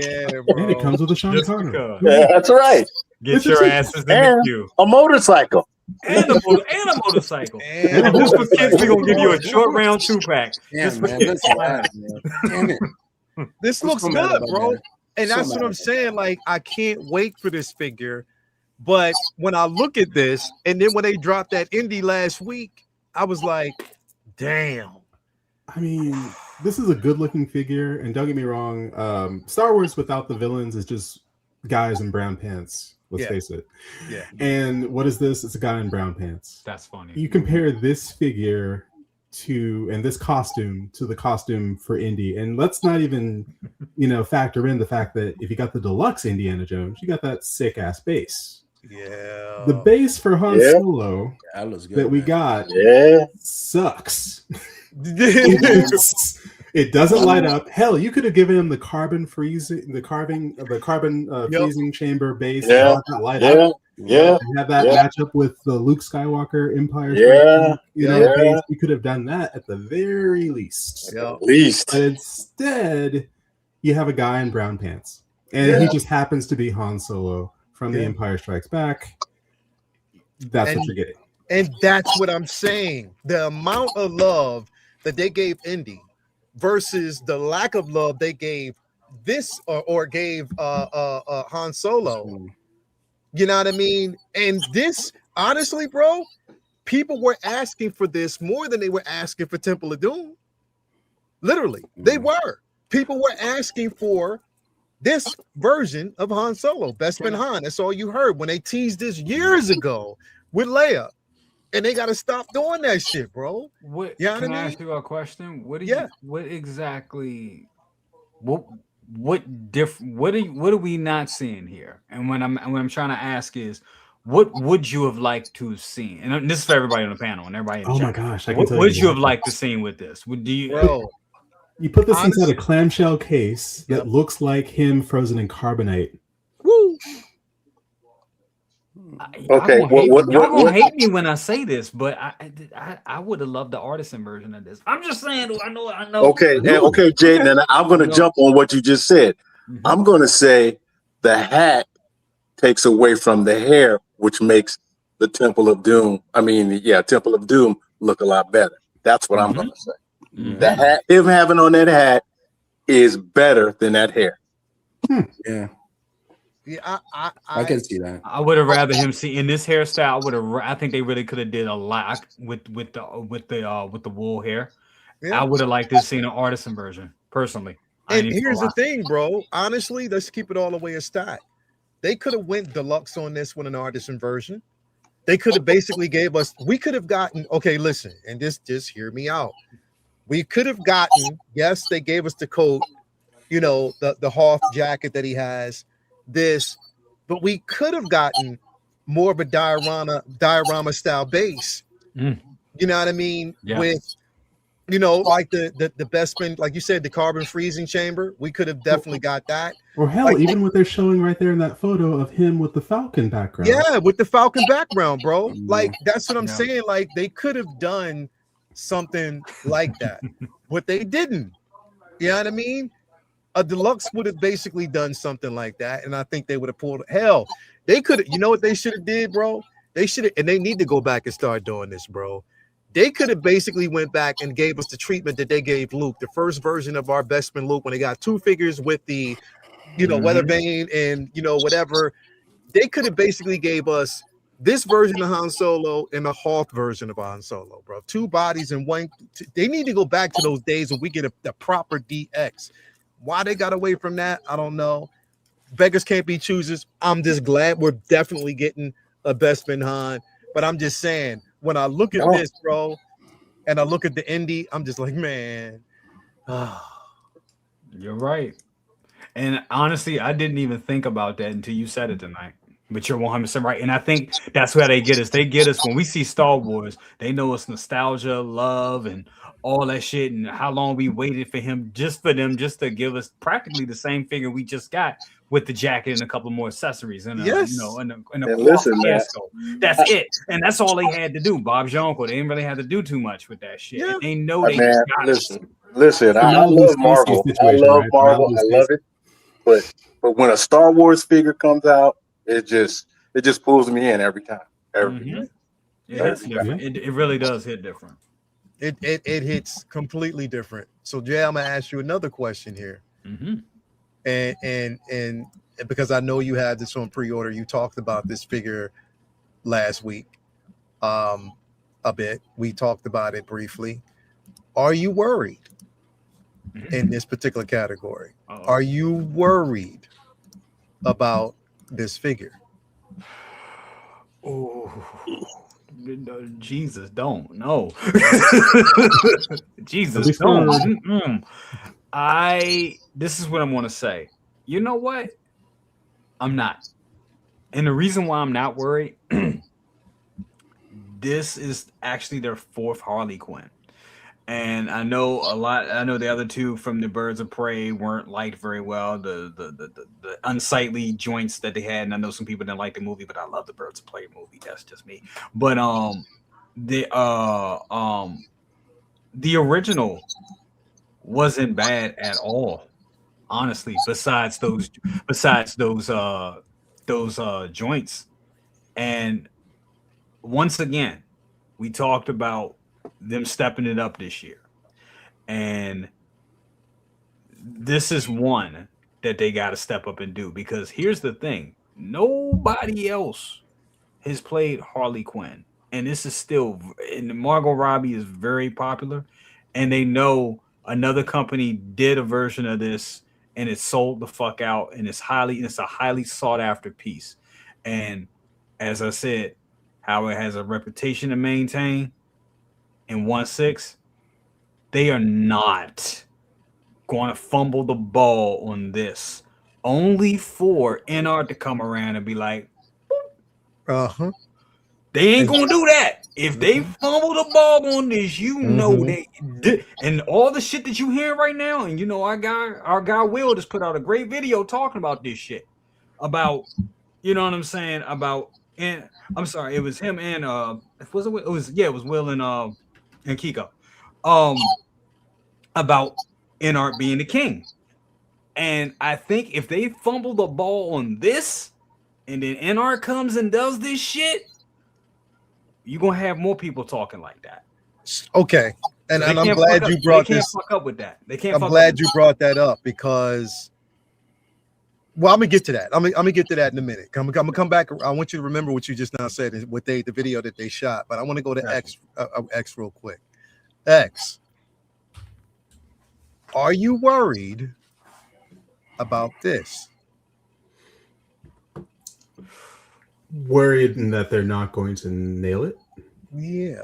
Yeah, bro. And it comes with a Sean Connery. Yeah, that's right. Get your asses in the queue. A motorcycle. And a motorcycle. And just for kids, we're going to give you a short round 2-pack. Damn, man. Damn it. This looks good, bro. And that's what I'm saying. Like, I can't wait for this figure. But when I look at this, and then when they dropped that indie last week, I was like, damn. I mean, this is a good-looking figure, and don't get me wrong, Star Wars without the villains is just guys in brown pants. Let's face it. Yeah. And what is this? It's a guy in brown pants. That's funny. You compare this figure and this costume to the costume for Indy, and let's not even, factor in the fact that if you got the deluxe Indiana Jones, you got that sick-ass base. Yeah. The base for Han Solo that we got sucks. It doesn't light up. Hell, you could have given him the carbon freezing chamber base. Yeah. Have that match up with the Luke Skywalker Empire. Base. You could have done that at the very least. At least. But instead, you have a guy in brown pants, and he just happens to be Han Solo from The Empire Strikes Back. That's what you're getting. And that's what I'm saying. The amount of love that they gave Indy versus the lack of love they gave this or gave Han Solo. You know what I mean? And this, honestly, bro, people were asking for this more than they were asking for Temple of Doom. Literally, they were. People were asking for this version of Han Solo, Bespin Han. That's all you heard when they teased this years ago with Leia. And they got to stop doing that shit, bro. Can I ask you a question? What are we not seeing here? And what I'm trying to ask is, what would you have liked to have seen? And this is for everybody on the panel and everybody in the chat. My gosh! What would you have liked to seen with this? You put this inside a clamshell case that looks like him frozen in carbonate. Woo! Okay, y'all gonna hate me when I say this, but I would have loved the artisan version of this. I'm just saying, I know. Okay, Jaden, and I'm gonna jump on what you just said. I'm gonna say the hat takes away from the hair, which makes the Temple of Doom. Temple of Doom look a lot better. That's what I'm gonna say. The hat, him having on that hat, is better than that hair. Yeah. Yeah, I can see that. I would have rather him see in this hairstyle. I think they really could have did a lot with the wool hair. Yeah. I would have liked to see an artisan version personally. And here's the thing, bro. Honestly, let's keep it all the way a stat. They could have went deluxe on this with an artisan version. They could have basically gave us. We could have gotten. Okay, listen, and just hear me out. We could have gotten, yes, they gave us the coat, you know, the Hoth jacket that he has, this, but we could have gotten more of a diorama style base. Mm. You know what I mean? Yeah. With, you know, like the Bespin, like you said, the carbon freezing chamber. We could have definitely got that. Or hell, Like, even what they're showing right there in that photo of him with the Falcon background. yeah, with the Falcon background, bro. Like, that's what I'm Yeah. saying. Like, they could have done something like that, but they didn't. You know what I mean? A deluxe would have basically done something like that, and I think they would have pulled. Hell, they could have. You know what they should have did, bro? They should have, and they need to go back and start doing this, bro. They could have basically went back and gave us the treatment that they gave Luke, the first version of our Bestman Luke, when they got two figures with the, you know, Weather Vane and, you know, whatever. They could have basically gave us this version of Han Solo and the Hoth version of Han Solo, bro. Two bodies in one. They need to go back to those days when we get the proper DX. Why they got away from that, I don't know. Beggars can't be choosers. I'm just glad we're definitely getting a Bestman Han. But I'm just saying, when I look at this, bro, and I look at the indie, I'm just like, man. You're right. And honestly, I didn't even think about that until you said it tonight. But you're 100% right. And I think that's where they get us. They get us when we see Star Wars. They know it's nostalgia, love, and all that shit. And how long we waited for him, just for them, just to give us practically the same figure we just got with the jacket and a couple more accessories. And, yes. you know, and listen, man. that's it. And that's all they had to do. Bob's your uncle. They didn't really have to do too much with that shit. Yeah. And they know they Man, got us. listen. I love Marvel. I love Marvel. I love it. But when a Star Wars figure comes out, it just pulls me in every time. It hits different. It really does hit different. It hits completely different. So Jay, I'm gonna ask you another question here. And because I know you had this on pre-order, you talked about this figure last week a bit. We talked about it briefly. Are you worried in this particular category? Are you worried about this figure? Oh, Jesus, don't. No. Jesus, don't. This is what I'm going to say. You know what? I'm not. And the reason why I'm not worried, this is actually their fourth Harley Quinn. And I know the other two from the Birds of Prey weren't liked very well. The unsightly joints that they had, and I know some people didn't like the movie, but I love the Birds of Prey movie. That's just me. But the original wasn't bad at all, honestly. Besides those joints, and once again, we talked about them stepping it up this year, and this is one that they got to step up and do, because here's the thing: nobody else has played Harley Quinn, and this is still, and Margot Robbie is very popular, and they know another company did a version of this and it sold the fuck out, and it's a highly sought after piece. And as I said, how it has a reputation to maintain. In 1/6, they are not going to fumble the ball on this, only for NR to come around and be like, they ain't gonna do that. If they fumble the ball on this, you know they did. And all the shit that you hear right now, and you know our guy Will just put out a great video talking about this shit, about, you know what I'm saying, about, and I'm sorry, it was him and it was Will and Kiko, about NR being the king. And I think if they fumble the ball on this, and then NR comes and does this shit, you're gonna have more people talking like that. Okay. And I'm glad you brought this. They can't fuck up with that. I'm glad you brought that up, because, well, I'm gonna get to that. I'm gonna get to that in a minute. I'm gonna come back. I want you to remember what you just now said with the video that they shot. But I want to go to X real quick. X, are you worried about this? Worried in that they're not going to nail it? Yeah.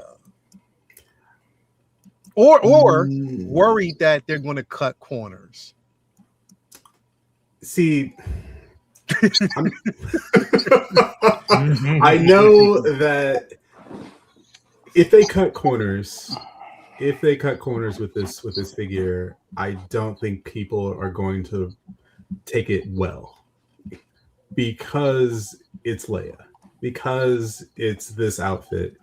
or worried that they're going to cut corners? See, I know that if they cut corners with this figure, I don't think people are going to take it well, because it's Leia, because it's this outfit,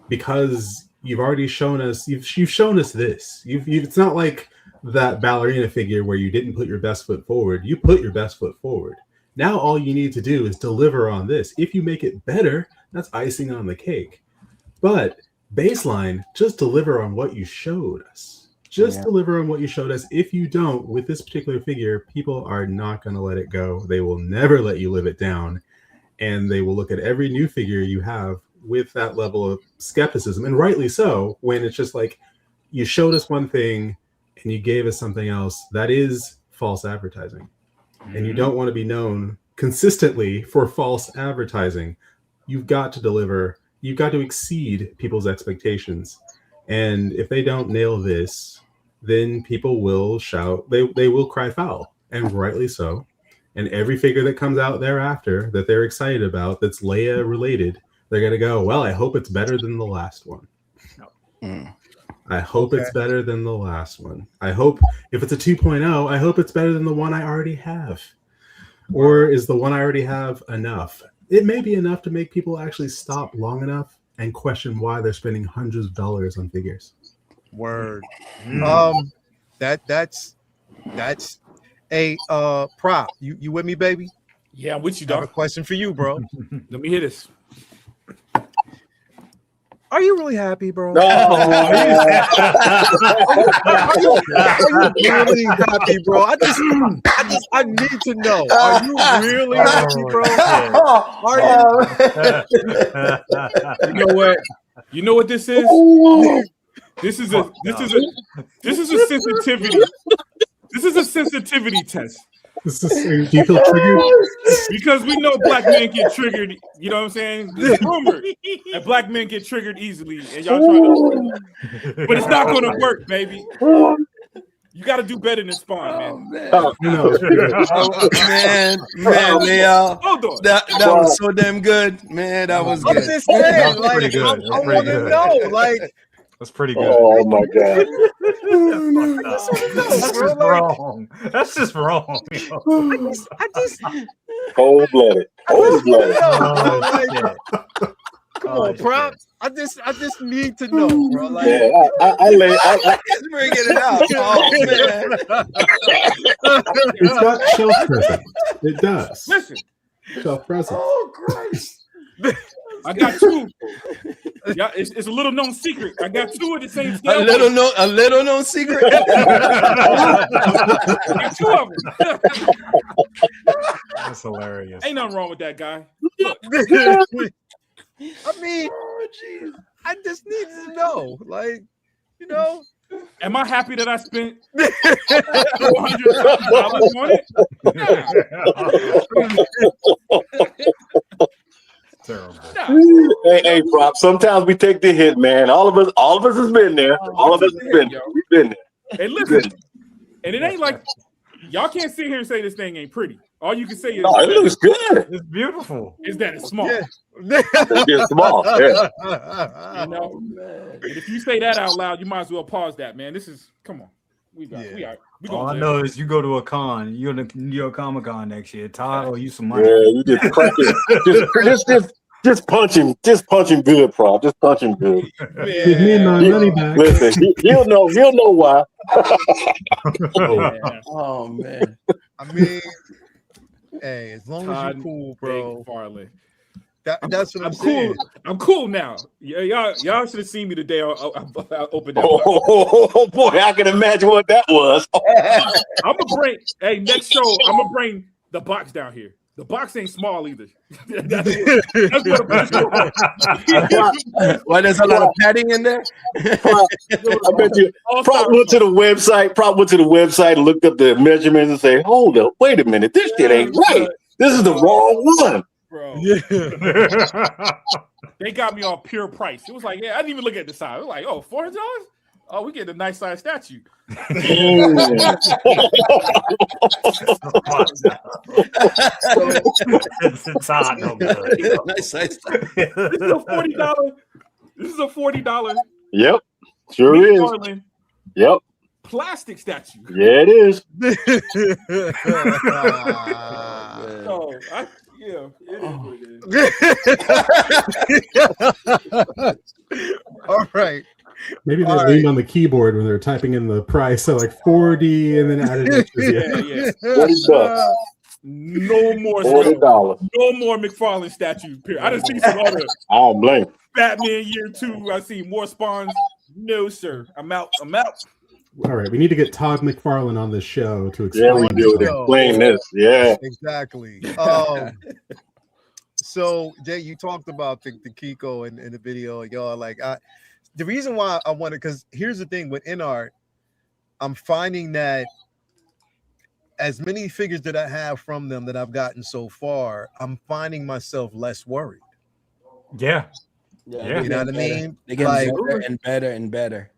because you've already shown us you've shown us this. It's not like that ballerina figure where you didn't put your best foot forward. You put your best foot forward. Now all you need to do is deliver on this. If you make it better, that's icing on the cake. But baseline, just deliver on what you showed us. Deliver on what you showed us. If you don't, with this particular figure, people are not going to let it go. They will never let you live it down. And they will look at every new figure you have with that level of skepticism. And rightly so, when it's just like, you showed us one thing and you gave us something else. That is false advertising. And you don't want to be known consistently for false advertising. You've got to deliver. You've got to exceed people's expectations. And if they don't nail this, then people will shout, they will cry foul, and rightly so. And every figure that comes out thereafter that they're excited about, that's Leia related, they're going to go, well, I hope it's better than the last one. I hope it's better than the last one. I hope if it's a 2.0, I hope it's better than the one I already have. Or is the one I already have enough? It may be enough to make people actually stop long enough and question why they're spending hundreds of dollars on figures. Word. That's a prop. You with me, baby? Yeah, I'm with you, I have a dog. question for you, bro. Let me hear this. Are you really happy, bro? No. Are you really happy, bro? I need to know. Are you really happy, bro? Are you? You know what? You know what this is? This is a sensitivity. This is a sensitivity test. Do you feel triggered? Because we know black men get triggered. You know what I'm saying? It's rumored that black men get triggered easily, and y'all try to, but it's not going to work, baby. You got to do better than Spawn, man. Man, Leo, Hold on. that was so damn good, man. That was I'm good. just saying, That's like, pretty good. I want to know, like, That's pretty good. Oh my god. That's just wrong. That's just wrong. I just Cold blooded. Cold blooded. come on, prop. I just need to know, bro. Like, Yeah, I Just bringing it out. Oh man, It's got shelf presence. It does. Listen, Shelf presence. oh Christ! I got two. Yeah, it's a little known secret. I got two of the same A scale. little known secret. I got two of them. That's hilarious. Ain't nothing wrong with that guy. I mean, I just need to know, like, you know. Am I happy that I spent $400 on it? Terrible. hey, prop. Sometimes we take the hit, man. All of us has been there. All of us has been there. We've been there. Hey, listen, and it ain't like y'all can't sit here and say this thing ain't pretty. All you can say is, No, it looks good. It's beautiful. is that it's small. Yeah. It's small. Yeah. You know, and if you say that out loud, you might as well pause that, man. This is come on. We All I know is you go to a con. You're in the New York Comic Con next year. Todd owe you some money. Yeah, you just crack it. Just punch him good, prop. Just punch him good. Give me my money back. Listen, he'll know why. Oh man. I mean, hey, as long as Todd you're cool, bro. Farley. That's what I'm cool. saying. I'm cool now. Yeah, y'all should have seen me the day I opened that. Oh boy, I can imagine what that was. I'm gonna bring. Hey, next show, I'm gonna bring the box down here. The box ain't small either. That's Why there's a lot of padding in there? I bet you. Prop went to the website and looked up the measurements and say, "Hold up, wait a minute, this shit ain't right. This is the wrong one." Bro. Yeah. They got me on pure price. It was like, yeah, I didn't even look at the size. It was like, oh, $400? Oh, we get a nice size statue. It's hot, no good. Nice size. This is a $40. This is a $40. Yep, sure is. McFarlane Yep, plastic statue. yeah, it is. So, yeah, it is what it is. All right. Maybe they All leaned right. on the keyboard when they're typing in the price, so like 40 and then added extras. Yeah. $40. No more $40. No more McFarlane statue. Period. I just see some other I don't blame. Batman Year 2. I see more spawns. No, sir. I'm out. All right, we need to get Todd McFarlane on this show to Yeah, explain. we do. Yo. Explain this. Yeah. Exactly. So Jay, you talked about the Kiko in the video, y'all. Like, the reason why I wanted, because here's the thing with InArt, I'm finding that as many figures that I have from them that I've gotten so far, I'm finding myself less worried. Yeah. Yeah, You know what I mean? They get Like, better and better and better.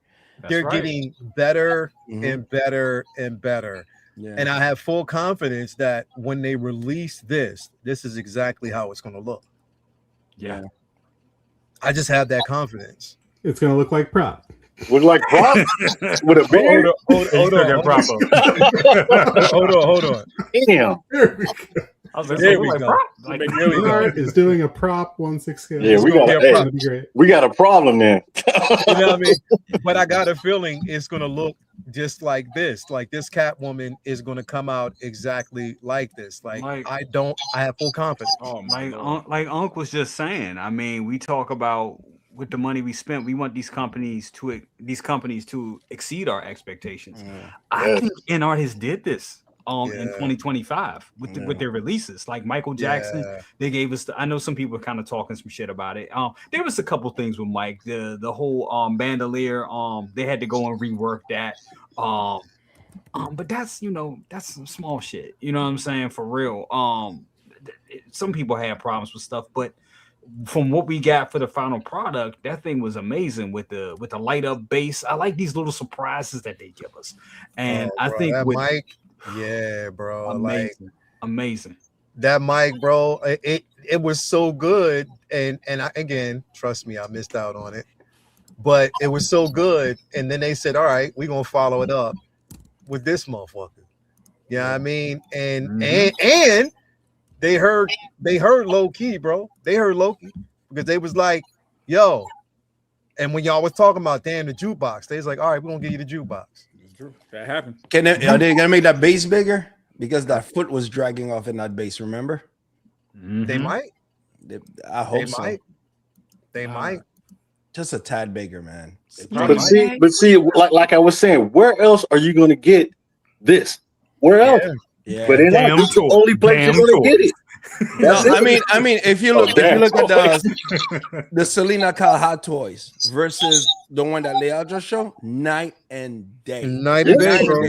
they're right. getting better Mhm. and better and better. Yeah. And I have full confidence that when they release this is exactly how it's going to look. Yeah. I just have that confidence. It's going to look like prop. Was like prop with a beard. Hold on. Damn. I was like, There so we like, go. bro, like, There we go. InArt is doing a prop 1/6 scale. Yeah, we got Yeah, That'd be great. we got a problem then. You know what I mean? But I got a feeling it's going to look just like this. Like this Catwoman is going to come out exactly like this. Like I have full confidence. Oh my like Unc was just saying. I mean, we talk about with the money we spent, we want these companies to exceed our expectations. I think InArt has did this in 2025 with their releases. Like Michael Jackson, they gave us I know some people are kind of talking some shit about it. There was a couple things with Mike, the whole bandolier, they had to go and rework that. But that's that's some small shit. You know what I'm saying? For real. Some people had problems with stuff, but from what we got for the final product, that thing was amazing with the light up base. I like these little surprises that they give us, and I think that with Mike, yeah, bro, amazing. That Mike, bro, it was so good, and again, trust me, I missed out on it, but it was so good. And then they said, "All right, we're gonna follow it up with this motherfucker." You know what I mean? And they heard low key, bro. They heard low key because they was like, "Yo," and when y'all was talking about the jukebox, they was like, "All right, we're gonna give you the jukebox." It's true. That happened. Are they gonna make that base bigger? Because that foot was dragging off in that base. Remember? They might. I hope so. They might. Just a tad bigger, man. But see, like I was saying, where else are you going to get this? Where else? Yeah. But in that, it's the only place you're going to get it. No, I mean, if you look at the Selena Kyle Hot Toys versus the one that Leal just showed, night and day. Night and day, bro.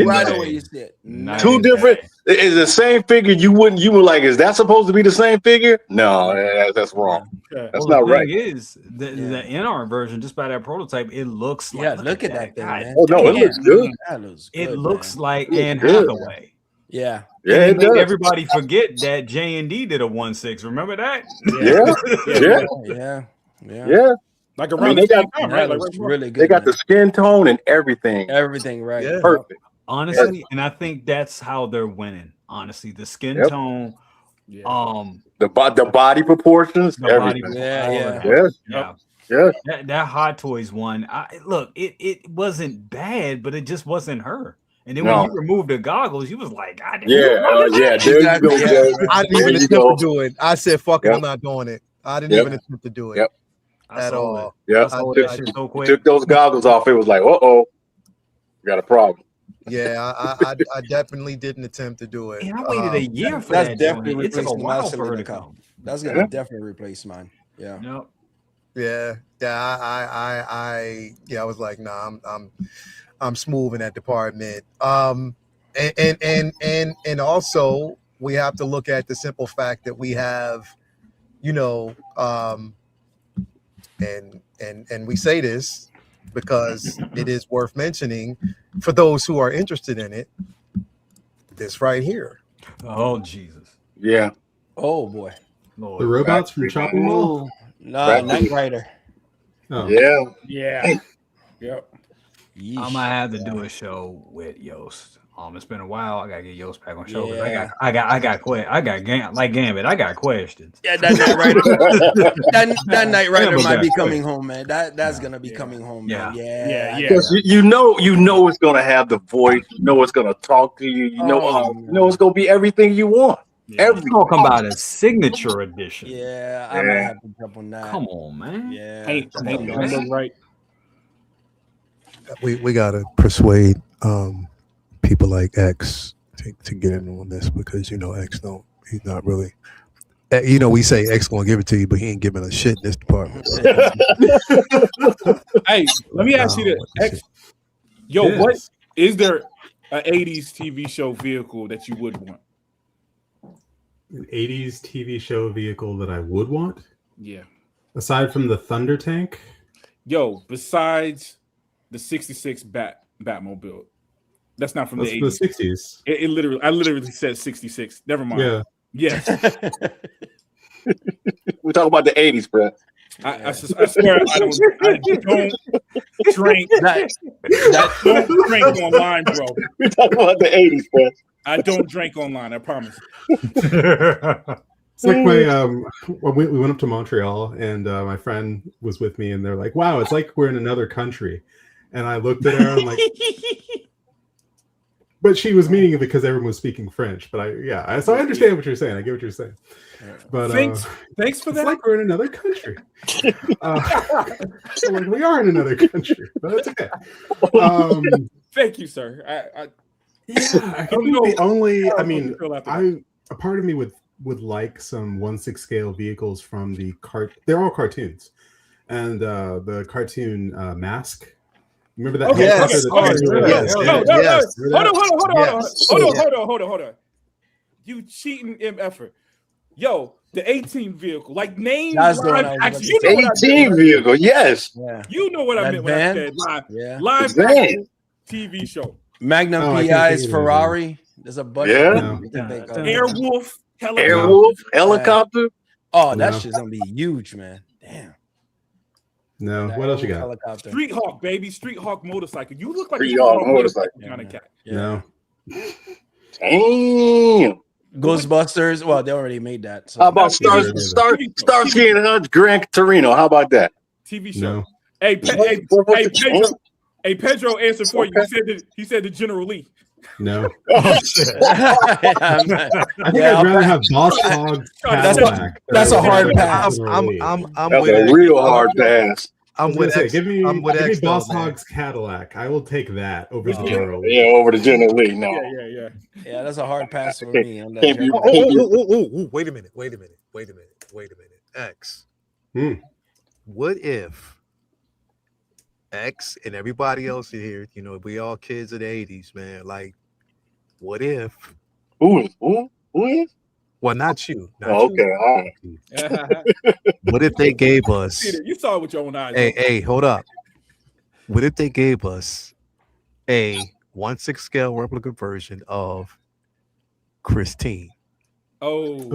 Right away, you see it. Two different. It's the same figure. You were like, is that supposed to be the same figure? No, that's wrong. That's not right. The thing is, the NR version, just by that prototype, it looks like. Yeah, look at that thing, man. Oh no, it looks good. It looks like Anne Hathaway. Yeah. Yeah, it does. Everybody forget that J&D did a 1/6. Remember that? Yeah. Like around the same time, right? Like really good. They got the skin tone and everything. Everything right. Yeah. Perfect. Honestly, and I think that's how they're winning. Honestly, the skin tone, the body proportions, everything. Yeah. That Hot Toys one. It wasn't bad, but it just wasn't her. And then when you removed the goggles, you was like, there you go. Joe. I didn't even attempt to do it. I said, "Fuck it, I'm not doing it." I didn't even attempt to do it at all. Yeah, I took those goggles off. It was like, we got a problem. Yeah, I definitely didn't attempt to do it. And I waited a year for that's that. definitely It took a replacing while my for her to Selena come. Kyle. That's gonna definitely replace mine. Yeah. Yep. Yeah. I was like, nah, I'm smooth in that department. And also we have to look at the simple fact that we have, and we say this, because it is worth mentioning for those who are interested in it. This right here. Oh Jesus. Yeah. Oh boy. The robots from Chopping Mall. Nah, Knight Rider. Oh. Yeah. Yeah. Yep. I'm gonna have to do a show with Yost. It's been a while. I gotta get Yost back on show because I got Gambit. I got questions. Yeah, that Knight Rider. that Knight Rider might be coming home, man. That's gonna be coming home, man. Yeah. Because you know it's gonna have the voice. You know it's gonna talk to you. You know it's gonna be everything you want. Everything. Talking about a signature edition. Yeah, I might have to jump on that. Come on, man. Yeah. Ain't gonna look right. We gotta persuade people like X to get in on this, because X he's not really, we say X gonna give it to you, but he ain't giving a shit in this department. Hey, let me ask you this. X, what is there an 80s TV show vehicle that you would want? An 80s TV show vehicle that I would want? Yeah. Aside from the Thunder Tank? Besides the 66 Batmobile. That's not from the 80s. The 60s. I literally said 66. Never mind. Yeah. Yes. We're talking about the 80s, bro. I swear I don't drink. Don't drink online, bro. We're talking about the 80s, bro. I don't drink online. I promise. It's like we went up to Montreal, and my friend was with me, and they're like, "Wow, it's like we're in another country." And I looked at her, and I'm like, but she was meaning it because everyone was speaking French. But so I understand what you're saying. I get what you're saying. But thanks for that. It's like we're in another country. So we are in another country, but that's okay. Thank you, sir. I think the only. I mean, a part of me would like some 1/6 scale vehicles from the They're all cartoons, and the cartoon Mask. Remember that? Yes. Hold on. You cheating MFer. Yo, the 18 vehicle. Like name live action. You know 18 vehicle, yes. Yeah. You know what I meant when I said live action TV show. Magnum PI's Ferrari. There's a bunch of Airwolf, helicopter. Oh, that shit's gonna be huge, man. Damn. No, what else you got? Helicopter. Street Hawk, baby. Street Hawk motorcycle. You look like Street Hawk motorcycle kind of cat. No. Damn. Ghostbusters. Well, they already made that. So. How about Starsky and Hutch, Gran Torino? How about that? TV show. No. Hey, Pedro answered for you. He said the General Lee. No. Oh, shit. I think I'd rather have Boss Hog Cadillac. That's a hard pass. I'm that's with a real hard pass. I'm with X. Give me X, Boss though, Hog's Cadillac. I will take that over the General. Yeah, over the General Lee. No. Yeah, that's a hard pass for me. On that Wait a minute. X. What if X and everybody else here, we all kids of the 80s, man. Like, what if? Who is? Well, not you. Okay, all right. What if they gave us? You saw it with your own eyes. Hey, hold up. What if they gave us a 1/6 scale replica version of Christine? I've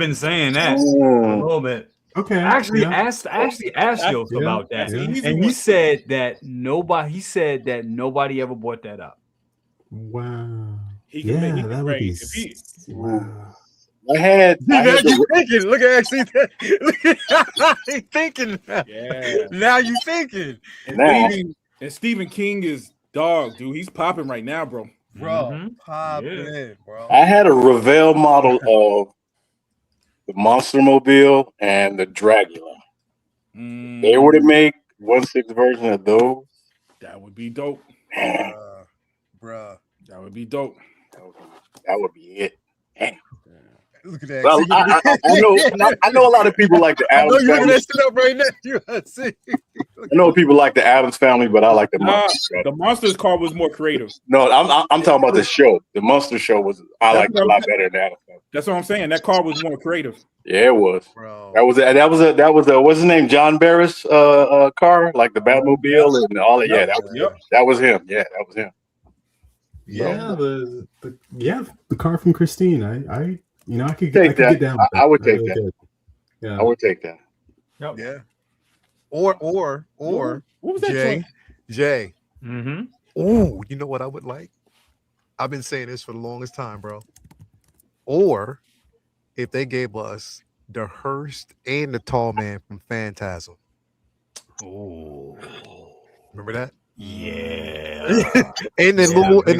been saying that a little bit. Okay. I actually asked you about that, and he said that nobody ever brought that up. Wow. That would be. Wow. I had you thinking. Look at actually. He's thinking. Yeah. Now you thinking. And Stephen King is dog, dude. He's popping right now, bro. Popping, bro. I had a Revell model of the Monster Mobile and the Dragula. They were to make 1/6 version of those. That would be dope, bruh. That would be dope. That would be it. Damn. Look at that. Well, I know a lot of people like the I know Adams you're looking family. that shit up right now. You see? I know people like the Adams family, but I like the Monsters. The Monsters car was more creative. No, I'm talking about the show. The Monster show was I like a lot better than the Adams family. That's what I'm saying. That car was more creative. Yeah, it was. Bro. That was what's his name? John Barris car, like the Batmobile and all that. Yeah, that was him. Yeah, that was him. Yeah, the car from Christine. I could Take that. get down with that. I would take really that. could. Yeah. I would take that. Yeah. Or What was that? Jay. joint? Jay. Mm-hmm. Ooh, you know what I would like? I've been saying this for the longest time, bro. Or if they gave us the Hearst and the Tall Man from Phantasm. Oh, Remember that? yeah. and the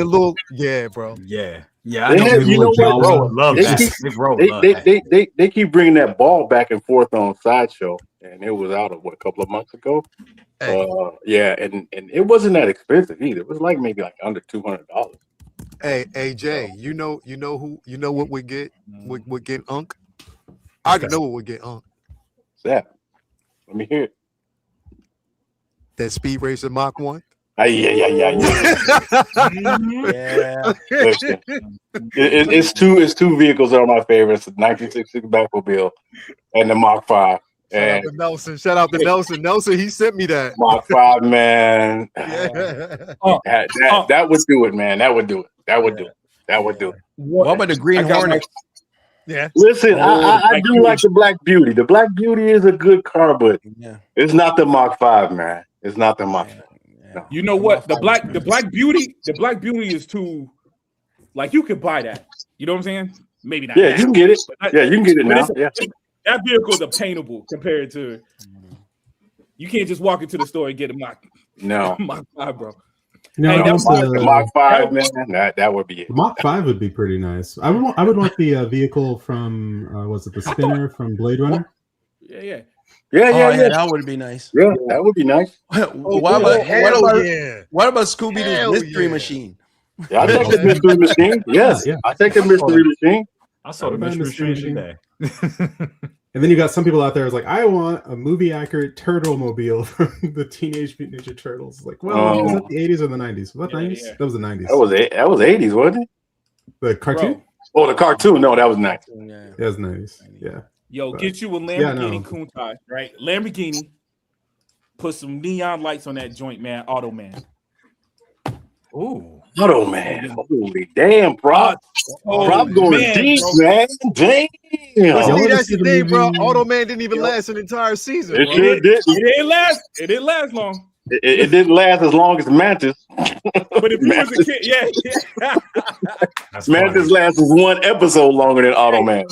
little, yeah, bro. Yeah. Yeah, I They know had- people you know would what, bro? love They that. keep- Big Bro would love that. They keep bringing that ball back and forth on Sideshow, and it was out a couple of months ago. Hey. Yeah, and it wasn't that expensive either. It was like maybe like under $200. Hey, Jay, you know what would get Unk? I know what would get Unk. What's that? Let me hear it. That Speed Racer Mach 1. Yeah. Yeah. Listen, it's two vehicles that are my favorites: the 1966 Batmobile and the Mach 5. And Shout out to Nelson. Nelson, he sent me that. Mach 5, man. Yeah. That would do it, man. That would do it. What about the Green Hornet? Yeah. Listen, I do like the Black Beauty. The Black Beauty is a good car, but it's not the Mach 5, man. It's not the Mach 5. No. You know what? The Black Beauty is too, like, you could buy that. You know what I'm saying? Maybe not. Yeah, now, you can get it. but Yeah, you can get it now. Yeah. That vehicle is obtainable compared to. You can't just walk into the store and get a Mach. No. Mach 5, bro. No, Hey, The Mach 5, man. That would be it. the Mach 5 would be pretty nice. I would want the vehicle from was it the Spinner from Blade Runner? Yeah. Yeah. That would be nice. Yeah, that would be nice. What about Scooby-Doo's Mystery Machine? Yeah, I take the mystery machine. Yes, Yeah. I take the mystery machine. I saw the What about mystery Mystery machine today. And then you got some people out there who's like, I want a movie accurate turtle mobile from the Teenage Mutant Ninja Turtles. Like, well, was that the 80s or the 90s? Was that 90s? Yeah. That was the 90s. That was 80s, wasn't it? The cartoon? Bro. Oh, the cartoon. No, that was 90s. Yeah. That was 90s. Yeah. Yo, But- get you a Yeah, Lamborghini no. Countach, right? Lamborghini. Put some neon lights on that joint, man. Auto Man. Ooh. Auto Man. Holy damn, bro. Bro, I'm going man, deep, bro. man. Damn. Y'all See, ever that's see the the thing, bro. movie- Auto Man didn't even last an entire season. It bro. sure did. It didn't last long. It didn't last as long as Mantis. But if you was a kid, yeah. That's Mantis lasted one episode longer than Auto Man.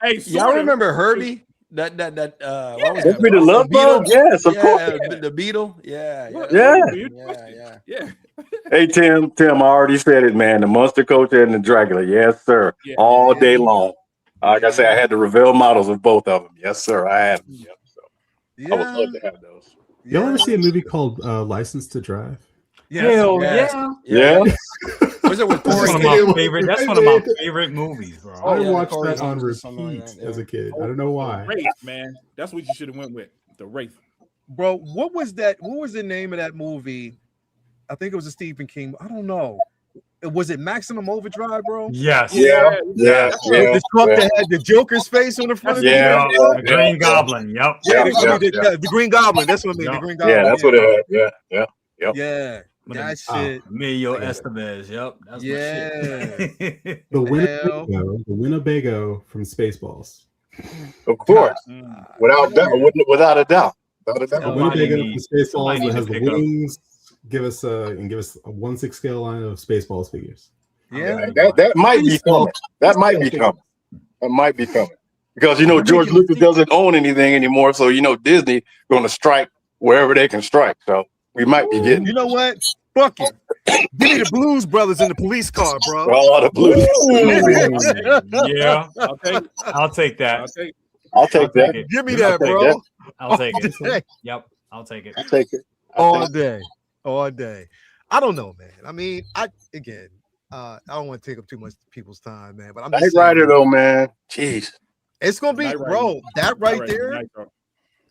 Hey, Y'all remember Herbie? That what was That's that? me the love bug? Yes, of course. The Beetle. Yeah. Yeah. Hey, Tim, I already said it, man. The Monster Culture and the Dracula. Yes, sir. Yeah. All day long. Like I said, I had the Revell models of both of them. Yes, sir. I had them. Yep. So I would love to have those. Y'all ever see a movie called License to Drive? Hell Yes. Yeah. Was it with That's Corey? one of my favorite. That's one of my favorite movies, bro. I yeah, watched Corey that on Jones or something repeat like that, as yeah. a kid. I don't know why. Wraith, man. That's what you should have went with. The Wraith. Bro, what was that? What was the name of that movie? I think it was a Stephen King. I don't know. Was it Maximum Overdrive, bro? Yes. Yeah. The truck that had the Joker's face on the front of it. Yeah. The Green Goblin. Yep. The Green Goblin. That's what I mean. The Green Goblin. Yeah, that's what it had. Yeah. Yeah. That shit. Emilio Estevez. Yep. That's my shit. The Winnebago from Spaceballs. Of course. Without a doubt. Without a doubt. The Winnebago from Spaceballs somebody that needs has to the pick up. wings. Give us a 1/6 scale line of Spaceballs figures. Yeah. That might be coming. That might be coming. Because George Lucas doesn't own anything anymore, so Disney going to strike wherever they can strike. So we might be getting You know what? Fuck it. Give me the Blues Brothers in the police car, bro. all the blues. Yeah. I'll take I'll take that. I'll take that. Give me that, I'll take bro. that. I'll take it. All day. Yep. I'll take it. I'll take it. All day. I don't know, man. I mean, I don't want to take up too much people's time, man. But I'm Knight just saying, Rider though, man. Jeez. it's gonna be, Knight Rider. bro. That right Knight Rider, there, Knight Rider.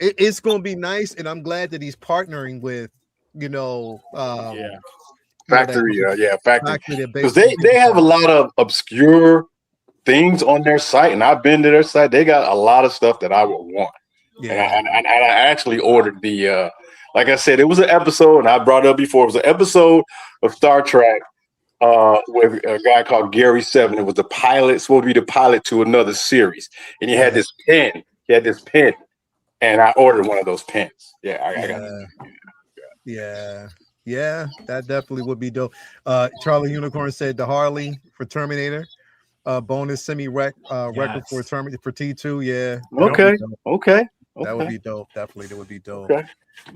it's gonna be nice, and I'm glad that he's partnering with, you know, Yeah. Factory, Factory. Factory that Because basically they have a lot of obscure things on their site, and I've been to their site. They got a lot of stuff that I would want. yeah. And I actually ordered the like I said, it was an episode, and I brought it up before. It was an episode of Star Trek with a guy called Gary Seven. It was the pilot, supposed to be the pilot to another series, and he had this pen. He had this pen, and I ordered one of those pens. Yeah, I got it. Yeah, that definitely would be dope. Charlie Unicorn said the Harley for Terminator, bonus record for Terminator for T2. Yeah. Okay. That would be dope. Definitely, that would be dope. Okay.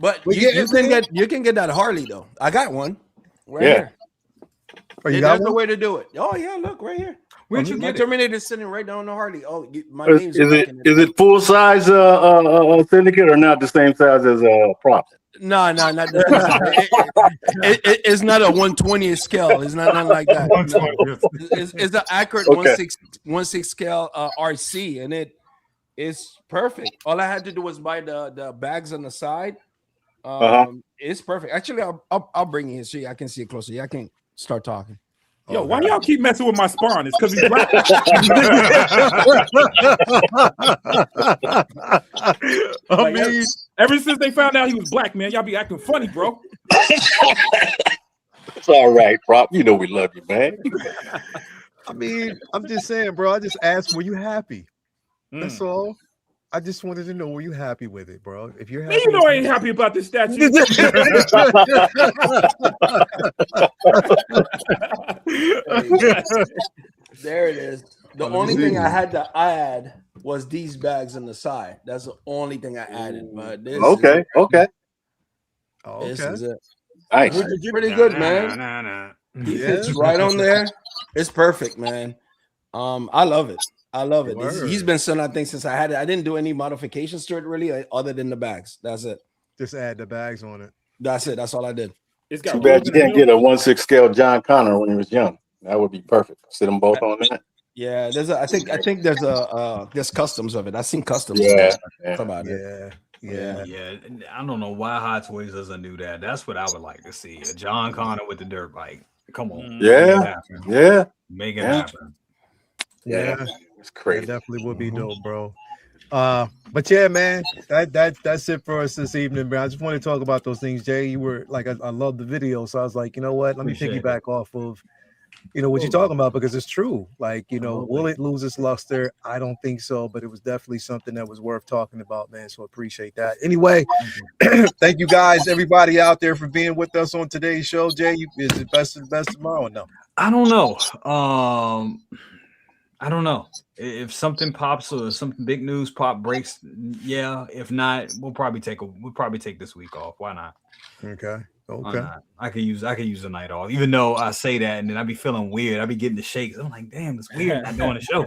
But you can get that Harley though. I got one right here. Oh, you There's got the one? way to do it. Oh yeah, look right here. Where'd you My get it? Terminator sitting right down on the Harley. Oh, my Is name's it full size Syndicate or not the same size as prop? No, not the it's not a 120th scale. It's not nothing like that. No. It's an accurate 1/6 scale RC, and it's perfect. All I had to do was buy the bags on the side. It's perfect. Actually, I'll bring it here so I can see it closer. Yeah, I can start talking. Yo, why y'all keep messing with my spawn? It's because he's black. I mean, ever since they found out he was black, man, y'all be acting funny, bro. It's all right, prop. You know we love you, man. I mean, I'm just saying, bro. I just asked, were you happy? That's all. I just wanted to know, were you happy with it, bro? If you're happy, Man, you know I ain't happy about this statue. There it is. The only thing I had to add was these bags on the side. That's the only thing I added. But this Okay. This is it. Nice. Which is pretty good, man. He fits right on there. It's perfect, man. I love it. I love it. He's been selling that thing since I had it. I didn't do any modifications to it really, other than the bags. That's it. Just add the bags on it. That's it. That's all I did. It's got Too bad you can't get a 1/6 scale John Connor when he was young. That would be perfect. Sit them both on that. Yeah, I think there's customs of it. I've seen customs. Yeah. About it. Yeah. I don't know why Hot Toys doesn't do that. That's what I would like to see. A John Connor with the dirt bike. Come on. Make it happen. Yeah. It's crazy. That definitely would be dope, bro. But yeah, man, that's it for us this evening, man. I just want to talk about those things, Jay. You were like, I love the video, so I was like, you know what? Let me piggyback off of, what you're talking about, because it's true. Like, will it lose its luster? I don't think so, but it was definitely something that was worth talking about, man. So appreciate that. Anyway, thank you guys, everybody out there, for being with us on today's show. Jay, is it best tomorrow or no? I don't know. I don't know if something pops or something big news breaks. Yeah, if not, we'll probably take this week off. Why not? Okay. I could use the night off, even though I say that and then I be feeling weird. I be getting the shakes. I'm like, damn, it's weird not doing the show.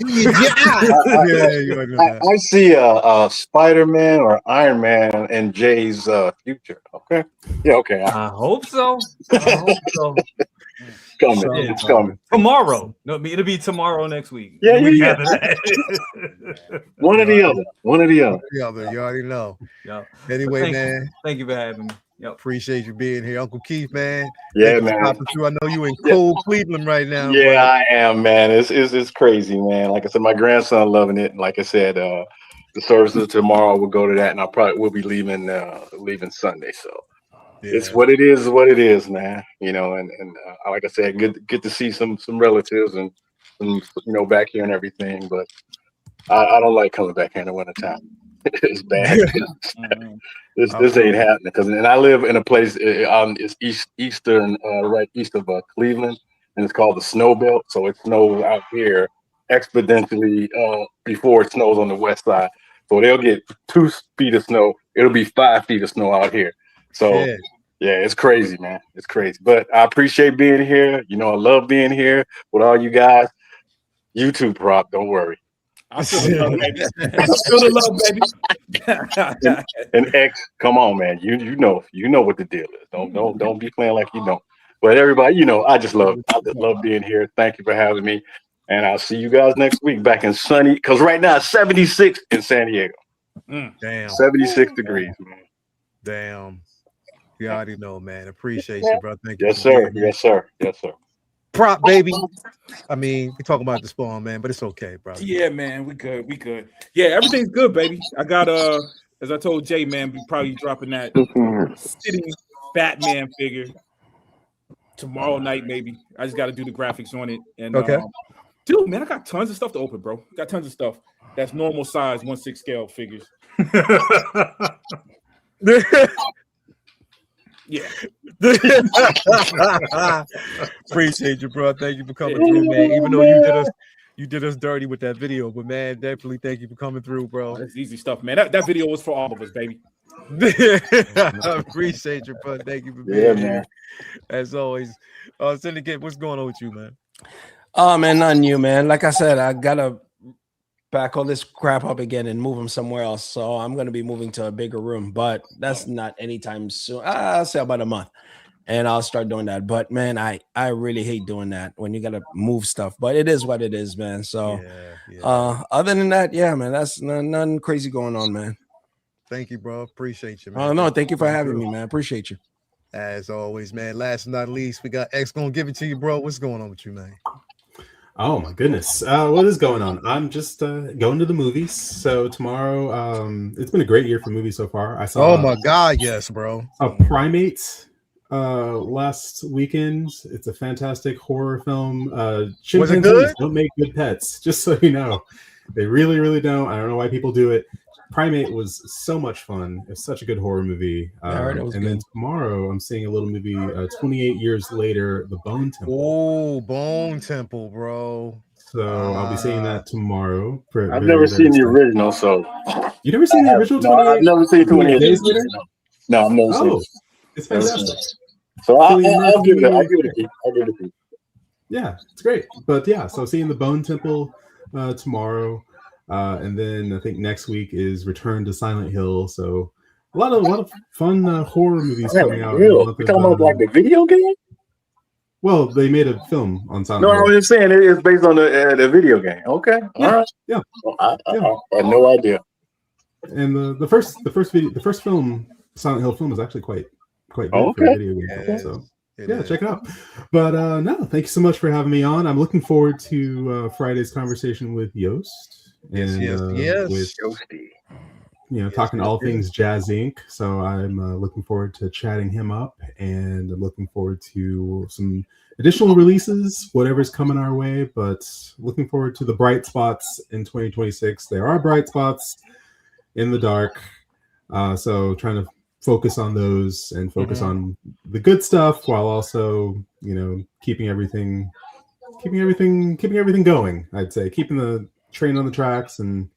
I see a Spider-Man or Iron Man in Jay's future. Okay. Yeah. Okay. I hope so. It's coming. Tomorrow. No, it'll be tomorrow next week. Yeah. One or the other. You already know. Yep. Anyway, man. Thank you for having me. Yep. Appreciate you being here, Uncle Keith, man. Yeah, man. I know you in cold Cleveland right now. Yeah, I am, man. It's crazy, man. Like I said, my grandson loving it. And like I said, the services tomorrow we'll go to that, and I probably will be leaving Sunday. So it's what it is, man. And like I said, get to see some relatives and back here and everything. But I don't like coming back here in the wintertime. It's bad. This ain't happening and I live in a place. It's eastern, right east of Cleveland, and it's called the Snow Belt. So it snows out here exponentially before it snows on the west side. So they'll get 2 feet of snow. It'll be 5 feet of snow out here. So yeah, it's crazy, man. It's crazy. But I appreciate being here. I love being here with all you guys. YouTube prop, don't worry. I feel the love, baby. And X, come on, man. You know what the deal is. Don't be playing like you don't. But everybody, you know, I just love being here. Thank you for having me. And I'll see you guys next week back in sunny, because right now it's 76 in San Diego. Damn. 76 degrees, man. Damn. You already know, man. Appreciate you, bro. Thank you. Yes, sir. Yes, sir. Yes, sir. Prop, baby. I mean, we talking about the spawn, man, but it's okay, bro. Yeah, man, we good. We good. Yeah, everything's good, baby. I got as I told Jay, man, we probably dropping that City Batman figure tomorrow night, maybe. I just got to do the graphics on it. And okay, dude, man, I got tons of stuff to open, bro. Got tons of stuff. That's normal size 1/6 scale figures. Yeah. Appreciate you, bro. Thank you for coming through, man. Even though you did us dirty with that video, but man, definitely thank you for coming through, bro. That's easy stuff, man. That video was for all of us, baby. I appreciate you, bro. Thank you for being here. Man. As always. Syndicate, what's going on with you, man? Oh man, nothing new, man. Like I said, I gotta back all this crap up again and move them somewhere else. So I'm gonna be moving to a bigger room, but that's not anytime soon. I'll say about a month, and I'll start doing that. But man, I really hate doing that when you gotta move stuff. But it is what it is, man. So other than that, yeah, man, that's nothing crazy going on, man. Thank you, bro. Appreciate you, man. Oh no, thank you for having me, man. Appreciate you. As always, man. Last but not least, we got X gonna give it to you, bro. What's going on with you, man? Oh my goodness, what is going on? I'm just going to the movies. So tomorrow, it's been a great year for movies so far. I saw. Oh my god, yes, bro. A Primate last weekend. It's a fantastic horror film. Was it good? Don't make good pets, just so you know. They really, really don't. I don't know why people do it. Primate was so much fun. It's such a good horror movie. Then tomorrow I'm seeing a little movie, 28 years later, The Bone Temple. Oh, Bone Temple, bro. So I'll be seeing that tomorrow. I've never seen the original, so. You never seen the original? No, I've never seen 28 Days Later. No, I've never seen it. It's fantastic. So I'll give it a peek. Yeah, it's great. But yeah, so seeing The Bone Temple tomorrow. And then I think next week is Return to Silent Hill. So a lot of fun horror movies coming out. You're talking about like the video game? Well, they made a film on Silent Hill. No, I was just saying it's based on the video game. Okay, all right. Yeah, well, I had no idea. And the first film, Silent Hill film, is actually quite good for a video game. Yeah, so check it out. But no, thank you so much for having me on. I'm looking forward to Friday's conversation with Yost. Yes. With, talking all things Jazz Inc. So I'm looking forward to chatting him up, and I'm looking forward to some additional releases, whatever's coming our way. But looking forward to the bright spots in 2026. There are bright spots in the dark, so trying to focus on those and focus on the good stuff while also, keeping everything going. I'd say keeping the train on the tracks, and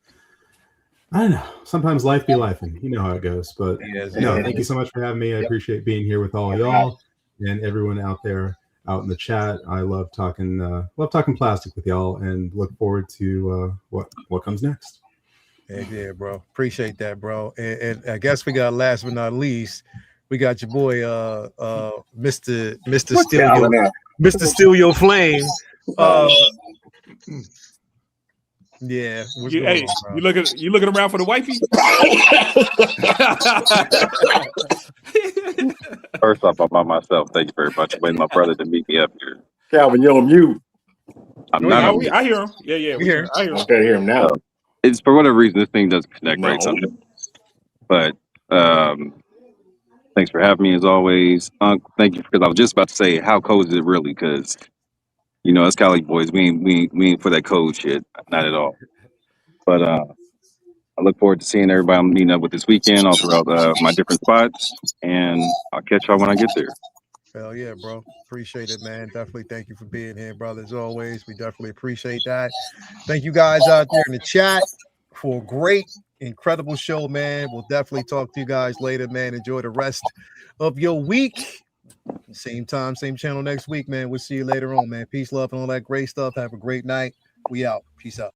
I don't know, sometimes life be life, and you know how it goes. But thank you so much for having me. I appreciate being here with all y'all and everyone out there out in the chat. I love talking plastic with y'all, and look forward to what comes next. Yeah, bro. Appreciate that, bro. And I guess we got last but not least, we got your boy Mr. Steal Your Flame. Yeah. You looking around for the wifey? First off, I'm by myself. Thank you very much for waiting my brother to meet me up here. Calvin, you're on mute. I hear him. Yeah. We hear him. I gotta hear him now. It's for whatever reason this thing doesn't connect right sometimes. But thanks for having me as always. Thank you, because I was just about to say, how cold is it really? Because us Cali boys, we ain't for that cold shit, not at all. But I look forward to seeing everybody I'm meeting up with this weekend, all throughout my different spots, and I'll catch y'all when I get there. Hell yeah, bro. Appreciate it, man. Definitely thank you for being here, brother. As always, we definitely appreciate that. Thank you guys out there in the chat for a great, incredible show, man. We'll definitely talk to you guys later, man. Enjoy the rest of your week. Same time, same channel next week, man. We'll see you later on, man. Peace, love, and all that great stuff. Have a great night. We out. Peace out.